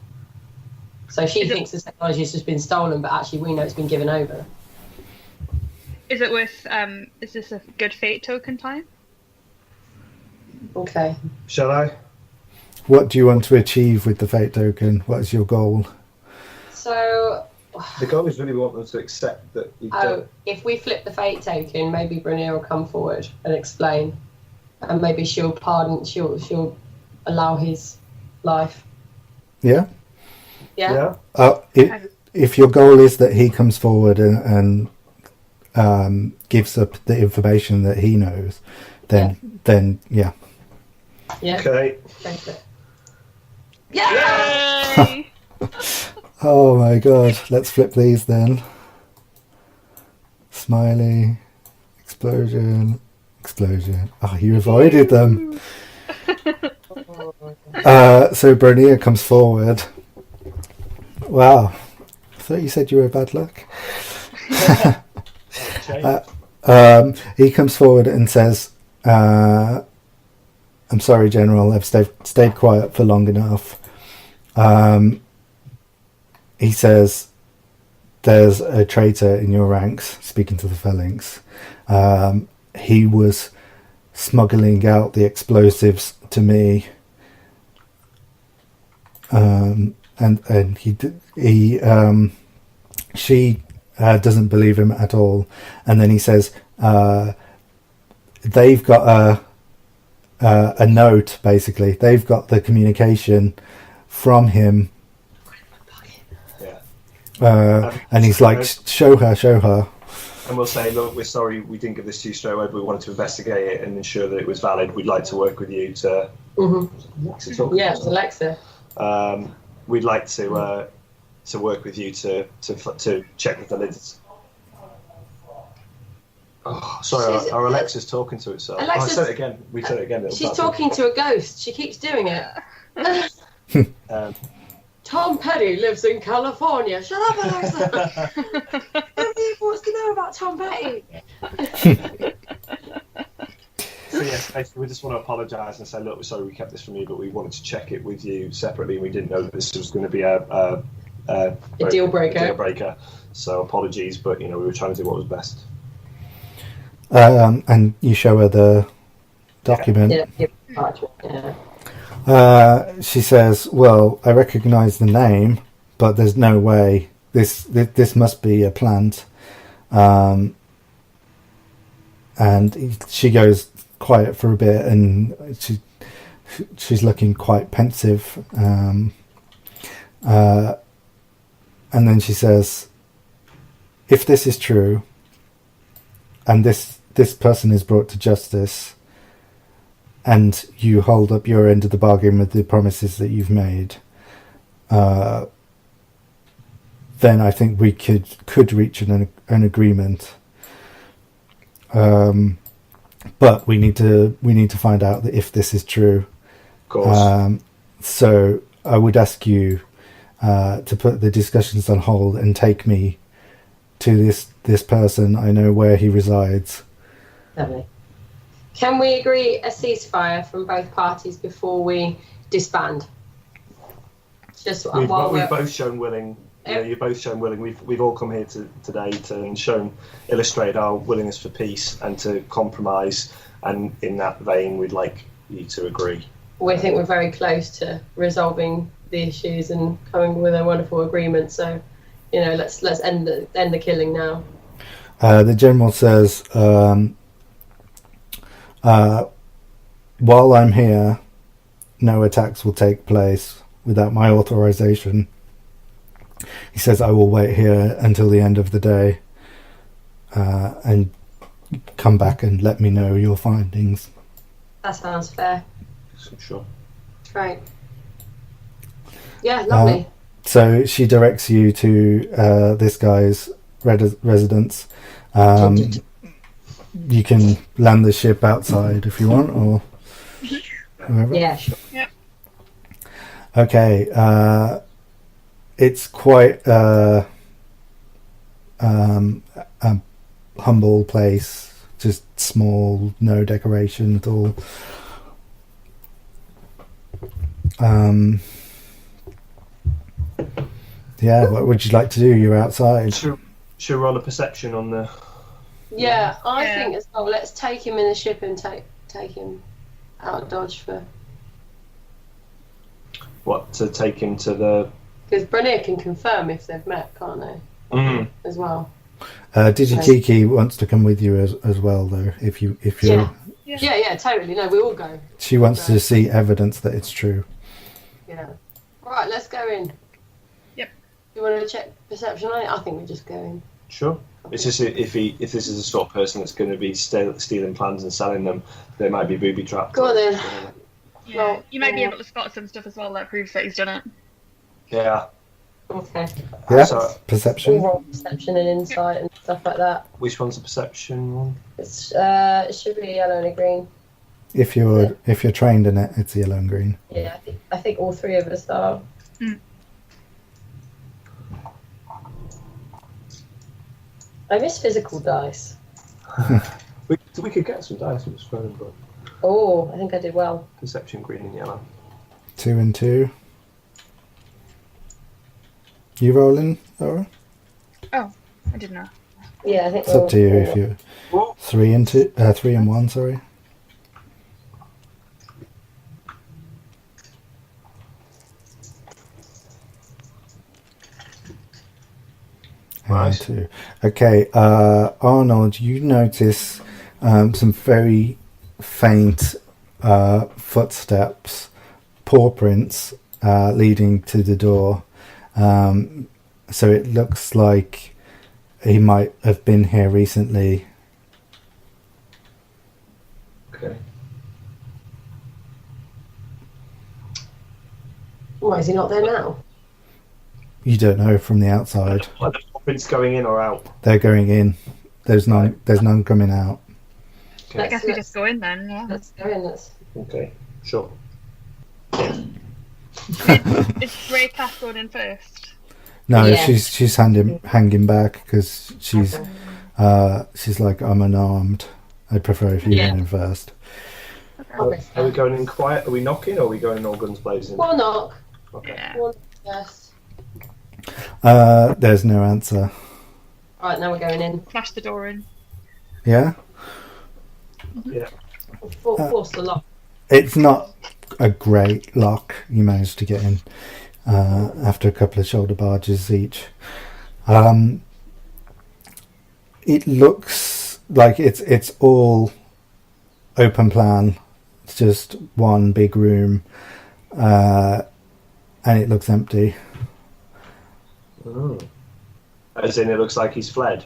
So she thinks the technology has just been stolen, but actually we know it's been given over. Is it worth? Is this a good fate token time? Okay. Shall I? What do you want to achieve with the fate token? What is your goal? So The goal is really we want them to accept that you don't. if we flip the fate token, maybe Brunner will come forward and explain, and maybe she'll pardon. She'll allow his life. Yeah. Yeah. If your goal is that he comes forward and gives up the information that he knows, then yeah. Yeah. Okay. Yay! Oh my god, let's flip these then. Smiley, explosion. Oh, you avoided them. So Bernier comes forward. Wow, I thought you said you were bad luck. He comes forward and says, I'm sorry, General, I've stayed quiet for long enough. He says, there's a traitor in your ranks, speaking to the phalanx. He was smuggling out the explosives to me. And she doesn't believe him at all. And then he says, they've got a note, basically. They've got the communication from him. And he's like, show her. And we'll say, look, we're sorry we didn't give this to you straight away, but we wanted to investigate it and ensure that it was valid. We'd like to work with you to... Mm-hmm. Yeah, it's Alexa. We'd like to work with you to check the validity. Oh, sorry, our Alexa's talking to itself. I said it again. We said it again. She's talking to a ghost. She keeps doing it. Tom Petty lives in California. Shut up, Alexa. Nobody wants to know about Tom Petty. So yes, basically we just want to apologise and say, look, we're sorry we kept this from you, but we wanted to check it with you separately. We didn't know that this was going to be a deal breaker. So apologies, but we were trying to do what was best. And you show her the document. Yeah. She says, well, I recognise the name, but there's no way. This must be a plant. And she goes quiet for a bit, and she's looking quite pensive. And then she says, if this is true, and this person is brought to justice, and you hold up your end of the bargain with the promises that you've made, then I think we could reach an agreement. But we need to find out if this is true. Of course. So I would ask you to put the discussions on hold and take me to this person. I know where he resides. Lovely. Can we agree a ceasefire from both parties before we disband? Just we've both shown willing. You've both shown willing. We've all come here today and illustrated our willingness for peace and to compromise. And in that vein, we'd like you to agree. We think we're very close to resolving the issues and coming with a wonderful agreement. So, let's end the killing now. The general says, while I'm here, no attacks will take place without my authorization. He says, I will wait here until the end of the day and come back and let me know your findings. That sounds fair. Sure. Right. Yeah, lovely. So she directs you to this guy's residence. You can land the ship outside if you want, or wherever. Yeah, sure. Okay. It's quite a humble place. Just small, no decoration at all. Yeah, what would you like to do? You're outside. Should we roll a perception on the... Yeah, I think as well. Let's take him in the ship and take him out of Dodge for... What, to take him to the... Because Brenier can confirm if they've met, can't they? As well. Digikiki wants to come with you as well, though. If you're... Yeah, totally. No, we all go. She wants to see evidence that it's true. Yeah. Right, let's go in. Yep. You want to check perception on it? I think we just go in. Sure. It's just if this is the sort of person that's going to be stealing plans and selling them, there might be booby traps. Go on then. Yeah. Well, you might be able to spot some stuff as well that proves that he's done it. Yeah. Okay. Yeah, So, perception. Overall perception and insight and stuff like that. which one's a perception one? It's it should be a yellow and a green. If you're trained in it, it's yellow and green. Yeah, I think all three of us are. I miss physical dice. We could get some dice with phone, but Oh, I think I did well. perception green and yellow. 2 and 2. You rolling, Laura? Oh, I didn't know. Yeah, I think It's up to you if you 3 and 2, 3 and 1. Sorry. Right. 2. Okay, Arnold, you notice some very faint footsteps, paw prints leading to the door. So it looks like he might have been here recently. Okay. Why is he not there now? You don't know from the outside. Are the prints going in or out? They're going in. There's none coming out. I Okay. guess we just go in then, yeah. Let's go in. Okay. Sure. Is Grey Cat going in first? No, Yeah. she's hanging back because she's like, I'm unarmed. I'd prefer if you went in first. Are we going in quiet? Are we knocking, or are we going all guns blazing? One knock. Okay. Yeah. One yes. There's no answer. Right, now we're going in. Smash the door in. Yeah? Yeah. Force the lock. It's not a great lock. You managed to get in after a couple of shoulder barges each. It looks like it's all open plan. It's just one big room, and it looks empty. Oh. As in, it looks like he's fled.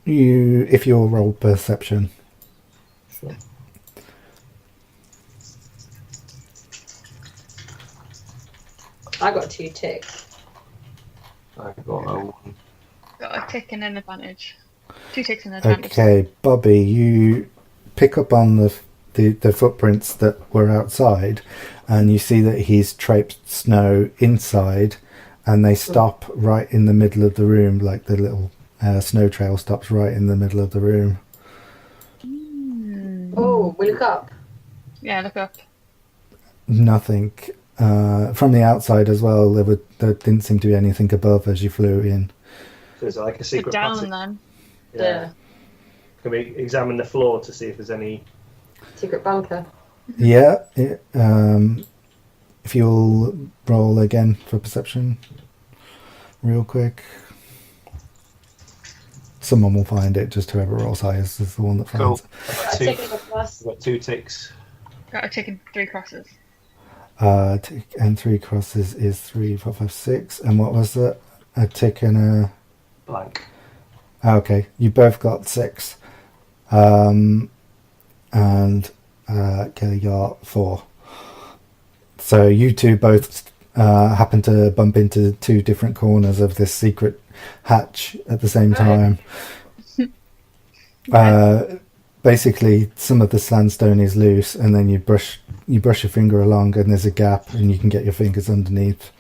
If you'll roll perception. Sure. I got 2 ticks. I got a 1. Got a tick and an advantage. 2 ticks and an advantage. Okay, Bobby, you pick up on the footprints that were outside, and you see that he's traipsed snow inside, and they stop right in the middle of the room, like the little snow trail stops right in the middle of the room. Oh, we look up. Yeah, look up. Nothing. From the outside as well, there didn't seem to be anything above as you flew in. So it's like a Look secret down passage. then. Yeah. Can we examine the floor to see if there's any? Secret bunker. Yeah. If you'll roll again for perception, real quick. Someone will find it. Just whoever rolls highest is the one that Cool. finds it. I've got I two. take it a plus. I've got 2 ticks. Got a tick and 3 crosses. Tick and 3 crosses is 3, 4, 5, 6. And what was that? A tick and a... Blank. Okay, you both got 6. And Kelly got 4. So you two both happen to bump into 2 different corners of this secret hatch at the same time. basically some of the sandstone is loose, and then you brush your finger along, and there's a gap, and you can get your fingers underneath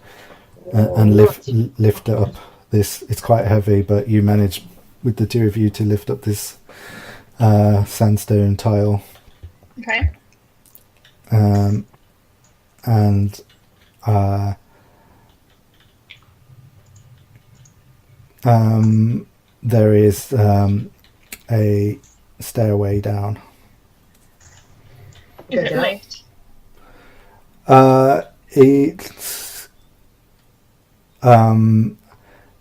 and lift it up. It's quite heavy, but you manage with the two of you to lift up this sandstone tile. Okay. And there is a stairway down. Is it lit?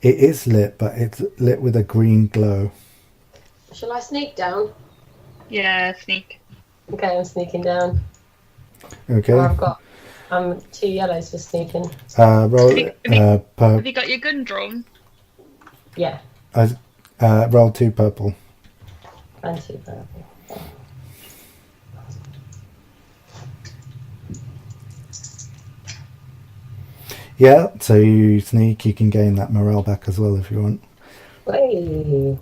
It is lit, but it's lit with a green glow. Shall I sneak down? Yeah, sneak. Okay, I'm sneaking down. Okay. I've got 2 yellows for sneaking. Roll. Have you got your gun drawn? Yeah. Roll 2 purple. And 2 purple. Yeah, so you sneak, you can gain that morale back as well if you want. Hey.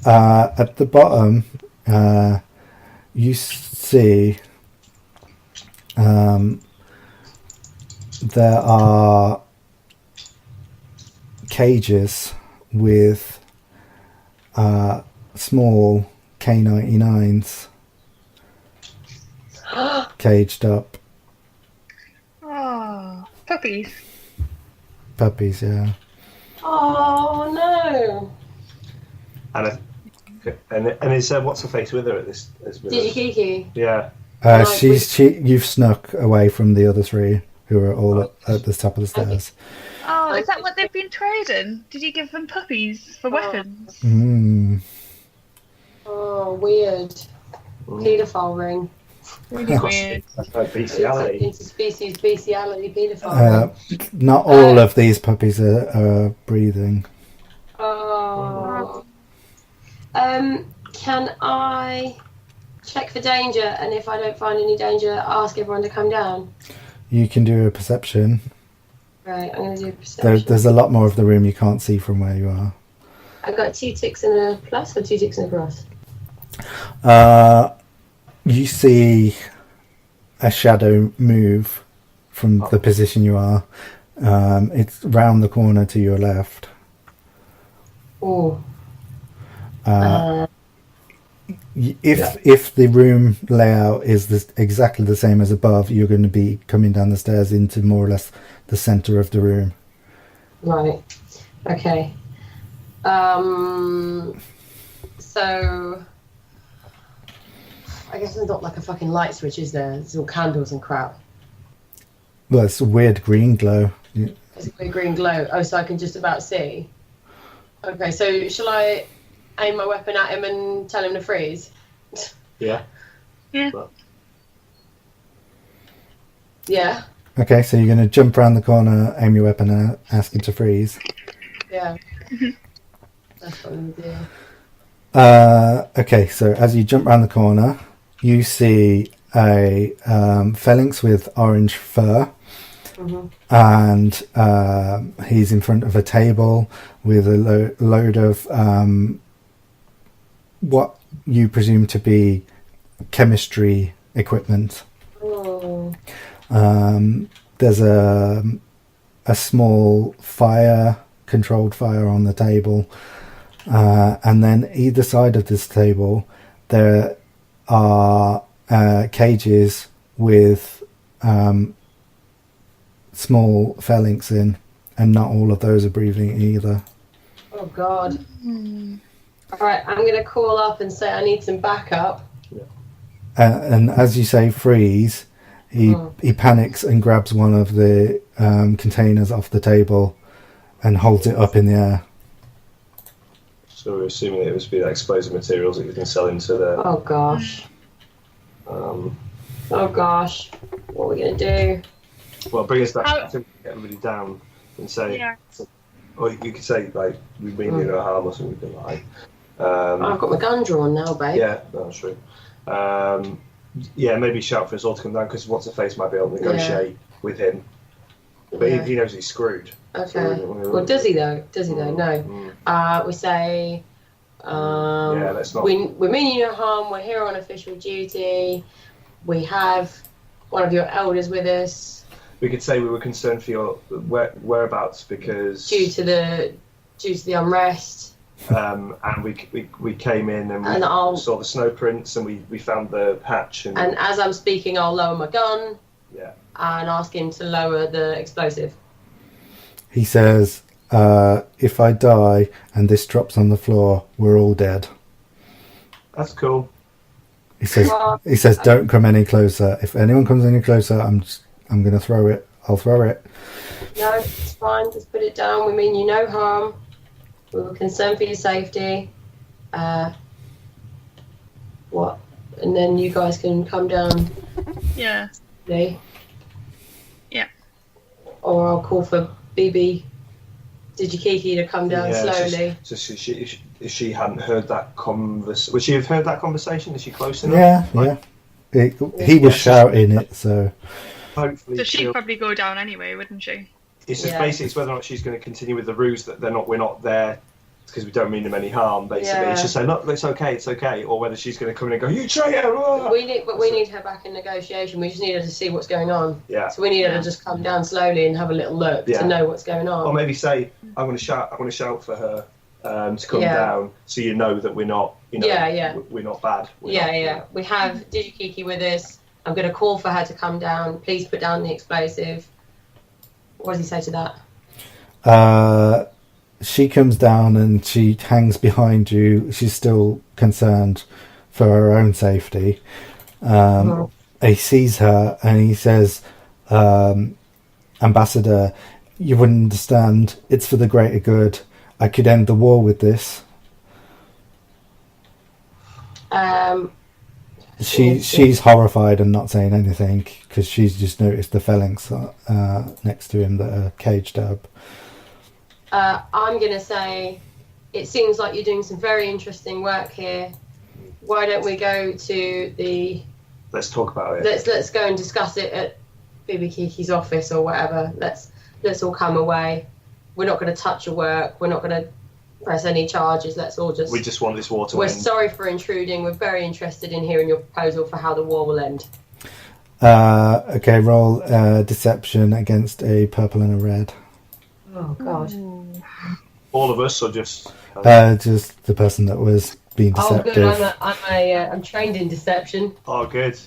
At the bottom, you see there are cages with small K99s caged up. Oh, puppies. Puppies, yeah. Oh no! And is what's her face with her at this? Kiki? Yeah. You've snuck away from the other 3 who are all at the top of the stairs. Oh, is that what they've been trading? Did you give them puppies for weapons? Oh, weird. Paedophile ring. Really weird. That's no bestiality. Interspecies bestiality paedophile ring. Not all of these puppies are breathing. Oh. Can I check for danger, and if I don't find any danger, ask everyone to come down? You can do a perception. Right, I'm going to do a perception. There's a lot more of the room you can't see from where you are. I got 2 ticks and a plus, or 2 ticks and a cross? You see a shadow move from the position you are. It's round the corner to your left. Oh. If the room layout is exactly the same as above, you're going to be coming down the stairs into more or less the centre of the room. Right. Okay. So I guess there's not like a fucking light switch, is there? It's all candles and crap. Well, it's a weird green glow. It's a weird green glow. Oh, so I can just about see. Okay, so shall I aim my weapon at him and tell him to freeze? Yeah. Yeah. Yeah. Okay, so you're going to jump around the corner, aim your weapon, and ask him to freeze. Yeah. That's what I'm going to do. Okay, so as you jump around the corner, you see a phalanx with orange fur. Mm-hmm. And he's in front of a table with a load of what you presume to be chemistry equipment. Oh. There's a small controlled fire on the table, and then either side of this table there are cages with small phalanx in, and not all of those are breathing either. Oh God. Alright, I'm going to call up and say I need some backup. And as you say freeze, he panics and grabs one of the containers off the table and holds it up in the air. So we're assuming it must be the explosive materials that you can sell into the... Oh gosh. Oh gosh. What are we going to do? Well, bring us back. I think get everybody down and say... Yeah. Or you could say, like, we mean you no harm or something, we can lie. I've got my gun drawn now, babe. Yeah, that's true. Yeah, maybe shout for us all to come down, because What's-Her-Face might be able to negotiate with him. But he knows he's screwed. Okay. So Well, does he though? No. We say, Let's not. We mean you no harm. We're here on official duty. We have one of your elders with us. We could say we were concerned for your whereabouts because due to the unrest. And we came in and we saw the snow prints and we found the hatch. And as I'm speaking, I'll lower my gun. Yeah. And ask him to lower the explosive. He says, if I die and this drops on the floor, we're all dead. That's cool. He says, don't come any closer. If anyone comes any closer, I'm going to throw it. I'll throw it. No, it's fine. Just put it down. We mean you no harm. We were concerned for your safety. What? And then you guys can come down. Yeah. Yeah. Or I'll call for BB Digikiki to come down slowly. So she hadn't heard that conversation. Would she have heard that conversation? Is she close enough? Yeah. He was shouting it, so. Hopefully. So she'd probably go down anyway, wouldn't she? It's just basically whether or not she's going to continue with the ruse that we're not there because we don't mean them any harm. Basically, it's just say, look, it's okay, or whether she's going to come in and go, you traitor! We need her back in negotiation. We just need her to see what's going on. Yeah. So we need her to just come down slowly and have a little look to know what's going on. Or maybe say, I'm going to shout for her to come down, so you know that we're not, we're not bad. We have Digikiki with us. I'm going to call for her to come down. Please put down the explosive. What does he say to that? She comes down and she hangs behind you. She's still concerned for her own safety. He sees her and he says, Ambassador, you wouldn't understand. It's for the greater good. I could end the war with this. She's horrified and not saying anything because she's just noticed the phalanx next to him that are caged up. I'm going to say, it seems like you're doing some very interesting work here. Why don't we go to the... Let's talk about it. Let's go and discuss it at BB Kiki's office or whatever. Let's all come away. We're not going to touch your work. We're not going to press any charges. Let's all just... We just want this war to end. We're sorry for intruding. We're very interested in hearing your proposal for how the war will end. Okay, roll deception against a purple and a red. Oh, God. All of us, or just... just the person that was being deceptive. Oh, good. I'm trained in deception. Oh, good.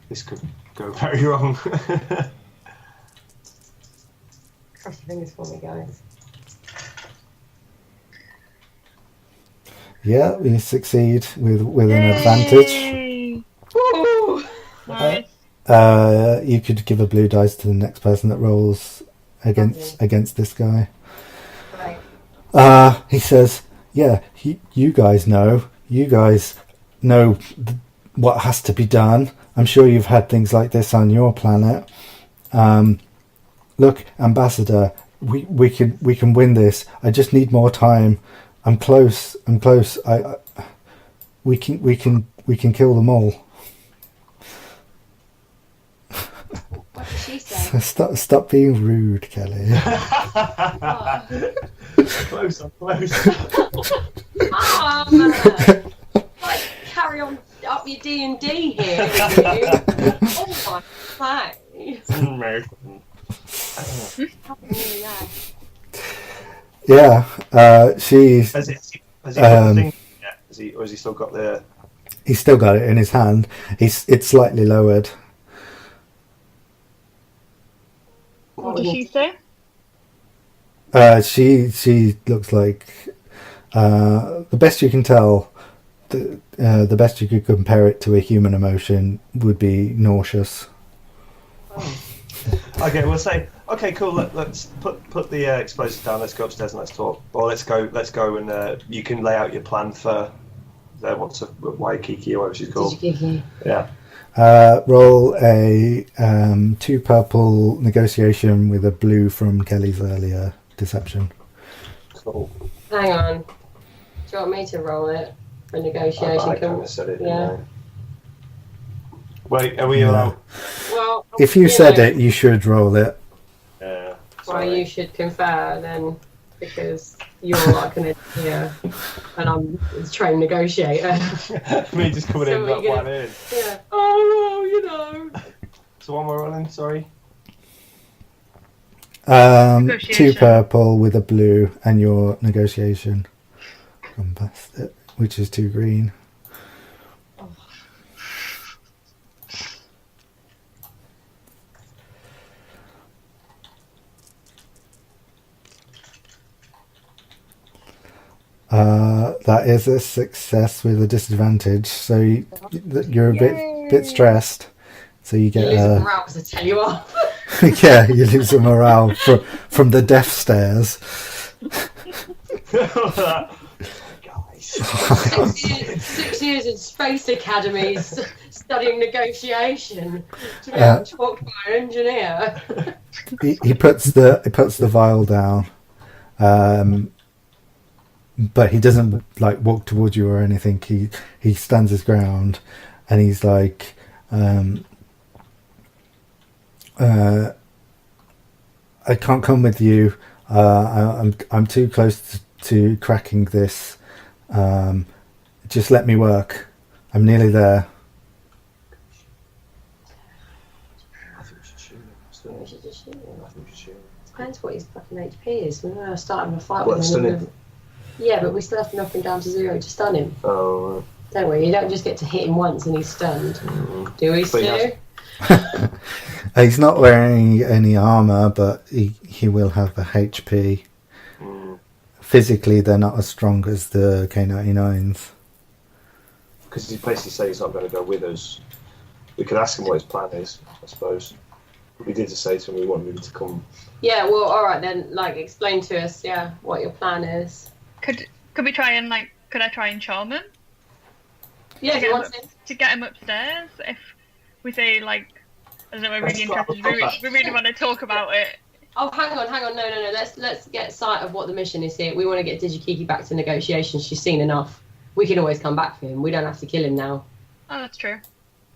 This could go very wrong. Cross your fingers for me, guys. Yeah, we succeed with an advantage. Woo! Nice. You could give a blue dice to the next person that rolls against this guy. Right. He says, "Yeah, you guys know what has to be done. I'm sure you've had things like this on your planet. Look, Ambassador, we can win this. I just need more time. I'm close. We can kill them all." What did she say? Stop being rude, Kelly. Close. Carry on up your D&D here. Oh my God. Yeah, she's. Has he got the thing yet? Has he still got the? He's still got it in his hand. It's slightly lowered. What did she say? She looks like the best you can tell. The best you could compare it to a human emotion would be nauseous. Oh. Okay, we'll say okay, cool. Let's put the explosives down. Let's go upstairs and let's talk. Or let's go and you can lay out your plan for what's a Waikiki or whatever she's called. Yeah. Roll a 2 purple negotiation with a blue from Kelly's earlier deception. Cool. Hang on. Do you want me to roll it for negotiation? I kind of said it. Yeah. Wait, are we allowed? Well, if you said it, you should roll it. that's why you should confer then, because you're like an engineer and I'm a trained negotiator. Me just coming in like one in. Yeah. Oh, you know. So one more rolling, sorry. 2 purple with a blue and your negotiation. Come past it, which is 2 green. That is a success with a disadvantage, so you're a bit stressed. So you get you lose morale because I tell you off. yeah, you lose the morale from the death stares. Guys, 6 years in space academies studying negotiation to be able to talk by an engineer. he puts the vial down. But he doesn't like walk towards you or anything. He stands his ground, and he's like, "I can't come with you. I'm too close to cracking this. Just let me work. I'm nearly there." I think we should shoot him. We should just shoot him. I think we should shoot him. Depends what his fucking HP is. We're going to start having a fight What, with stun him. him? Yeah, but we still have to knock him down to 0 to stun him. Oh. Don't we? You don't just get to hit him once and he's stunned. Do we, Stu? He's not wearing any armor, but he will have a HP. Physically, they're not as strong as the K99s. Because he basically said he's not going to go with us. We could ask him what his plan is, I suppose. We did just say to him we wanted him to come. Yeah, well, alright then, like, explain to us, what your plan is. Could we try and could I try and charm him? Yeah, to get him upstairs? If we say I don't know, we're really interested, we really want to talk about it. Oh, hang on, no. Let's get sight of what the mission is here. We want to get DigiKiki back to negotiations. She's seen enough. We can always come back for him. We don't have to kill him now. Oh, that's true.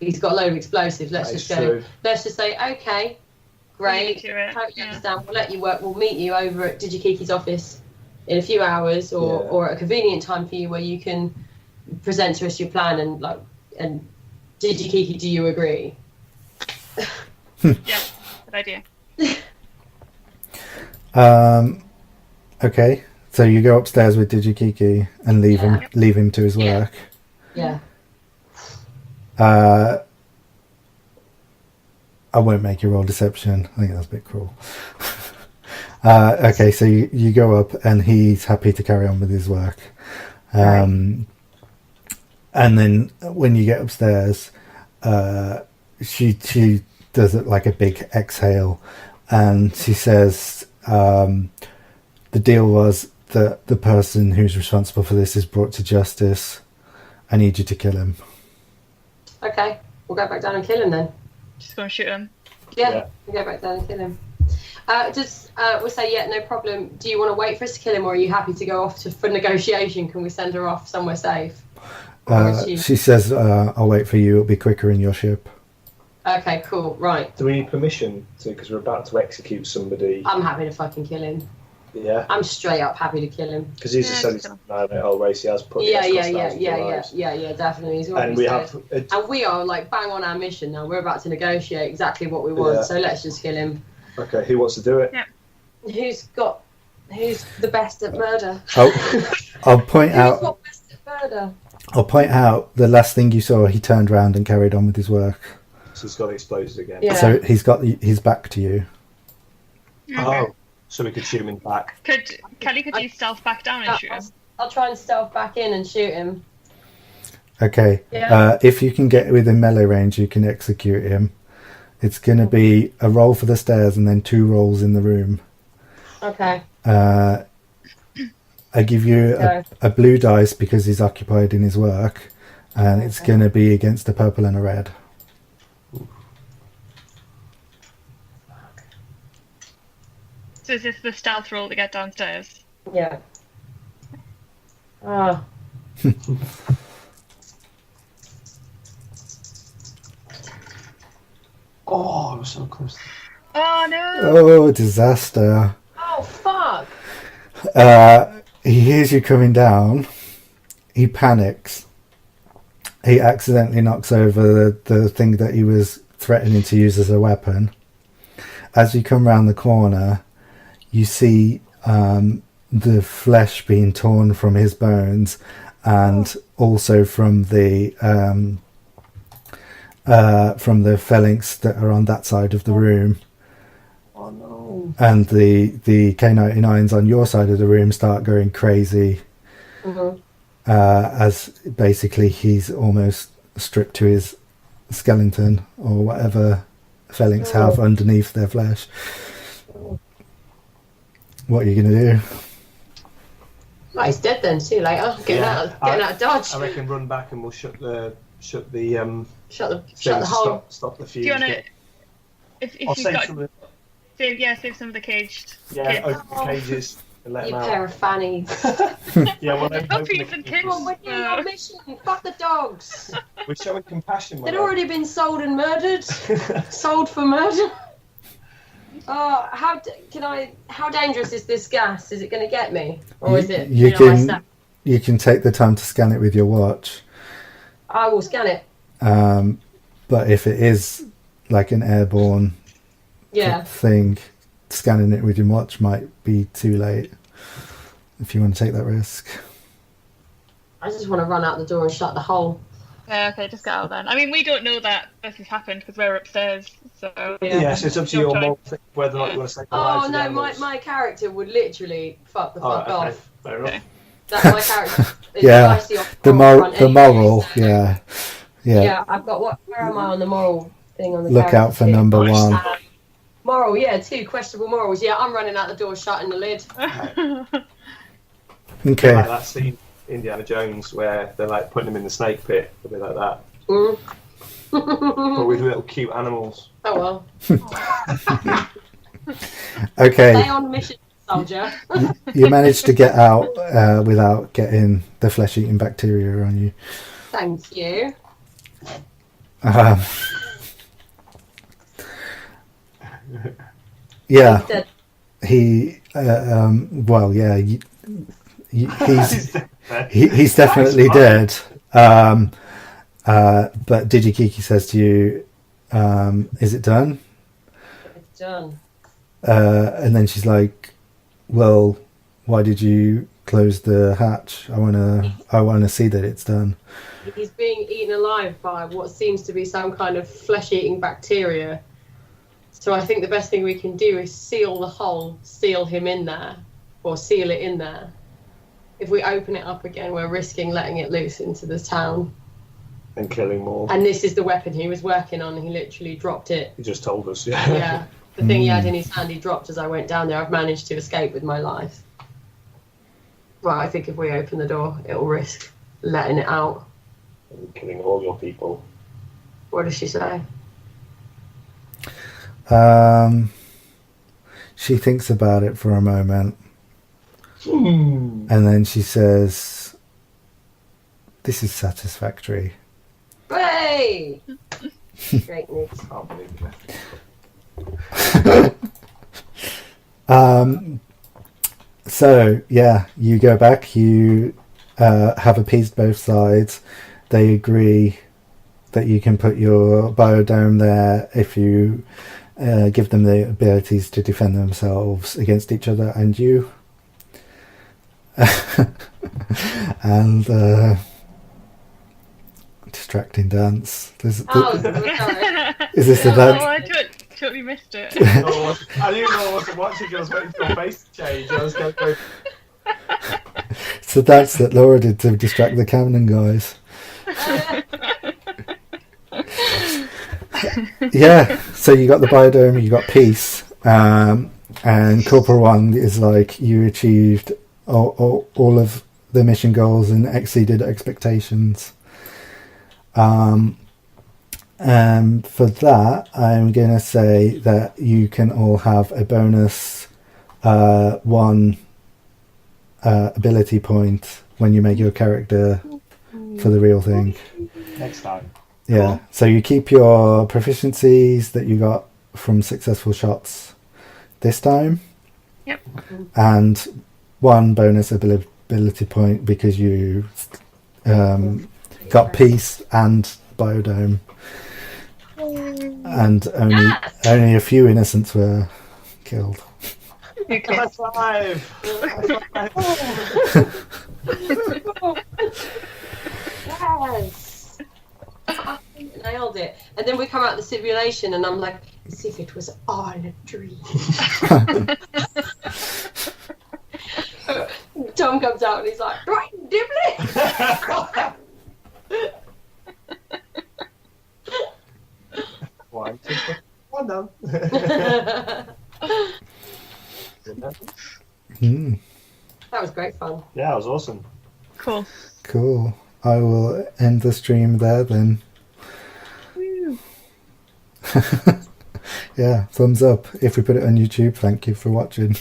He's got a load of explosives. Let's just go. True. Let's just say, okay, great. Totally understand. We'll let you work. We'll meet you over at DigiKiki's office in a few hours, or at a convenient time for you where you can present to us your plan and DigiKiki, do you agree? Yeah, good idea. Okay, so you go upstairs with DigiKiki and leave him to his work. Yeah. I won't make you roll deception. I think that's a bit cruel. Okay, so you go up and he's happy to carry on with his work. And then when you get upstairs, she does it like a big exhale, and she says, the deal was that the person who's responsible for this is brought to justice. I need you to kill him. Okay, we'll go back down and kill him then. Just gonna shoot him. Yeah, we'll go back down and kill him. We'll say, no problem. Do you want to wait for us to kill him, or are you happy to go off for negotiation? Can we send her off somewhere safe? She says, I'll wait for you. It'll be quicker in your ship. Okay, cool. Right. Do we need permission to? Because we're about to execute somebody. I'm happy to fucking kill him. Yeah. I'm straight up happy to kill him. Because he's just said he's annihilate the whole race. He has put. Yeah, definitely. He's and we have. And we are bang on our mission now. We're about to negotiate exactly what we want. So let's just kill him. Okay, who wants to do it? Yeah. Who's the best at murder? I'll point out. Who's got best at murder? I'll point out the last thing you saw. He turned around and carried on with his work. So he's got explosives again. Yeah. So he's got his back to you. Okay. Oh, so we could shoot him in the back. Kelly, could you stealth back down and shoot him? I'll try and stealth back in and shoot him. Okay. Yeah. If you can get within melee range, you can execute him. It's going to be a roll for the stairs and then 2 rolls in the room. Okay. I give you a blue dice because he's occupied in his work, and it's going to be against a purple and a red. So is this the stealth roll to get downstairs? Yeah. Ah. Oh, I was so close. Oh, Oh no! Oh, disaster. Oh, fuck. He hears you coming down. He panics. He accidentally knocks over the thing that he was threatening to use as a weapon. As you come round the corner, you see the flesh being torn from his bones, and also from the phalanx that are on that side of the room. Oh no. And the K99s on your side of the room start going crazy. Mm-hmm. As basically he's almost stripped to his skeleton or whatever phalanx have underneath their flesh. What are you going to do? Well, he's dead then. See you later. Getting out of Dodge. I reckon run back and we'll shut the Shut the thing, hole. Stop the fuse. Do you want to? If I'll you've save got some of save some of the caged. the, kids. open the cages and let You them pair out. of fannies. Yeah, well, then open Puppies the and cages. kids. We're doing our mission. Fuck the dogs. We're showing compassion. They'd already been sold and murdered. Sold for murder. Oh, how dangerous is this gas? Is it going to get me, or is it? You I snap? you can take the time to scan it with your watch. I will scan it. But if it is like an airborne thing, scanning it with your watch might be too late if you want to take that risk. I just want to run out the door and shut the hole. Yeah, okay, just get out then. I mean, we don't know that this has happened because we're upstairs, so... Yes, it's up to your mom whether or not you want to say Oh no, my character would literally fuck the fuck off. Fair enough. Okay. That's my character. Is Yeah, nicely off the front moral, anyway, so- yeah. Yeah, I've got where am I on the moral thing on the Look out for character? number one. Moral, yeah, 2 questionable morals. Yeah, I'm running out the door, shutting the lid. Okay. Like that scene, Indiana Jones, where they're like putting him in the snake pit, a bit like that, Mm. but with little cute animals. Oh well. Okay. Stay on mission, soldier. You managed to get out without getting the flesh-eating bacteria on you. Thank you. Yeah, Dead. he. Well, yeah, he's definitely dead. But Digikiki says to you, "Is it done?" It's done. And then she's like, "Well, why did you close the hatch? I wanna see that it's done." He's being eaten alive by what seems to be some kind of flesh-eating bacteria. So I think the best thing we can do is seal the hole, seal him in there, or seal it in there. If we open it up again, we're risking letting it loose into the town. And killing more. And this is the weapon he was working on. He literally dropped it. He just told us, yeah. Yeah. The thing he had in his hand, he dropped as I went down there. I've managed to escape with my life. Well, I think if we open the door, it'll risk letting it out. And killing all your people. What does she say? She thinks about it for a moment, and then she says, "This is satisfactory." Hey! Great news. Can't believe it. So yeah, you go back. You have appeased both sides. They agree that you can put your biodome there if you give them the abilities to defend themselves against each other and you. And distracting dance. Oh, sorry. Is this the Oh, dance? I totally missed it. I didn't know I wasn't watching. I was waiting for your face to change. I was going to go. It's the dance that Laura did to distract the Camden guys. Yeah, so you got the biodome, you got peace, and Corporal One is like, you achieved all of the mission goals and exceeded expectations. And for that, I'm going to say that you can all have a bonus 1 ability point when you make your character for the real thing. Next time. Yeah, so you keep your proficiencies that you got from successful shots this time. Yep. And 1 bonus ability point because you got peace and biodome. And only a few innocents were killed. High five! Yes! I nailed it. And then we come out of the simulation and I'm like, as if it was all a dream. Tom comes out and he's like, right, Dibley! One, two, three. One done. That was great fun. Yeah, it was awesome. Cool. I will end the stream there then. Yeah, thumbs up if we put it on YouTube. Thank you for watching.